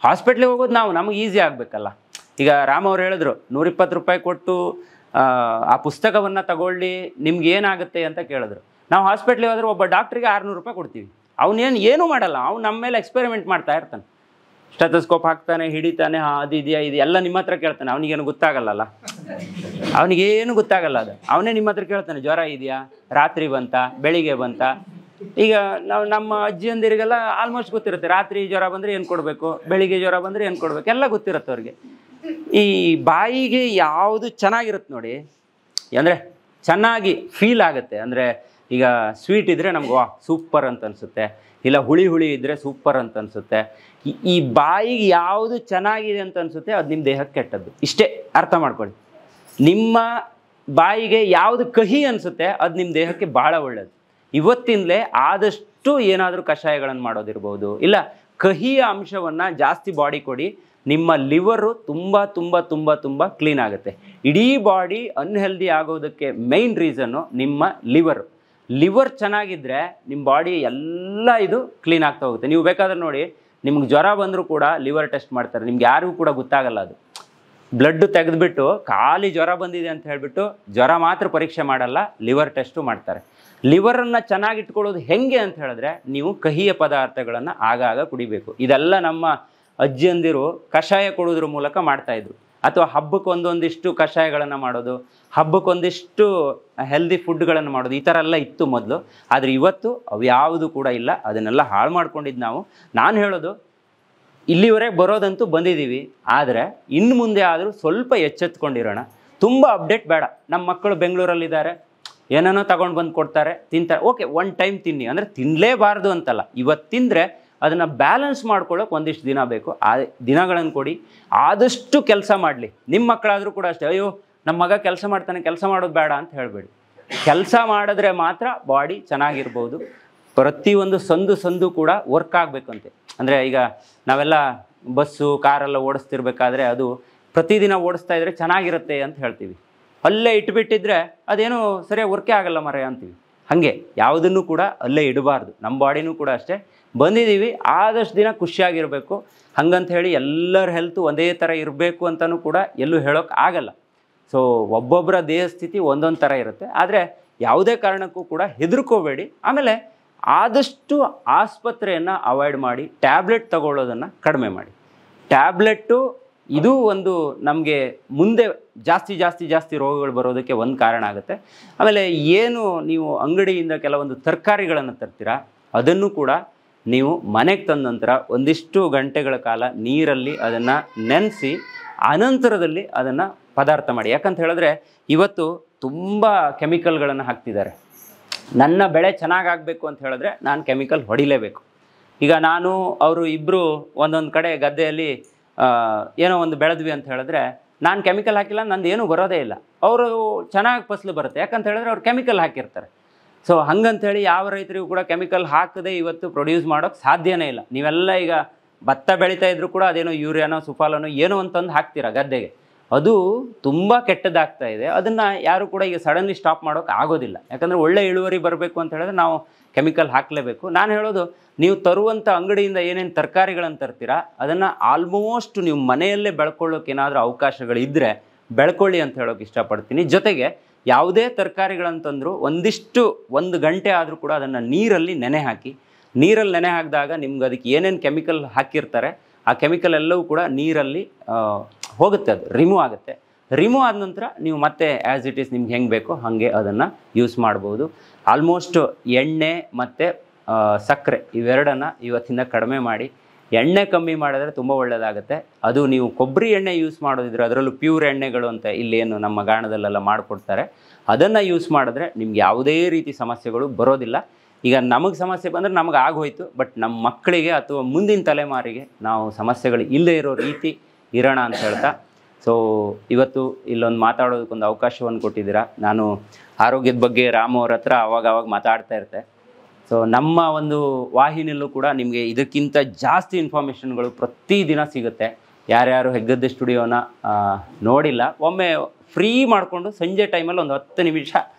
ಹಾಸ್ಪಿಟ್ಲಿಗೆ ಹೋಗೋದು ನಮಗೆ ಈಸಿ ಆಗಬೇಕಲ್ಲ. ಈಗ ರಾಮ್ ಅವ್ರು ಹೇಳಿದ್ರು 120 ರೂಪಾಯಿ ಕೊಟ್ಟು ಆ ಪುಸ್ತಕವನ್ನು ತಗೊಳ್ಳಿ, ನಿಮ್ಗೆ ಏನಾಗುತ್ತೆ ಅಂತ ಕೇಳಿದ್ರು. ನಾವು ಹಾಸ್ಪಿಟ್ಲಿಗೆ ಹೋದ್ರೆ ಒಬ್ಬ ಡಾಕ್ಟ್ರಿಗೆ 600 ರೂಪಾಯಿ ಕೊಡ್ತೀವಿ. ಏನೂ ಮಾಡಲ್ಲ, ಅವ್ನು ನಮ್ಮ ಮೇಲೆ ಎಕ್ಸ್ಪೆರಿಮೆಂಟ್ ಮಾಡ್ತಾ ಇರ್ತಾನೆ. ಸ್ಟೆಥೋಸ್ಕೋಪ್ ಹಾಕ್ತಾನೆ, ಹಿಡಿತಾನೆ, ಅದು ಇದೆಯಾ ಇದು ಎಲ್ಲ ನಿಮ್ಮ ಹತ್ರ ಕೇಳ್ತಾನೆ. ಅವನಿಗೇನು ಗೊತ್ತಾಗಲ್ಲಲ್ಲ, ಅವನಿಗೇನು ಗೊತ್ತಾಗಲ್ಲ. ಅದು ಅವನೇ ನಿಮ್ಮ ಹತ್ರ ಕೇಳ್ತಾನೆ, ಜ್ವರ ಇದೆಯಾ, ರಾತ್ರಿ ಬಂತ, ಬೆಳಿಗ್ಗೆ ಬಂತ. ಈಗ ನಮ್ಮ ಅಜ್ಜಿಯಂದಿರಿಗೆಲ್ಲ ಆಲ್ಮೋಸ್ಟ್ ಗೊತ್ತಿರುತ್ತೆ, ರಾತ್ರಿ ಜ್ವರ ಬಂದರೆ ಏನು ಕೊಡಬೇಕು, ಬೆಳಿಗ್ಗೆ ಜ್ವರ ಬಂದರೆ ಏನು ಕೊಡಬೇಕು, ಎಲ್ಲ ಗೊತ್ತಿರುತ್ತೆ ಅವ್ರಿಗೆ. ಈ ಬಾಯಿಗೆ ಯಾವುದು ಚೆನ್ನಾಗಿರುತ್ತೆ ನೋಡಿ, ಅಂದರೆ ಚೆನ್ನಾಗಿ ಫೀಲ್ ಆಗುತ್ತೆ. ಅಂದರೆ ಈಗ ಸ್ವೀಟ್ ಇದ್ದರೆ ನಮ್ಗೆ ವಾ ಸೂಪರ್ ಅಂತ ಅನಿಸುತ್ತೆ, ಇಲ್ಲ ಹುಳಿ ಇದ್ದರೆ ಸೂಪರ್ ಅಂತ ಅನಿಸುತ್ತೆ. ಈ ಬಾಯಿಗೆ ಯಾವುದು ಚೆನ್ನಾಗಿದೆ ಅಂತ ಅನಿಸುತ್ತೆ ಅದು ನಿಮ್ಮ ದೇಹಕ್ಕೆ ಕೆಟ್ಟದ್ದು. ಇಷ್ಟೇ ಅರ್ಥ ಮಾಡ್ಕೊಳ್ಳಿ. ನಿಮ್ಮ ಬಾಯಿಗೆ ಯಾವುದು ಕಹಿ ಅನಿಸುತ್ತೆ ಅದು ನಿಮ್ಮ ದೇಹಕ್ಕೆ ಭಾಳ ಒಳ್ಳೆಯದು. ಇವತ್ತಿಂದಲೇ ಆದಷ್ಟು ಏನಾದರೂ ಕಷಾಯಗಳನ್ನು ಮಾಡೋದಿರ್ಬೋದು, ಇಲ್ಲ ಕಹಿಯ ಅಂಶವನ್ನು ಜಾಸ್ತಿ ಬಾಡಿ ಕೊಡಿ. ನಿಮ್ಮ ಲಿವರು ತುಂಬ ತುಂಬ ತುಂಬ ತುಂಬ ಕ್ಲೀನ್ ಆಗುತ್ತೆ. ಇಡೀ ಬಾಡಿ ಅನ್ಹೆಲ್ದಿ ಆಗೋದಕ್ಕೆ ಮೇಯ್ನ್ ರೀಸನ್ನು ನಿಮ್ಮ ಲಿವರ್ ಚೆನ್ನಾಗಿದ್ದರೆ ನಿಮ್ಮ ಬಾಡಿ ಎಲ್ಲ ಇದು ಕ್ಲೀನ್ ಆಗ್ತಾ ಹೋಗುತ್ತೆ. ನೀವು ಬೇಕಾದ್ರೆ ನೋಡಿ, ನಿಮ್ಗೆ ಜ್ವರ ಬಂದರೂ ಕೂಡ ಲಿವರ್ ಟೆಸ್ಟ್ ಮಾಡ್ತಾರೆ. ನಿಮ್ಗೆ ಯಾರಿಗೂ ಕೂಡ ಗೊತ್ತಾಗಲ್ಲ. ಅದು ಬ್ಲಡ್ಡು ತೆಗೆದುಬಿಟ್ಟು ಖಾಲಿ ಜ್ವರ ಬಂದಿದೆ ಅಂತ ಹೇಳಿಬಿಟ್ಟು ಜ್ವರ ಮಾತ್ರ ಪರೀಕ್ಷೆ ಮಾಡಲ್ಲ, ಲಿವರ್ ಟೆಸ್ಟು ಮಾಡ್ತಾರೆ. ಲಿವರನ್ನು ಚೆನ್ನಾಗಿಟ್ಕೊಳ್ಳೋದು ಹೆಂಗೆ ಅಂತ ಹೇಳಿದ್ರೆ, ನೀವು ಕಹಿಯ ಪದಾರ್ಥಗಳನ್ನು ಆಗಾಗ ಕುಡಿಬೇಕು. ಇದೆಲ್ಲ ನಮ್ಮ ಅಜ್ಜಿಯಂದಿರು ಕಷಾಯ ಕೊಡೋದ್ರ ಮೂಲಕ ಮಾಡ್ತಾಯಿದ್ರು. ಅಥವಾ ಹಬ್ಬಕ್ಕೆ ಒಂದೊಂದಿಷ್ಟು ಕಷಾಯಗಳನ್ನು ಮಾಡೋದು, ಹಬ್ಬಕ್ಕೊಂದಿಷ್ಟು ಹೆಲ್ದಿ ಫುಡ್ಗಳನ್ನು ಮಾಡೋದು, ಈ ಥರ ಎಲ್ಲ ಇತ್ತು ಮೊದಲು. ಆದರೆ ಇವತ್ತು ಅವ್ಯಾವುದು ಕೂಡ ಇಲ್ಲ. ಅದನ್ನೆಲ್ಲ ಹಾಳು ಮಾಡ್ಕೊಂಡಿದ್ದು ನಾವು. ನಾನು ಹೇಳೋದು, ಇಲ್ಲಿವರೆಗೆ ಬರೋದಂತೂ ಬಂದಿದ್ದೀವಿ, ಆದರೆ ಇನ್ನು ಮುಂದೆ ಆದರೂ ಸ್ವಲ್ಪ ಎಚ್ಚೆತ್ಕೊಂಡಿರೋಣ. ತುಂಬ ಅಪ್ಡೇಟ್ ಬೇಡ. ನಮ್ಮ ಮಕ್ಕಳು ಬೆಂಗಳೂರಲ್ಲಿದ್ದಾರೆ, ಏನೇನೋ ತಗೊಂಡು ಬಂದು ಕೊಡ್ತಾರೆ, ತಿಂತಾರೆ. ಓಕೆ, ಒನ್ ಟೈಮ್ ತಿನ್ನಿ, ಅಂದರೆ ತಿನ್ನಲೇಬಾರ್ದು ಅಂತಲ್ಲ. ಇವತ್ತು ತಿಂದರೆ ಅದನ್ನು ಬ್ಯಾಲೆನ್ಸ್ ಮಾಡ್ಕೊಳ್ಳೋಕೆ ಒಂದಿಷ್ಟು ದಿನ ಬೇಕು. ಆ ದಿನಗಳನ್ನು ಕೊಡಿ. ಆದಷ್ಟು ಕೆಲಸ ಮಾಡಲಿ. ನಿಮ್ಮ ಮಕ್ಕಳಾದರೂ ಕೂಡ ಅಷ್ಟೇ, ಅಯ್ಯೋ ನಮ್ಮ ಮಗ ಕೆಲಸ ಮಾಡ್ತಾನೆ, ಕೆಲಸ ಮಾಡೋದು ಬೇಡ ಅಂತ ಹೇಳಬೇಡಿ. ಕೆಲಸ ಮಾಡಿದ್ರೆ ಮಾತ್ರ ಬಾಡಿ ಚೆನ್ನಾಗಿರ್ಬೋದು. ಪ್ರತಿಯೊಂದು ಸಂದು ಕೂಡ ವರ್ಕ್ ಆಗಬೇಕಂತೆ. ಅಂದರೆ ಈಗ ನಾವೆಲ್ಲ ಬಸ್ಸು ಕಾರೆಲ್ಲ ಓಡಿಸ್ತಿರ್ಬೇಕಾದ್ರೆ ಅದು ಪ್ರತಿದಿನ ಓಡಿಸ್ತಾ ಇದ್ದರೆ ಚೆನ್ನಾಗಿರುತ್ತೆ ಅಂತ ಹೇಳ್ತೀವಿ. ಅಲ್ಲೇ ಇಟ್ಬಿಟ್ಟಿದ್ರೆ ಅದೇನೋ ಸರಿಯಾಗಿ ವರ್ಕೇ ಆಗಲ್ಲ ಮರೆ ಅಂತೀವಿ. ಹಾಗೆ ಯಾವುದನ್ನು ಕೂಡ ಅಲ್ಲೇ ಇಡಬಾರ್ದು. ನಮ್ಮ ಬಾಡಿನೂ ಕೂಡ ಅಷ್ಟೇ. ಬಂದಿದ್ದೀವಿ, ಆದಷ್ಟು ದಿನ ಖುಷಿಯಾಗಿರಬೇಕು. ಹಂಗಂತ ಹೇಳಿ ಎಲ್ಲರ ಹೆಲ್ತು ಒಂದೇ ಥರ ಇರಬೇಕು ಅಂತಲೂ ಕೂಡ ಎಲ್ಲೂ ಹೇಳೋಕೆ ಆಗಲ್ಲ. ಸೊ ಒಬ್ಬೊಬ್ಬರ ದೇಹ ಸ್ಥಿತಿ ಒಂದೊಂದು ಥರ ಇರುತ್ತೆ. ಆದರೆ ಯಾವುದೇ ಕಾರಣಕ್ಕೂ ಕೂಡ ಹೆದರ್ಕೋಬೇಡಿ. ಆಮೇಲೆ ಆದಷ್ಟು ಆಸ್ಪತ್ರೆಯನ್ನು ಅವಾಯ್ಡ್ ಮಾಡಿ, ಟ್ಯಾಬ್ಲೆಟ್ ತಗೊಳ್ಳೋದನ್ನು ಕಡಿಮೆ ಮಾಡಿ. ಟ್ಯಾಬ್ಲೆಟ್ಟು ಇದು ಒಂದು ನಮಗೆ ಮುಂದೆ ಜಾಸ್ತಿ ರೋಗಗಳು ಬರೋದಕ್ಕೆ ಒಂದು ಕಾರಣ ಆಗುತ್ತೆ. ಆಮೇಲೆ ಏನು ನೀವು ಅಂಗಡಿಯಿಂದ ಕೆಲವೊಂದು ತರಕಾರಿಗಳನ್ನು ತರ್ತೀರಾ, ಅದನ್ನು ಕೂಡ ನೀವು ಮನೆಗೆ ತಂದ ನಂತರ ಒಂದಿಷ್ಟು ಗಂಟೆಗಳ ಕಾಲ ನೀರಲ್ಲಿ ಅದನ್ನು ನೆನೆಸಿ ಅನಂತರದಲ್ಲಿ ಅದನ್ನು ಪದಾರ್ಥ ಮಾಡಿ. ಯಾಕಂತ ಹೇಳಿದ್ರೆ ಇವತ್ತು ತುಂಬ ಕೆಮಿಕಲ್ಗಳನ್ನು ಹಾಕ್ತಿದ್ದಾರೆ. ನನ್ನ ಬೆಳೆ ಚೆನ್ನಾಗಾಗಬೇಕು ಅಂತ ಹೇಳಿದ್ರೆ ನಾನು ಕೆಮಿಕಲ್ ಹೊಡಿಲೇಬೇಕು. ಈಗ ನಾನು ಅವರು ಇಬ್ಬರು ಒಂದೊಂದು ಕಡೆ ಗದ್ದೆಯಲ್ಲಿ ಏನೋ ಒಂದು ಬೆಳೆದ್ವಿ ಅಂತ ಹೇಳಿದ್ರೆ ನಾನು ಕೆಮಿಕಲ್ ಹಾಕಿಲ್ಲ, ನಂದು ಏನೂ ಬರೋದೇ ಇಲ್ಲ. ಅವರು ಚೆನ್ನಾಗಿ ಫಸಲು ಬರುತ್ತೆ. ಯಾಕಂತ ಹೇಳಿದ್ರೆ ಅವ್ರು ಕೆಮಿಕಲ್ ಹಾಕಿರ್ತಾರೆ. ಸೊ ಹಂಗಂಥೇಳಿ ಯಾವ ರೈತರಿಗೂ ಕೂಡ ಕೆಮಿಕಲ್ ಹಾಕದೆ ಇವತ್ತು ಪ್ರೊಡ್ಯೂಸ್ ಮಾಡೋಕ್ಕೆ ಸಾಧ್ಯನೇ ಇಲ್ಲ. ನೀವೆಲ್ಲ ಈಗ ಭತ್ತ ಬೆಳೀತಾ ಇದ್ರು ಕೂಡ ಅದೇನೋ ಯೂರಿಯಾನೋ ಸುಫಾಲನೋ ಏನೋ ಅಂತಂದು ಹಾಕ್ತೀರಾ ಗದ್ದೆಗೆ, ಅದು ತುಂಬ ಕೆಟ್ಟದಾಗ್ತಾ ಇದೆ. ಅದನ್ನು ಯಾರು ಕೂಡ ಈಗ ಸಡನ್ಲಿ ಸ್ಟಾಪ್ ಮಾಡೋಕ್ಕೆ ಆಗೋದಿಲ್ಲ. ಯಾಕಂದರೆ ಒಳ್ಳೆ ಇಳುವರಿ ಬರಬೇಕು ಅಂತ ಹೇಳಿದ್ರೆ ನಾವು ಕೆಮಿಕಲ್ ಹಾಕಲೇಬೇಕು. ನಾನು ಹೇಳೋದು, ನೀವು ತರುವಂಥ ಅಂಗಡಿಯಿಂದ ಏನೇನು ತರಕಾರಿಗಳನ್ನು ತರ್ತೀರಾ ಅದನ್ನು ಆಲ್ಮೋಸ್ಟ್ ನೀವು ಮನೆಯಲ್ಲೇ ಬೆಳ್ಕೊಳ್ಳೋಕೆ ಏನಾದರೂ ಅವಕಾಶಗಳಿದ್ದರೆ ಬೆಳ್ಕೊಳ್ಳಿ ಅಂತ ಹೇಳೋಕೆ ಇಷ್ಟಪಡ್ತೀನಿ. ಜೊತೆಗೆ ಯಾವುದೇ ತರಕಾರಿಗಳಂತಂದರೂ ಒಂದು ಗಂಟೆ ಆದರೂ ಕೂಡ ಅದನ್ನು ನೀರಲ್ಲಿ ನೆನೆ ಹಾಕಿ. ನೀರಲ್ಲಿ ನೆನೆ ಹಾಕಿದಾಗ ನಿಮ್ಗೆ ಅದಕ್ಕೆ ಏನೇನು ಕೆಮಿಕಲ್ ಹಾಕಿರ್ತಾರೆ ಆ ಕೆಮಿಕಲ್ ಎಲ್ಲವೂ ಕೂಡ ನೀರಲ್ಲಿ ಹೋಗುತ್ತೆ, ಅದು ರಿಮೂವ್ ಆಗುತ್ತೆ. ರಿಮೂವ್ ಆದ ನಂತರ ನೀವು ಮತ್ತೆ ಆ್ಯಸ್ ಇಟ್ ಈಸ್ ನಿಮ್ಗೆ ಹೆಂಗೆ ಬೇಕೋ ಹಾಗೆ ಅದನ್ನು ಯೂಸ್ ಮಾಡ್ಬೋದು. ಆಲ್ಮೋಸ್ಟ್ ಎಣ್ಣೆ ಮತ್ತು ಸಕ್ಕರೆ ಇವೆರಡನ್ನು ಇವತ್ತಿಂದ ಕಡಿಮೆ ಮಾಡಿ. ಎಣ್ಣೆ ಕಮ್ಮಿ ಮಾಡಿದ್ರೆ ತುಂಬ ಒಳ್ಳೆಯದಾಗುತ್ತೆ. ಅದು ನೀವು ಕೊಬ್ಬರಿ ಎಣ್ಣೆ ಯೂಸ್ ಮಾಡೋದಿದ್ರೆ, ಅದರಲ್ಲೂ ಪ್ಯೂರ್ ಎಣ್ಣೆಗಳು ಅಂತ ಇಲ್ಲೇನು ನಮ್ಮ ಗಾಣದಲ್ಲೆಲ್ಲ ಮಾಡಿಕೊಡ್ತಾರೆ, ಅದನ್ನು ಯೂಸ್ ಮಾಡಿದ್ರೆ ನಿಮ್ಗೆ ಯಾವುದೇ ರೀತಿ ಸಮಸ್ಯೆಗಳು ಬರೋದಿಲ್ಲ. ಈಗ ನಮಗೆ ಸಮಸ್ಯೆ ಬಂದರೆ ನಮಗೆ ಆಗೋಯ್ತು, ಬಟ್ ನಮ್ಮ ಮಕ್ಕಳಿಗೆ ಅಥವಾ ಮುಂದಿನ ತಲೆಮಾರಿಗೆ ನಾವು ಸಮಸ್ಯೆಗಳು ಇಲ್ಲದೇ ಇರೋ ರೀತಿ ಇರೋಣ ಅಂತ ಹೇಳ್ತಾ, ಸೊ ಇವತ್ತು ಇಲ್ಲೊಂದು ಮಾತಾಡೋದಕ್ಕೊಂದು ಅವಕಾಶವನ್ನು ಕೊಟ್ಟಿದ್ದೀರಾ. ನಾನು ಆರೋಗ್ಯದ ಬಗ್ಗೆ ರಾಮು ಅವ್ರ ಹತ್ರ ಅವಾಗ ಮಾತಾಡ್ತಾ ಇರ್ತೆ. ಸೊ ನಮ್ಮ ಒಂದು ವಾಹಿನಿಯಲ್ಲೂ ಕೂಡ ನಿಮಗೆ ಇದಕ್ಕಿಂತ ಜಾಸ್ತಿ ಇನ್ಫಾರ್ಮೇಷನ್ಗಳು ಪ್ರತಿದಿನ ಸಿಗುತ್ತೆ. ಯಾರ್ಯಾರು ಹೆಗ್ಗದ್ದೆ ಸ್ಟುಡಿಯೋನ ನೋಡಿಲ್ಲ, ಒಮ್ಮೆ ಫ್ರೀ ಮಾಡಿಕೊಂಡು ಸಂಜೆ ಟೈಮಲ್ಲಿ ಒಂದು 10 ನಿಮಿಷ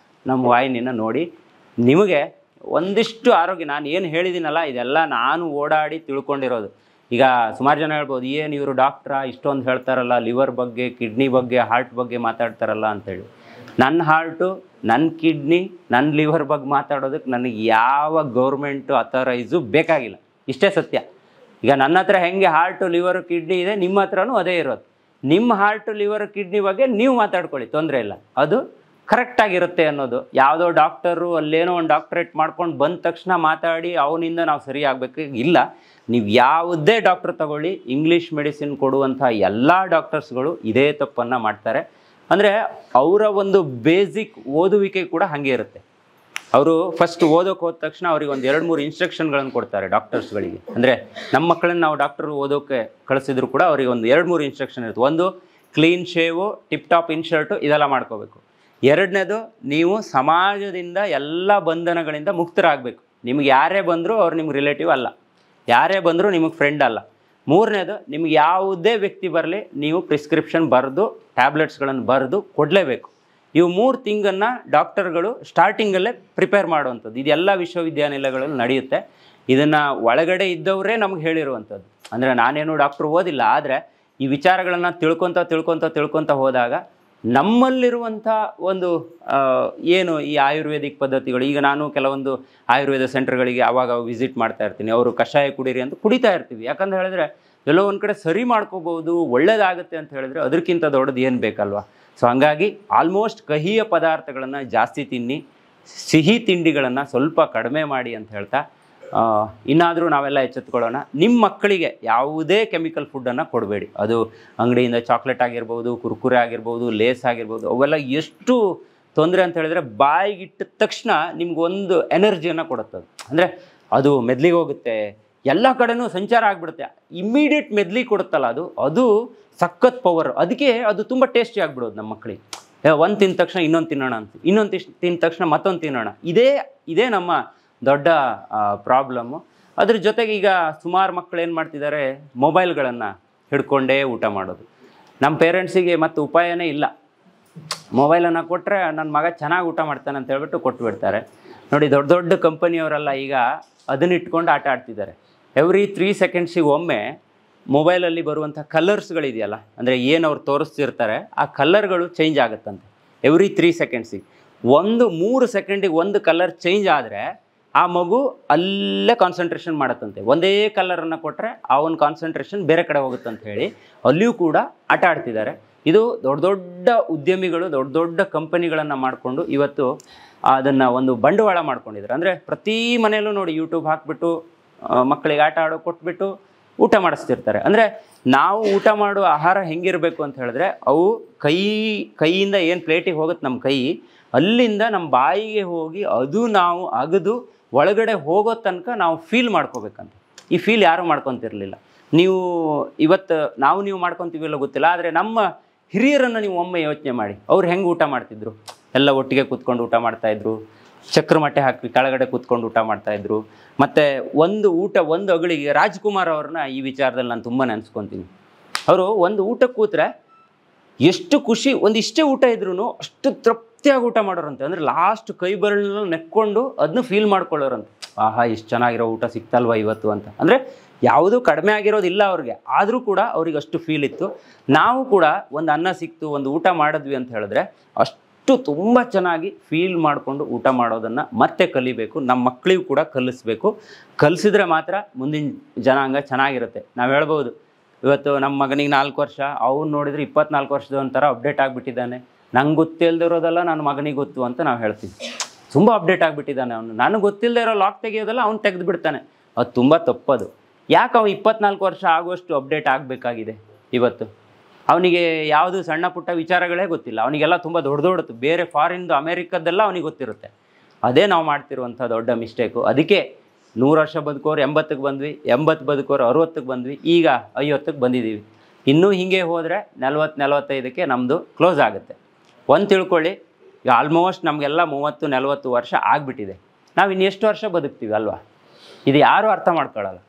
ನಮ್ಮ ವಾಹಿನಿನ ನೋಡಿ. ನಿಮಗೆ ಒಂದಿಷ್ಟು ಆರೋಗ್ಯ, ನಾನು ಏನು ಹೇಳಿದ್ದೀನಲ್ಲ ಇದೆಲ್ಲ ನಾನು ಓಡಾಡಿ ತಿಳ್ಕೊಂಡಿರೋದು. ಈಗ ಸುಮಾರು ಜನ ಹೇಳ್ಬೋದು, ಏನು ಇವರು ಡಾಕ್ಟ್ರಾ ಇಷ್ಟೊಂದು ಹೇಳ್ತಾರಲ್ಲ, ಲಿವರ್ ಬಗ್ಗೆ, ಕಿಡ್ನಿ ಬಗ್ಗೆ, ಹಾರ್ಟ್ ಬಗ್ಗೆ ಮಾತಾಡ್ತಾರಲ್ಲ ಅಂತೇಳಿ. ನನ್ನ ಹಾರ್ಟು, ನನ್ನ ಕಿಡ್ನಿ, ನನ್ನ ಲಿವರ್ ಬಗ್ಗೆ ಮಾತಾಡೋದಕ್ಕೆ ನನಗೆ ಯಾವ ಗೌರ್ಮೆಂಟು ಅಥರೈಸು ಬೇಕಾಗಿಲ್ಲ. ಇಷ್ಟೇ ಸತ್ಯ. ಈಗ ನನ್ನ ಹತ್ರ ಹೆಂಗೆ ಹಾರ್ಟು, ಲಿವರು, ಕಿಡ್ನಿ ಇದೆ, ನಿಮ್ಮ ಹತ್ರನೂ ಅದೇ ಇರೋದು. ನಿಮ್ಮ ಹಾರ್ಟು, ಲಿವರ್, ಕಿಡ್ನಿ ಬಗ್ಗೆ ನೀವು ಮಾತಾಡ್ಕೊಳ್ಳಿ, ತೊಂದರೆ ಇಲ್ಲ. ಅದು ಕರೆಕ್ಟಾಗಿರುತ್ತೆ ಅನ್ನೋದು. ಯಾವುದೋ ಡಾಕ್ಟರು ಅಲ್ಲೇನೋ ಒಂದು ಡಾಕ್ಟ್ರೇಟ್ ಮಾಡ್ಕೊಂಡು ಬಂದ ತಕ್ಷಣ ಮಾತಾಡಿ ಅವನಿಂದ ನಾವು ಸರಿ ಆಗಬೇಕು ಇಲ್ಲ. ನೀವು ಯಾವುದೇ ಡಾಕ್ಟ್ರ್ ತಗೊಳ್ಳಿ, ಇಂಗ್ಲೀಷ್ ಮೆಡಿಸಿನ್ ಕೊಡುವಂಥ ಎಲ್ಲ ಡಾಕ್ಟರ್ಸ್ಗಳು ಇದೇ ತಪ್ಪನ್ನು ಮಾಡ್ತಾರೆ. ಅಂದರೆ ಅವರ ಒಂದು ಬೇಸಿಕ್ ಓದುವಿಕೆ ಕೂಡ ಹಾಗೆ ಇರುತ್ತೆ. ಅವರು ಫಸ್ಟ್ ಓದೋಕೆ ಹೋದ ತಕ್ಷಣ ಅವ್ರಿಗೆ ಒಂದು 2-3 ಇನ್ಸ್ಟ್ರಕ್ಷನ್ಗಳನ್ನು ಕೊಡ್ತಾರೆ ಡಾಕ್ಟರ್ಸ್ಗಳಿಗೆ. ಅಂದರೆ ನಮ್ಮ ಮಕ್ಕಳನ್ನ ನಾವು ಡಾಕ್ಟರ್ ಓದೋಕ್ಕೆ ಕಳಿಸಿದ್ರು ಕೂಡ ಅವ್ರಿಗೆ ಒಂದು 2-3 ಇನ್ಸ್ಟ್ರಕ್ಷನ್ ಇರುತ್ತೆ. ಒಂದು, ಕ್ಲೀನ್ ಶೇವು, ಟಿಪ್ ಟಾಪ್ ಇನ್ಶರ್ಟು ಇದೆಲ್ಲ ಮಾಡ್ಕೋಬೇಕು. ಎರಡನೇದು, ನೀವು ಸಮಾಜದಿಂದ ಎಲ್ಲ ಬಂಧನಗಳಿಂದ ಮುಕ್ತರಾಗಬೇಕು. ನಿಮ್ಗೆ ಯಾರೇ ಬಂದರೂ ಅವ್ರು ನಿಮ್ಗೆ ರಿಲೇಟಿವ್ ಅಲ್ಲ, ಯಾರೇ ಬಂದರೂ ನಿಮಗೆ ಫ್ರೆಂಡ್ ಅಲ್ಲ. ಮೂರನೇದು, ನಿಮ್ಗೆ ಯಾವುದೇ ವ್ಯಕ್ತಿ ಬರಲಿ ನೀವು ಪ್ರಿಸ್ಕ್ರಿಪ್ಷನ್ ಬರೆದು ಟ್ಯಾಬ್ಲೆಟ್ಸ್ಗಳನ್ನು ಬರೆದು ಕೊಡಲೇಬೇಕು. ಇವು 3 ಥಿಂಗನ್ನು ಡಾಕ್ಟರ್ಗಳು ಸ್ಟಾರ್ಟಿಂಗಲ್ಲೇ ಪ್ರಿಪೇರ್ ಮಾಡುವಂಥದ್ದು. ಇದೆಲ್ಲ ವಿಶ್ವವಿದ್ಯಾನಿಲಯಗಳಲ್ಲಿ ನಡೆಯುತ್ತೆ. ಇದನ್ನು ಒಳಗಡೆ ಇದ್ದವರೇ ನಮ್ಗೆ ಹೇಳಿರುವಂಥದ್ದು. ಅಂದರೆ ನಾನೇನು ಡಾಕ್ಟ್ರು ಓದಿಲ್ಲ, ಆದರೆ ಈ ವಿಚಾರಗಳನ್ನು ತಿಳ್ಕೊತ ಹೋದಾಗ ನಮ್ಮಲ್ಲಿರುವಂಥ ಒಂದು ಏನು ಈ ಆಯುರ್ವೇದಿಕ್ ಪದ್ಧತಿಗಳು, ಈಗ ನಾನು ಕೆಲವೊಂದು ಆಯುರ್ವೇದ ಸೆಂಟರ್ಗಳಿಗೆ ಆವಾಗ ವಿಸಿಟ್ ಮಾಡ್ತಾ ಇರ್ತೀನಿ. ಅವರು ಕಷಾಯ ಕುಡೀರಿ ಅಂತ ಕುಡಿತಾ ಇರ್ತೀವಿ. ಯಾಕಂತ ಹೇಳಿದ್ರೆ ಎಲ್ಲೋ ಒಂದು ಕಡೆ ಸರಿ ಮಾಡ್ಕೋಬೋದು, ಒಳ್ಳೇದಾಗುತ್ತೆ ಅಂತ ಹೇಳಿದ್ರೆ ಅದಕ್ಕಿಂತ ದೊಡ್ಡದು ಏನು ಬೇಕಲ್ವಾ. ಸೊ ಹಂಗಾಗಿ ಆಲ್ಮೋಸ್ಟ್ ಕಹಿಯ ಪದಾರ್ಥಗಳನ್ನು ಜಾಸ್ತಿ ತಿನ್ನಿ, ಸಿಹಿ ತಿಂಡಿಗಳನ್ನು ಸ್ವಲ್ಪ ಕಡಿಮೆ ಮಾಡಿ ಅಂತ ಹೇಳ್ತಾ, ಇನ್ನಾದರೂ ನಾವೆಲ್ಲ ಎಚ್ಚೆತ್ಕೊಳ್ಳೋಣ. ನಿಮ್ಮ ಮಕ್ಕಳಿಗೆ ಯಾವುದೇ ಕೆಮಿಕಲ್ ಫುಡ್ಡನ್ನು ಕೊಡಬೇಡಿ. ಅದು ಅಂಗಡಿಯಿಂದ ಚಾಕ್ಲೇಟ್ ಆಗಿರ್ಬೋದು, ಕುರ್ಕುರೆ ಆಗಿರ್ಬೋದು, ಲೇಸ್ ಆಗಿರ್ಬೋದು, ಅವೆಲ್ಲ ಎಷ್ಟು ತೊಂದರೆ ಅಂತ ಹೇಳಿದ್ರೆ ಬಾಯಿಗಿಟ್ಟ ತಕ್ಷಣ ನಿಮ್ಗೊಂದು ಎನರ್ಜಿಯನ್ನು ಕೊಡುತ್ತೆ. ಅಂದರೆ ಅದು ಮೆದ್ಲಿಗೆ ಹೋಗುತ್ತೆ, ಎಲ್ಲ ಕಡೆನೂ ಸಂಚಾರ ಆಗಿಬಿಡುತ್ತೆ. ಇಮ್ಮಿಡಿಯೇಟ್ ಮೆದ್ಲಿಗೆ ಕೊಡುತ್ತಲ್ಲ ಅದು ಸಖತ್ ಪವರ್. ಅದಕ್ಕೆ ಅದು ತುಂಬ ಟೇಸ್ಟಿ ಆಗಿಬಿಡೋದು ನಮ್ಮ ಮಕ್ಕಳಿಗೆ. ಒಂದು ತಿಂದ ತಕ್ಷಣ ಇನ್ನೊಂದು ತಿನ್ನೋಣ ಅಂತ, ಇನ್ನೊಂದು ತಿಂದ ತಕ್ಷಣ ಮತ್ತೊಂದು ತಿನ್ನೋಣ. ಇದೇ ನಮ್ಮ ದೊಡ್ಡ ಪ್ರಾಬ್ಲಮ್ಮು. ಅದ್ರ ಜೊತೆಗೆ ಈಗ ಸುಮಾರು ಮಕ್ಕಳು ಏನು ಮಾಡ್ತಿದ್ದಾರೆ, ಮೊಬೈಲ್ಗಳನ್ನು ಹಿಡ್ಕೊಂಡೇ ಊಟ ಮಾಡೋದು. ನಮ್ಮ ಪೇರೆಂಟ್ಸಿಗೆ ಮತ್ತು ಉಪಾಯನೇ ಇಲ್ಲ. ಮೊಬೈಲನ್ನು ಕೊಟ್ಟರೆ ನನ್ನ ಮಗ ಚೆನ್ನಾಗಿ ಊಟ ಮಾಡ್ತಾನೆ ಅಂತ ಹೇಳ್ಬಿಟ್ಟು ಕೊಟ್ಟುಬಿಡ್ತಾರೆ. ನೋಡಿ, ದೊಡ್ಡ ಕಂಪನಿಯವರೆಲ್ಲ ಈಗ ಅದನ್ನಿಟ್ಕೊಂಡು ಆಟ ಆಡ್ತಿದ್ದಾರೆ. ಎವ್ರಿ 3 ಸೆಕೆಂಡ್ಸಿಗೆ ಒಮ್ಮೆ ಮೊಬೈಲಲ್ಲಿ ಬರುವಂಥ ಕಲರ್ಸ್ಗಳಿದೆಯಲ್ಲ, ಅಂದರೆ ಏನು ಅವ್ರು ತೋರಿಸ್ತಿರ್ತಾರೆ ಆ ಕಲರ್ಗಳು ಚೇಂಜ್ ಆಗುತ್ತಂತೆ ಎವ್ರಿ 3 ಸೆಕೆಂಡ್ಸಿಗೆ. 3 ಸೆಕೆಂಡಿಗೆ ಒಂದು ಕಲರ್ ಚೇಂಜ್ ಆದರೆ ಆ ಮಗು ಅಲ್ಲೇ ಕಾನ್ಸಂಟ್ರೇಷನ್ ಮಾಡುತ್ತಂತೆ. ಒಂದೇ ಕಲರನ್ನು ಕೊಟ್ಟರೆ ಅವನ ಕಾನ್ಸಂಟ್ರೇಷನ್ ಬೇರೆ ಕಡೆ ಹೋಗುತ್ತಂತ ಹೇಳಿ ಅಲ್ಲಿಯೂ ಕೂಡ ಆಟ ಆಡ್ತಿದ್ದಾರೆ. ಇದು ದೊಡ್ಡ ಉದ್ಯಮಿಗಳು, ದೊಡ್ಡ ಕಂಪನಿಗಳನ್ನು ಮಾಡಿಕೊಂಡು ಇವತ್ತು ಅದನ್ನು ಒಂದು ಬಂಡವಾಳ ಮಾಡ್ಕೊಂಡಿದ್ದಾರೆ. ಅಂದರೆ ಪ್ರತಿ ಮನೆಯಲ್ಲೂ ನೋಡಿ ಯೂಟ್ಯೂಬ್ ಹಾಕಿಬಿಟ್ಟು ಮಕ್ಕಳಿಗೆ ಆಟ ಆಡೋ ಕೊಟ್ಬಿಟ್ಟು ಊಟ ಮಾಡಿಸ್ತಿರ್ತಾರೆ. ಅಂದರೆ ನಾವು ಊಟ ಮಾಡೋ ಆಹಾರ ಹೆಂಗಿರಬೇಕು ಅಂತ ಹೇಳಿದ್ರೆ, ಅವು ಕೈಯಿಂದ ಏನು ಪ್ಲೇಟಿಗೆ ಹೋಗುತ್ತೆ ನಮ್ಮ ಕೈ, ಅಲ್ಲಿಂದ ನಮ್ಮ ಬಾಯಿಗೆ ಹೋಗಿ ಅದು ನಾವು ಅಗದು ಒಳಗಡೆ ಹೋಗೋ ತನಕ ನಾವು ಫೀಲ್ ಮಾಡ್ಕೋಬೇಕಂತ. ಈ ಫೀಲ್ ಯಾರೂ ಮಾಡ್ಕೊತಿರ್ಲಿಲ್ಲ. ನೀವು ಮಾಡ್ಕೊತೀವಿಲ್ಲ ಗೊತ್ತಿಲ್ಲ, ಆದರೆ ನಮ್ಮ ಹಿರಿಯರನ್ನು ನೀವು ಒಮ್ಮೆ ಯೋಚನೆ ಮಾಡಿ, ಅವ್ರು ಹೆಂಗೆ ಊಟ ಮಾಡ್ತಿದ್ರು. ಎಲ್ಲ ಒಟ್ಟಿಗೆ ಕೂತ್ಕೊಂಡು ಊಟ ಮಾಡ್ತಾಯಿದ್ರು, ಚಕ್ರಮಟ್ಟೆ ಹಾಕಿ ಕೆಳಗಡೆ ಕೂತ್ಕೊಂಡು ಊಟ ಮಾಡ್ತಾಯಿದ್ರು. ಮತ್ತು ಒಂದು ಅಗಳಿಗೆ ರಾಜ್ಕುಮಾರ್ ಅವ್ರನ್ನ ಈ ವಿಚಾರದಲ್ಲಿ ನಾನು ತುಂಬ ನೆನೆಸ್ಕೊತೀನಿ. ಅವರು ಒಂದು ಊಟಕ್ಕೆ ಕೂತ್ರೆ ಎಷ್ಟು ಖುಷಿ, ಒಂದಿಷ್ಟೇ ಊಟ ಇದ್ರೂ ಅಷ್ಟು ತೃಪ್ತಿಯಾಗಿ ಊಟ ಮಾಡೋರಂತೆ. ಅಂದರೆ ಲಾಸ್ಟ್ ಕೈ ಬೆರಳನ್ನ ನೆಕ್ಕೊಂಡು ಅದನ್ನು ಫೀಲ್ ಮಾಡ್ಕೊಳ್ಳೋರಂತೆ. ಆಹಾ, ಇಷ್ಟು ಚೆನ್ನಾಗಿರೋ ಊಟ ಸಿಕ್ತಲ್ವ ಇವತ್ತು ಅಂತ. ಅಂದರೆ ಯಾವುದೂ ಕಡಿಮೆ ಆಗಿರೋದಿಲ್ಲ ಅವ್ರಿಗೆ, ಆದರೂ ಕೂಡ ಅವ್ರಿಗೆ ಅಷ್ಟು ಫೀಲ್ ಇತ್ತು. ನಾವು ಕೂಡ ಒಂದು ಅನ್ನ ಸಿಕ್ತು, ಒಂದು ಊಟ ಮಾಡಿದ್ವಿ ಅಂತ ಹೇಳಿದ್ರೆ ಅಷ್ಟು ತುಂಬ ಚೆನ್ನಾಗಿ ಫೀಲ್ ಮಾಡಿಕೊಂಡು ಊಟ ಮಾಡೋದನ್ನು ಮತ್ತೆ ಕಲಿಬೇಕು. ನಮ್ಮ ಮಕ್ಕಳಿಗೂ ಕೂಡ ಕಲಿಸ್ಬೇಕು. ಕಲಿಸಿದ್ರೆ ಮಾತ್ರ ಮುಂದಿನ ಜನಾಂಗ ಚೆನ್ನಾಗಿರುತ್ತೆ. ನಾವು ಹೇಳ್ಬೋದು, ಇವತ್ತು ನಮ್ಮ ಮಗನಿಗೆ 4 ವರ್ಷ, ಅವ್ನು ನೋಡಿದರೆ 24 ವರ್ಷದ ಒಂಥರ ಅಪ್ಡೇಟ್ ಆಗಿಬಿಟ್ಟಿದ್ದಾನೆ. ನಂಗೆ ಗೊತ್ತಿಲ್ಲದೆ ಇರೋದಲ್ಲ ನನ್ನ ಮಗನಿಗೆ ಗೊತ್ತು ಅಂತ ನಾವು ಹೇಳ್ತೀವಿ. ತುಂಬ ಅಪ್ಡೇಟ್ ಆಗಿಬಿಟ್ಟಿದ್ದಾನೆ ಅವನು. ನನಗೆ ಗೊತ್ತಿಲ್ಲದೆ ಇರೋ ಲಾಕ್ ತೆಗೆಯೋದಲ್ಲ ಅವ್ನು ತೆಗೆದು ಬಿಡ್ತಾನೆ. ಅದು ತುಂಬ ತಪ್ಪದು. ಯಾಕೆ ಅವ್ನು 24 ವರ್ಷ ಆಗುವಷ್ಟು ಅಪ್ಡೇಟ್ ಆಗಬೇಕಾಗಿದೆ ಇವತ್ತು? ಅವನಿಗೆ ಯಾವುದು ಸಣ್ಣ ಪುಟ್ಟ ವಿಚಾರಗಳೇ ಗೊತ್ತಿಲ್ಲ. ಅವನಿಗೆಲ್ಲ ತುಂಬ ದೊಡ್ಡದು ಬೇರೆ ಫಾರಿನ್ದು ಅಮೇರಿಕದ್ದೆಲ್ಲ ಅವನಿಗೆ ಗೊತ್ತಿರುತ್ತೆ. ಅದೇ ನಾವು ಮಾಡ್ತಿರುವಂಥ ದೊಡ್ಡ ಮಿಸ್ಟೇಕು. ಅದಕ್ಕೆ 100 ವರ್ಷ ಬದುಕೋರು 80ಕ್ಕೆ ಬಂದ್ವಿ, 80 ಬದುಕೋರು 60ಕ್ಕೆ ಬಂದ್ವಿ, ಈಗ 50ಕ್ಕೆ ಬಂದಿದ್ದೀವಿ. ಇನ್ನೂ ಹೀಗೆ ಹೋದರೆ 40-45ಕ್ಕೆ ನಮ್ಮದು ಕ್ಲೋಸ್ ಆಗುತ್ತೆ. ಒಂದು ತಿಳ್ಕೊಳ್ಳಿ, ಈಗ ಆಲ್ಮೋಸ್ಟ್ ನಮಗೆಲ್ಲ 30-40 ವರ್ಷ ಆಗಿಬಿಟ್ಟಿದೆ. ನಾವು ಇನ್ನೆಷ್ಟು ವರ್ಷ ಬದುಕ್ತೀವಿ ಅಲ್ವಾ? ಇದು ಯಾರೂ ಅರ್ಥ ಮಾಡ್ಕೊಳ್ಳಲ್ಲ,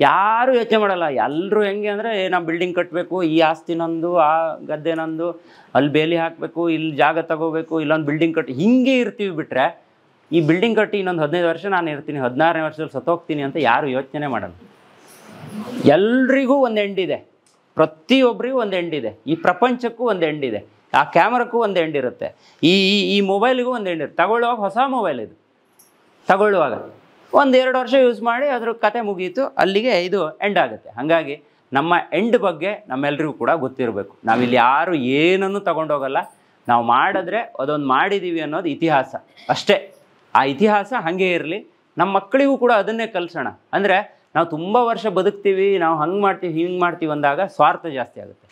ಯಾರೂ ಯೋಚನೆ ಮಾಡಲ್ಲ. ಎಲ್ಲರೂ ಹೆಂಗೆ ಅಂದರೆ ನಾವು ಬಿಲ್ಡಿಂಗ್ ಕಟ್ಟಬೇಕು, ಈ ಆಸ್ತಿ ನಂದು, ಆ ಗದ್ದೆ ನಂದು, ಅಲ್ಲಿ ಬೇಲಿ ಹಾಕಬೇಕು, ಇಲ್ಲಿ ಜಾಗ ತಗೋಬೇಕು, ಇಲ್ಲೊಂದು ಬಿಲ್ಡಿಂಗ್ ಕಟ್ಟಿ ಹಿಂಗೆ ಇರ್ತೀವಿ. ಬಿಟ್ಟರೆ ಈ ಬಿಲ್ಡಿಂಗ್ ಕಟ್ಟಿ ಇನ್ನೊಂದು 15 ವರ್ಷ ನಾನು ಇರ್ತೀನಿ, 16ನೇ ವರ್ಷದಲ್ಲಿ ಸತ್ತೋಗ್ತೀನಿ ಅಂತ ಯಾರು ಯೋಚನೆ ಮಾಡಲ್ಲ. ಎಲ್ರಿಗೂ ಒಂದು ಎಂಡಿದೆ, ಪ್ರತಿಯೊಬ್ಬರಿಗೂ ಒಂದು ಎಂಡಿದೆ, ಈ ಪ್ರಪಂಚಕ್ಕೂ ಒಂದು ಎಂಡಿದೆ, ಆ ಕ್ಯಾಮ್ರಕ್ಕೂ ಒಂದು ಎಂಡಿರುತ್ತೆ, ಈ ಮೊಬೈಲಿಗೂ ಒಂದು ಎಂಡಿರುತ್ತೆ. ತಗೊಳ್ಳುವಾಗ ಹೊಸ ಮೊಬೈಲ್ ಇದು, ತಗೊಳ್ಳುವಾಗ 1-2 ವರ್ಷ ಯೂಸ್ ಮಾಡಿ ಅದ್ರ ಕತೆ ಮುಗೀತು, ಅಲ್ಲಿಗೆ ಇದು ಎಂಡ್ ಆಗುತ್ತೆ. ಹಾಗಾಗಿ ನಮ್ಮ ಎಂಡ್ ಬಗ್ಗೆ ನಮ್ಮೆಲ್ರಿಗೂ ಕೂಡ ಗೊತ್ತಿರಬೇಕು. ನಾವಿಲ್ಲಿ ಯಾರು ಏನನ್ನು ತಗೊಂಡೋಗಲ್ಲ, ನಾವು ಮಾಡಿದ್ರೆ ಅದೊಂದು ಮಾಡಿದ್ದೀವಿ ಅನ್ನೋದು ಇತಿಹಾಸ ಅಷ್ಟೇ. ಆ ಇತಿಹಾಸ ಹಾಗೇ ಇರಲಿ, ನಮ್ಮ ಮಕ್ಕಳಿಗೂ ಕೂಡ ಅದನ್ನೇ ಕಲಿಸೋಣ. ಅಂದರೆ ನಾವು ತುಂಬ ವರ್ಷ ಬದುಕ್ತೀವಿ, ನಾವು ಹಂಗೆ ಮಾಡ್ತೀವಿ ಹಿಂಗೆ ಮಾಡ್ತೀವಿ ಅಂದಾಗ ಸ್ವಾರ್ಥ ಜಾಸ್ತಿ ಆಗುತ್ತೆ.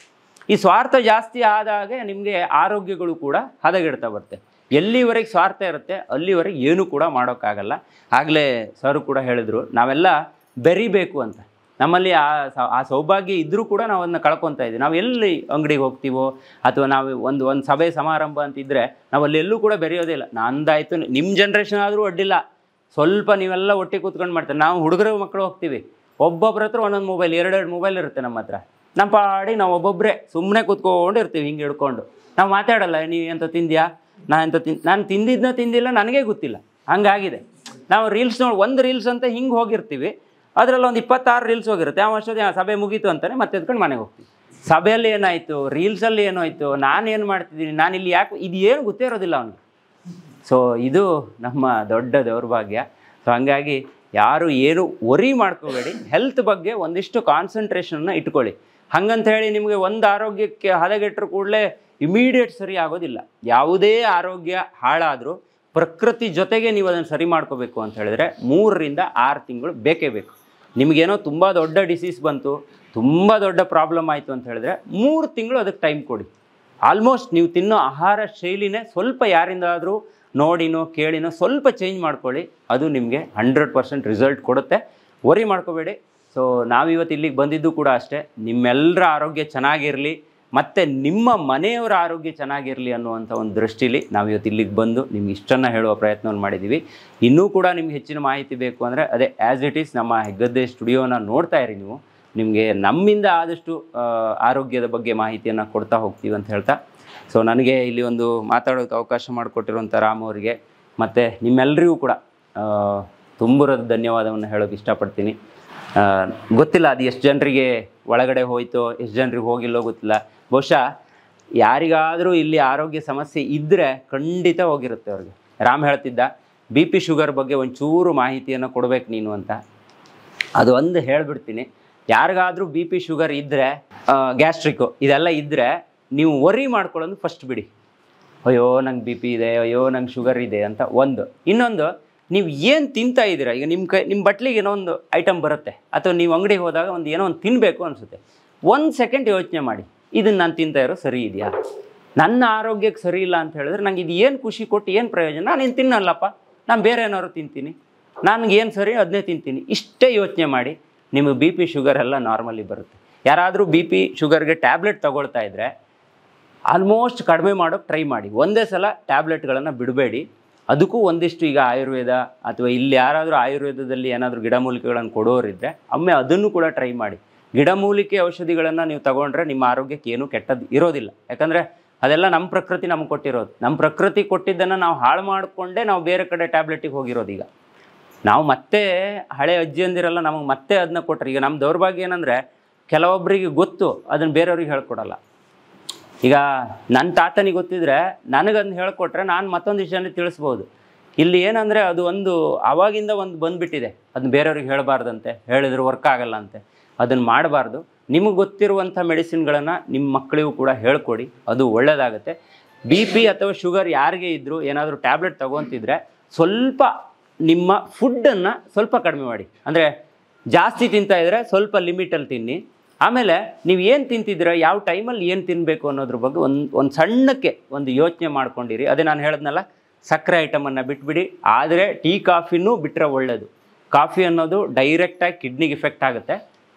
ಈ ಸ್ವಾರ್ಥ ಜಾಸ್ತಿ ಆದಾಗ ನಿಮಗೆ ಆರೋಗ್ಯಗಳು ಕೂಡ ಹದಗೆಡ್ತಾ ಬರುತ್ತೆ. ಎಲ್ಲಿವರೆಗೆ ಸ್ವಾರ್ಥ ಇರುತ್ತೆ ಅಲ್ಲಿವರೆಗೆ ಏನೂ ಕೂಡ ಮಾಡೋಕ್ಕಾಗಲ್ಲ. ಆಗಲೇ ಸರ್ ಕೂಡ ಹೇಳಿದರು, ನಾವೆಲ್ಲ ಬೆರಿಬೇಕು ಅಂತ. ನಮ್ಮಲ್ಲಿ ಆ ಸೌಭಾಗ್ಯ ಇದ್ದರೂ ಕೂಡ ನಾವು ಅದನ್ನ ಕಳ್ಕೊತಾ ಇದ್ದೀವಿ. ನಾವು ಎಲ್ಲಿ ಅಂಗಡಿಗೆ ಹೋಗ್ತೀವೋ ಅಥವಾ ನಾವು ಒಂದು ಸಭೆ ಸಮಾರಂಭ ಅಂತಿದ್ದರೆ ನಾವು ಅಲ್ಲಿ ಎಲ್ಲೂ ಕೂಡ ಬೆರೆಯೋದೇ ಇಲ್ಲ. ನಂದಾಯಿತು, ನಿಮ್ಮ ಜನ್ರೇಷನ್ ಆದರೂ ಅಡ್ಡಿಲ್ಲ, ಸ್ವಲ್ಪ ನೀವೆಲ್ಲ ಒಟ್ಟಿಗೆ ಕೂತ್ಕೊಂಡು ಮಾಡ್ತಾರೆ. ನಾವು ಹುಡುಗರು ಮಕ್ಕಳು ಹೋಗ್ತೀವಿ, ಒಬ್ಬೊಬ್ಬರ ಹತ್ರ ಒಂದೊಂದು ಮೊಬೈಲ್, 2 ಮೊಬೈಲ್ ಇರುತ್ತೆ ನಮ್ಮ ಹತ್ರ. ನಮ್ಮ ಪಾಡಿ ನಾವು ಒಬ್ಬೊಬ್ಬರೇ ಸುಮ್ಮನೆ ಕೂತ್ಕೊಂಡು ಇರ್ತೀವಿ ಹಿಂಗೆ ಹಿಡ್ಕೊಂಡು. ನಾವು ಮಾತಾಡಲ್ಲ, ನೀವು ಎಂತ ತಿಂದ್ಯಾ, ನಾನು ತಿಂದಿಲ್ಲ ನನಗೇ ಗೊತ್ತಿಲ್ಲ, ಹಂಗಾಗಿದೆ. ನಾವು ರೀಲ್ಸ್ ನೋಡಿ, ಒಂದು ರೀಲ್ಸ್ ಅಂತ ಹಿಂಗೆ ಹೋಗಿರ್ತೀವಿ, ಅದರಲ್ಲಿ ಒಂದು 26 ರೀಲ್ಸ್ ಹೋಗಿರುತ್ತೆ. ಆ ವರ್ಷದ ಸಭೆ ಮುಗೀತು ಅಂತಾನೆ ಮತ್ತೆ ಎದ್ಕೊಂಡು ಮನೆಗೆ ಹೋಗ್ತೀವಿ. ಸಭೆಯಲ್ಲಿ ಏನಾಯಿತು, ರೀಲ್ಸಲ್ಲಿ ಏನಾಯಿತು, ನಾನೇನು ಮಾಡ್ತಿದ್ದೀನಿ, ನಾನಿಲ್ಲಿ ಯಾಕೆ, ಇದು ಏನು ಗೊತ್ತೇ ಇರೋದಿಲ್ಲ ಅವನಿಗೆ. ಸೊ ಇದು ನಮ್ಮ ದೊಡ್ಡ ದೌರ್ಭಾಗ್ಯ. ಸೊ ಹಂಗಾಗಿ ಯಾರು ಏನು ವರಿ ಮಾಡ್ಕೋಬೇಡಿ, ಹೆಲ್ತ್ ಬಗ್ಗೆ ಒಂದಿಷ್ಟು ಕಾನ್ಸಂಟ್ರೇಷನ್ನ ಇಟ್ಕೊಳ್ಳಿ. ಹಂಗಂತ ಹೇಳಿ ನಿಮಗೆ ಒಂದು ಆರೋಗ್ಯಕ್ಕೆ ಹದಗೆಟ್ಟರು ಕೂಡಲೇ ಇಮಿಡಿಯೇಟ್ ಸರಿ ಆಗೋದಿಲ್ಲ. ಯಾವುದೇ ಆರೋಗ್ಯ ಹಾಳಾದರೂ ಪ್ರಕೃತಿ ಜೊತೆಗೆ ನೀವು ಅದನ್ನು ಸರಿ ಮಾಡ್ಕೋಬೇಕು ಅಂತ ಹೇಳಿದ್ರೆ 3-6 ತಿಂಗಳು ಬೇಕೇ ಬೇಕು. ನಿಮಗೇನೋ ತುಂಬ ದೊಡ್ಡ ಡಿಸೀಸ್ ಬಂತು, ತುಂಬ ದೊಡ್ಡ ಪ್ರಾಬ್ಲಮ್ ಆಯಿತು ಅಂತ ಹೇಳಿದ್ರೆ 3 ತಿಂಗಳು ಅದಕ್ಕೆ ಟೈಮ್ ಕೊಡಿ. ಆಲ್ಮೋಸ್ಟ್ ನೀವು ತಿನ್ನೋ ಆಹಾರ ಶೈಲಿನೇ ಸ್ವಲ್ಪ ಯಾರಿಂದಾದರೂ ನೋಡಿನೋ ಕೇಳಿನೋ ಸ್ವಲ್ಪ ಚೇಂಜ್ ಮಾಡ್ಕೊಳ್ಳಿ, ಅದು ನಿಮಗೆ 100% ರಿಸಲ್ಟ್ ಕೊಡುತ್ತೆ. ವರಿ ಮಾಡ್ಕೋಬೇಡಿ. ಸೊ ನಾವಿವತ್ತು ಇಲ್ಲಿಗೆ ಬಂದಿದ್ದು ಕೂಡ ಅಷ್ಟೇ, ನಿಮ್ಮೆಲ್ಲರ ಆರೋಗ್ಯ ಚೆನ್ನಾಗಿರಲಿ ಮತ್ತು ನಿಮ್ಮ ಮನೆಯವರ ಆರೋಗ್ಯ ಚೆನ್ನಾಗಿರಲಿ ಅನ್ನುವಂಥ ಒಂದು ದೃಷ್ಟಿಲಿ ನಾವಿವತ್ತು ಇಲ್ಲಿಗೆ ಬಂದು ನಿಮ್ಗೆ ಇಷ್ಟನ್ನು ಹೇಳುವ ಪ್ರಯತ್ನವನ್ನು ಮಾಡಿದ್ದೀವಿ. ಇನ್ನೂ ಕೂಡ ನಿಮ್ಗೆ ಹೆಚ್ಚಿನ ಮಾಹಿತಿ ಬೇಕು ಅಂದರೆ ಅದೇ ಆ್ಯಸ್ ಇಟ್ ಈಸ್ ನಮ್ಮ ಹೆಗ್ಗದ್ದೆ ಸ್ಟುಡಿಯೋನ ನೋಡ್ತಾ ಇರಿ ನೀವು. ನಿಮಗೆ ನಮ್ಮಿಂದ ಆದಷ್ಟು ಆರೋಗ್ಯದ ಬಗ್ಗೆ ಮಾಹಿತಿಯನ್ನು ಕೊಡ್ತಾ ಹೋಗ್ತೀವಿ ಅಂತ ಹೇಳ್ತಾ, ಸೊ ನನಗೆ ಇಲ್ಲಿ ಒಂದು ಮಾತಾಡೋಕ್ಕೆ ಅವಕಾಶ ಮಾಡಿಕೊಟ್ಟಿರುವಂಥ ರಾಮ್ ಅವರಿಗೆ ಮತ್ತು ನಿಮ್ಮೆಲ್ಲರಿಗೂ ಕೂಡ ತುಂಬುರದ ಧನ್ಯವಾದವನ್ನು ಹೇಳೋಕ್ಕೆ ಇಷ್ಟಪಡ್ತೀನಿ. ಗೊತ್ತಿಲ್ಲ ಅದು ಎಷ್ಟು ಜನರಿಗೆ ಒಳಗಡೆ ಹೋಯ್ತೋ, ಎಷ್ಟು ಜನರಿಗೆ ಹೋಗಿಲ್ಲೋ ಗೊತ್ತಿಲ್ಲ. ಬಹುಶಃ ಯಾರಿಗಾದರೂ ಇಲ್ಲಿ ಆರೋಗ್ಯ ಸಮಸ್ಯೆ ಇದ್ದರೆ ಖಂಡಿತ ಹೋಗಿರುತ್ತೆ ಅವ್ರಿಗೆ. ರಾಮ್ ಹೇಳ್ತಿದ್ದ BP ಶುಗರ್ ಬಗ್ಗೆ ಒಂಚೂರು ಮಾಹಿತಿಯನ್ನು ಕೊಡಬೇಕು ನೀನು ಅಂತ. ಅದು ಒಂದು ಹೇಳಿಬಿಡ್ತೀನಿ, ಯಾರಿಗಾದರೂ BP ಶುಗರ್ ಇದ್ದರೆ, ಗ್ಯಾಸ್ಟ್ರಿಕ್ಕು ಇದೆಲ್ಲ ಇದ್ದರೆ ನೀವು ವರಿ ಮಾಡ್ಕೊಳ್ಳೋದು ಫಸ್ಟ್ ಬಿಡಿ. ಅಯ್ಯೋ ನಂಗೆ BP ಇದೆ, ಅಯ್ಯೋ ನಂಗೆ ಶುಗರ್ ಇದೆ ಅಂತ ಒಂದು. ಇನ್ನೊಂದು, ನೀವು ಏನು ತಿಂತಾ ಇದ್ದೀರಾ, ಈಗ ನಿಮ್ಮ ಬಟ್ಲಿಗೆ ಏನೋ ಒಂದು ಐಟಮ್ ಬರುತ್ತೆ, ಅಥವಾ ನೀವು ಅಂಗಡಿಗೆ ಹೋದಾಗ ಏನೋ ಒಂದು ತಿನ್ನಬೇಕು ಅನಿಸುತ್ತೆ. 1 ಸೆಕೆಂಡ್ ಯೋಚನೆ ಮಾಡಿ, ಇದನ್ನು ನಾನು ತಿಂತಾ ಇರೋ ಸರಿ ಇದೆಯಾ, ನನ್ನ ಆರೋಗ್ಯಕ್ಕೆ ಸರಿ ಇಲ್ಲ ಅಂತ ಹೇಳಿದ್ರೆ ನಂಗೆ ಇದು ಏನು ಖುಷಿ ಕೊಟ್ಟು ಏನು ಪ್ರಯೋಜನ, ನಾನೇನು ತಿನ್ನಲ್ಲಪ್ಪ, ನಾನು ಬೇರೆ ಏನಾದ್ರು ತಿಂತೀನಿ, ನನಗೇನು ಸರಿ ಅದನ್ನೇ ತಿಂತೀನಿ. ಇಷ್ಟೇ ಯೋಚನೆ ಮಾಡಿ, ನಿಮಗೆ BP ಶುಗರ್ ಎಲ್ಲ ನಾರ್ಮಲಿ ಬರುತ್ತೆ. ಯಾರಾದರೂ BP ಶುಗರ್ಗೆ ಟ್ಯಾಬ್ಲೆಟ್ ತೊಗೊಳ್ತಾ ಇದ್ದರೆ ಆಲ್ಮೋಸ್ಟ್ ಕಡಿಮೆ ಮಾಡೋಕ್ಕೆ ಟ್ರೈ ಮಾಡಿ. ಒಂದೇ ಸಲ ಟ್ಯಾಬ್ಲೆಟ್ಗಳನ್ನು ಬಿಡಬೇಡಿ. ಅದಕ್ಕೂ ಒಂದಿಷ್ಟು ಈಗ ಆಯುರ್ವೇದ ಅಥವಾ ಇಲ್ಲಿ ಯಾರಾದರೂ ಆಯುರ್ವೇದದಲ್ಲಿ ಏನಾದರೂ ಗಿಡಮೂಲಿಕೆಗಳನ್ನು ಕೊಡೋರಿದ್ದರೆ ಒಮ್ಮೆ ಅದನ್ನು ಕೂಡ ಟ್ರೈ ಮಾಡಿ. ಗಿಡಮೂಲಿಕೆ ಔಷಧಿಗಳನ್ನು ನೀವು ತಗೊಂಡ್ರೆ ನಿಮ್ಮ ಆರೋಗ್ಯಕ್ಕೆ ಏನೂ ಕೆಟ್ಟದ್ದು ಇರೋದಿಲ್ಲ. ಯಾಕಂದರೆ ಅದೆಲ್ಲ ನಮ್ಮ ಪ್ರಕೃತಿ ನಮಗೆ ಕೊಟ್ಟಿರೋದು. ನಮ್ಮ ಪ್ರಕೃತಿ ಕೊಟ್ಟಿದ್ದನ್ನು ನಾವು ಹಾಳು ಮಾಡಿಕೊಂಡೇ ನಾವು ಬೇರೆ ಕಡೆ ಟ್ಯಾಬ್ಲೆಟಿಗೆ ಹೋಗಿರೋದು. ಈಗ ನಾವು ಮತ್ತೆ ಹಳೆ ಅಜ್ಜಿಯಂದಿರೆಲ್ಲ ನಮಗೆ ಮತ್ತೆ ಅದನ್ನ ಕೊಟ್ಟರೆ, ಈಗ ನಮ್ಮ ದೌರ್ಭಾಗ್ಯ ಏನಂದರೆ ಕೆಲವೊಬ್ಬರಿಗೆ ಗೊತ್ತು, ಅದನ್ನು ಬೇರೆಯವ್ರಿಗೆ ಹೇಳ್ಕೊಡಲ್ಲ. ಈಗ ನನ್ನ ತಾತನಿಗೆ ಗೊತ್ತಿದ್ರೆ ನನಗದನ್ನ ಹೇಳ್ಕೊಟ್ರೆ ನಾನು ಮತ್ತೊಂದಿಷ್ಟು ಜನರಿಗೆ ತಿಳಿಸ್ಬೋದು. ಇಲ್ಲಿ ಏನಂದರೆ ಅದು ಒಂದು ಆವಾಗಿಂದ ಒಂದು ಬಂದುಬಿಟ್ಟಿದೆ, ಅದನ್ನ ಬೇರೆಯವ್ರಿಗೆ ಹೇಳಬಾರ್ದಂತೆ, ಹೇಳಿದ್ರೆ ವರ್ಕ್ ಆಗಲ್ಲ ಅಂತೆ, ಅದನ್ನು ಮಾಡಬಾರ್ದು. ನಿಮಗೆ ಗೊತ್ತಿರುವಂಥ ಮೆಡಿಸಿನ್ಗಳನ್ನು ನಿಮ್ಮ ಮಕ್ಕಳಿಗೂ ಕೂಡ ಹೇಳ್ಕೊಡಿ, ಅದು ಒಳ್ಳೆಯದಾಗುತ್ತೆ. BP ಅಥವಾ ಶುಗರ್ ಯಾರಿಗೆ ಇದ್ದರೂ ಏನಾದರೂ ಟ್ಯಾಬ್ಲೆಟ್ ತೊಗೊತಿದ್ರೆ ಸ್ವಲ್ಪ ನಿಮ್ಮ ಫುಡ್ಡನ್ನು ಸ್ವಲ್ಪ ಕಡಿಮೆ ಮಾಡಿ. ಅಂದರೆ ಜಾಸ್ತಿ ತಿಂತಾ ಇದ್ದರೆ ಸ್ವಲ್ಪ ಲಿಮಿಟಲ್ಲಿ ತಿನ್ನಿ. ಆಮೇಲೆ ನೀವು ಏನು ತಿಂತಿದ್ದೀರ, ಯಾವ ಟೈಮಲ್ಲಿ ಏನು ತಿನ್ನಬೇಕು ಅನ್ನೋದ್ರ ಬಗ್ಗೆ ಒಂದು ಸಣ್ಣಕ್ಕೆ ಒಂದು ಯೋಚನೆ ಮಾಡ್ಕೊಂಡಿರಿ. ಅದೇ ನಾನು ಹೇಳಿದ್ನಲ್ಲ, ಸಕ್ಕರೆ ಐಟಮನ್ನು ಬಿಟ್ಬಿಡಿ. ಆದರೆ ಟೀ ಕಾಫಿನೂ ಬಿಟ್ಟರೆ ಒಳ್ಳೆಯದು. ಕಾಫಿ ಅನ್ನೋದು ಡೈರೆಕ್ಟಾಗಿ ಕಿಡ್ನಿಗೆ ಇಫೆಕ್ಟ್ ಆಗುತ್ತೆ.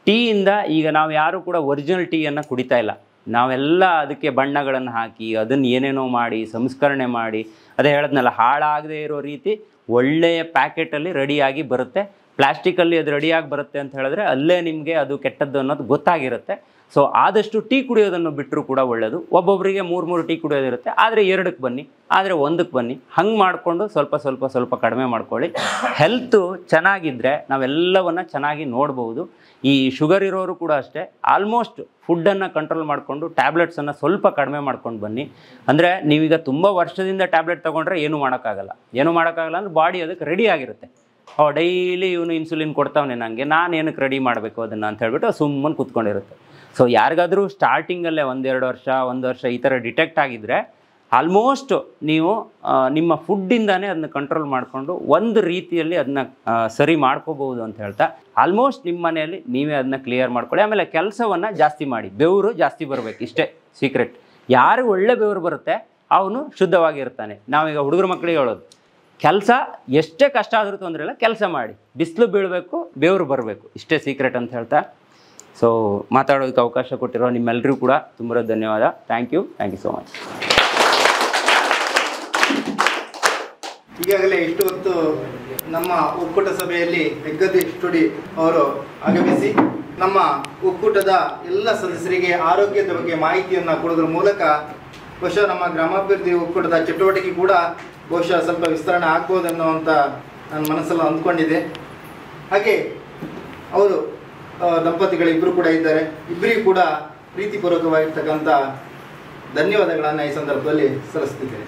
ಟೀಯಿಂದ ಈಗ ನಾವು ಯಾರೂ ಕೂಡ ಒರಿಜಿನಲ್ ಟೀಯನ್ನು ಕುಡಿತಾ ಇಲ್ಲ. ನಾವೆಲ್ಲ ಅದಕ್ಕೆ ಬಣ್ಣಗಳನ್ನು ಹಾಕಿ ಅದನ್ನು ಏನೇನೋ ಮಾಡಿ ಸಂಸ್ಕರಣೆ ಮಾಡಿ, ಅದೇ ಹೇಳಿದ್ನಲ್ಲ, ಹಾಳಾಗದೇ ಇರೋ ರೀತಿ ಒಳ್ಳೆಯ ಪ್ಯಾಕೆಟಲ್ಲಿ ರೆಡಿಯಾಗಿ ಬರುತ್ತೆ. ಪ್ಲಾಸ್ಟಿಕಲ್ಲಿ ಅದು ರೆಡಿಯಾಗಿ ಬರುತ್ತೆ ಅಂತ ಹೇಳಿದ್ರೆ ಅಲ್ಲೇ ನಿಮಗೆ ಅದು ಕೆಟ್ಟದ್ದು ಅನ್ನೋದು ಗೊತ್ತಾಗಿರುತ್ತೆ. ಸೊ ಆದಷ್ಟು ಟೀ ಕುಡಿಯೋದನ್ನು ಬಿಟ್ಟರೂ ಕೂಡ ಒಳ್ಳೆಯದು. ಒಬ್ಬೊಬ್ಬರಿಗೆ 3 ಟೀ ಕುಡಿಯೋದಿರುತ್ತೆ, ಆದರೆ 2ಕ್ಕೆ ಬನ್ನಿ, ಆದರೆ 1ಕ್ಕೆ ಬನ್ನಿ. ಹಂಗೆ ಮಾಡಿಕೊಂಡು ಸ್ವಲ್ಪ ಕಡಿಮೆ ಮಾಡ್ಕೊಳ್ಳಿ. ಹೆಲ್ತು ಚೆನ್ನಾಗಿದ್ದರೆ ನಾವೆಲ್ಲವನ್ನು ಚೆನ್ನಾಗಿ ನೋಡ್ಬೋದು. ಈ ಶುಗರ್ ಇರೋರು ಕೂಡ ಅಷ್ಟೇ, ಆಲ್ಮೋಸ್ಟ್ ಫುಡ್ಡನ್ನು ಕಂಟ್ರೋಲ್ ಮಾಡಿಕೊಂಡು ಟ್ಯಾಬ್ಲೆಟ್ಸನ್ನು ಸ್ವಲ್ಪ ಕಡಿಮೆ ಮಾಡ್ಕೊಂಡು ಬನ್ನಿ. ಅಂದರೆ ನೀವೀಗ ತುಂಬ ವರ್ಷದಿಂದ ಟ್ಯಾಬ್ಲೆಟ್ ತೊಗೊಂಡ್ರೆ ಏನೂ ಮಾಡೋಕ್ಕಾಗಲ್ಲ ಅಂದರೆ ಬಾಡಿ ಅದಕ್ಕೆ ರೆಡಿ ಆಗಿರುತ್ತೆ. ಡೈಲಿ ಇವನು ಇನ್ಸುಲಿನ್ ಕೊಡ್ತಾವನೆ ನನಗೆ, ನಾನು ಏನಕ್ಕೆ ರೆಡಿ ಮಾಡಬೇಕು ಅದನ್ನು ಅಂತ ಹೇಳ್ಬಿಟ್ಟು ಸುಮ್ಮನೆ ಕೂತ್ಕೊಂಡಿರುತ್ತೆ. ಸೊ ಯಾರಿಗಾದರೂ ಸ್ಟಾರ್ಟಿಂಗಲ್ಲೇ 1 ವರ್ಷ ಈ ಥರ ಡಿಟೆಕ್ಟ್ ಆಗಿದ್ದರೆ ಆಲ್ಮೋಸ್ಟ್ ನೀವು ನಿಮ್ಮ ಫುಡ್ಡಿಂದಾನೇ ಅದನ್ನ ಕಂಟ್ರೋಲ್ ಮಾಡಿಕೊಂಡು ಒಂದು ರೀತಿಯಲ್ಲಿ ಅದನ್ನ ಸರಿ ಮಾಡ್ಕೋಬಹುದು ಅಂತ ಹೇಳ್ತಾ, ಆಲ್ಮೋಸ್ಟ್ ನಿಮ್ಮ ಮನೆಯಲ್ಲಿ ನೀವೇ ಅದನ್ನ ಕ್ಲಿಯರ್ ಮಾಡ್ಕೊಳ್ಳಿ. ಆಮೇಲೆ ಕೆಲಸವನ್ನು ಜಾಸ್ತಿ ಮಾಡಿ, ಬೆವರು ಜಾಸ್ತಿ ಬರಬೇಕು, ಇಷ್ಟೇ ಸೀಕ್ರೆಟ್. ಯಾರು ಒಳ್ಳೆ ಬೆವರು ಬರುತ್ತೆ ಅವನು ಶುದ್ಧವಾಗಿರ್ತಾನೆ. ನಾವೀಗ ಹುಡುಗರ ಮಕ್ಕಳಿಗೆ ಹೇಳೋದು, ಕೆಲಸ ಎಷ್ಟೇ ಕಷ್ಟ ಆದರೂ ತೊಂದರೆ ಇಲ್ಲ, ಕೆಲಸ ಮಾಡಿ, ಬಿಸಿಲು ಬೀಳಬೇಕು, ಬೆವರು ಬರಬೇಕು, ಇಷ್ಟೇ ಸೀಕ್ರೆಟ್ ಅಂತ ಹೇಳ್ತಾ, ಸೊ ಮಾತಾಡೋದಕ್ಕೆ ಅವಕಾಶ ಕೊಟ್ಟಿರೋ ನಿಮ್ಮೆಲ್ಲರಿಗೂ ಕೂಡ ತುಂಬ ಧನ್ಯವಾದ. Thank you so much. ಈಗಾಗಲೇ ಇಷ್ಟು ಹೊತ್ತು ನಮ್ಮ ಒಕ್ಕೂಟ ಸಭೆಯಲ್ಲಿ ಹೆಗ್ಗದ್ದೆ ಸ್ಟುಡಿ ಅವರು ಆಗಮಿಸಿ ನಮ್ಮ ಒಕ್ಕೂಟದ ಎಲ್ಲ ಸದಸ್ಯರಿಗೆ ಆರೋಗ್ಯದ ಬಗ್ಗೆ ಮಾಹಿತಿಯನ್ನು ಕೊಡೋದ್ರ ಮೂಲಕ ಬಹುಶಃ ನಮ್ಮ ಗ್ರಾಮಾಭಿವೃದ್ಧಿ ಒಕ್ಕೂಟದ ಚಟುವಟಿಕೆ ಕೂಡ ಬಹುಶಃ ಸ್ವಲ್ಪ ವಿಸ್ತರಣೆ ಆಗ್ಬೋದನ್ನುವಂಥ ನನ್ನ ಮನಸ್ಸಲ್ಲಿ ಅಂದ್ಕೊಂಡಿದ್ದೆ. ಹಾಗೆ ಅವರು ದಂಪತಿಗಳಿಬ್ಬರು ಕೂಡ ಇದ್ದಾರೆ, ಇಬ್ಬರಿಗೂ ಕೂಡ ಪ್ರೀತಿಪೂರ್ವಕವಾಗಿರ್ತಕ್ಕಂಥ ಧನ್ಯವಾದಗಳನ್ನು ಈ ಸಂದರ್ಭದಲ್ಲಿ ಸಲ್ಲಿಸ್ತಿದ್ದೇನೆ.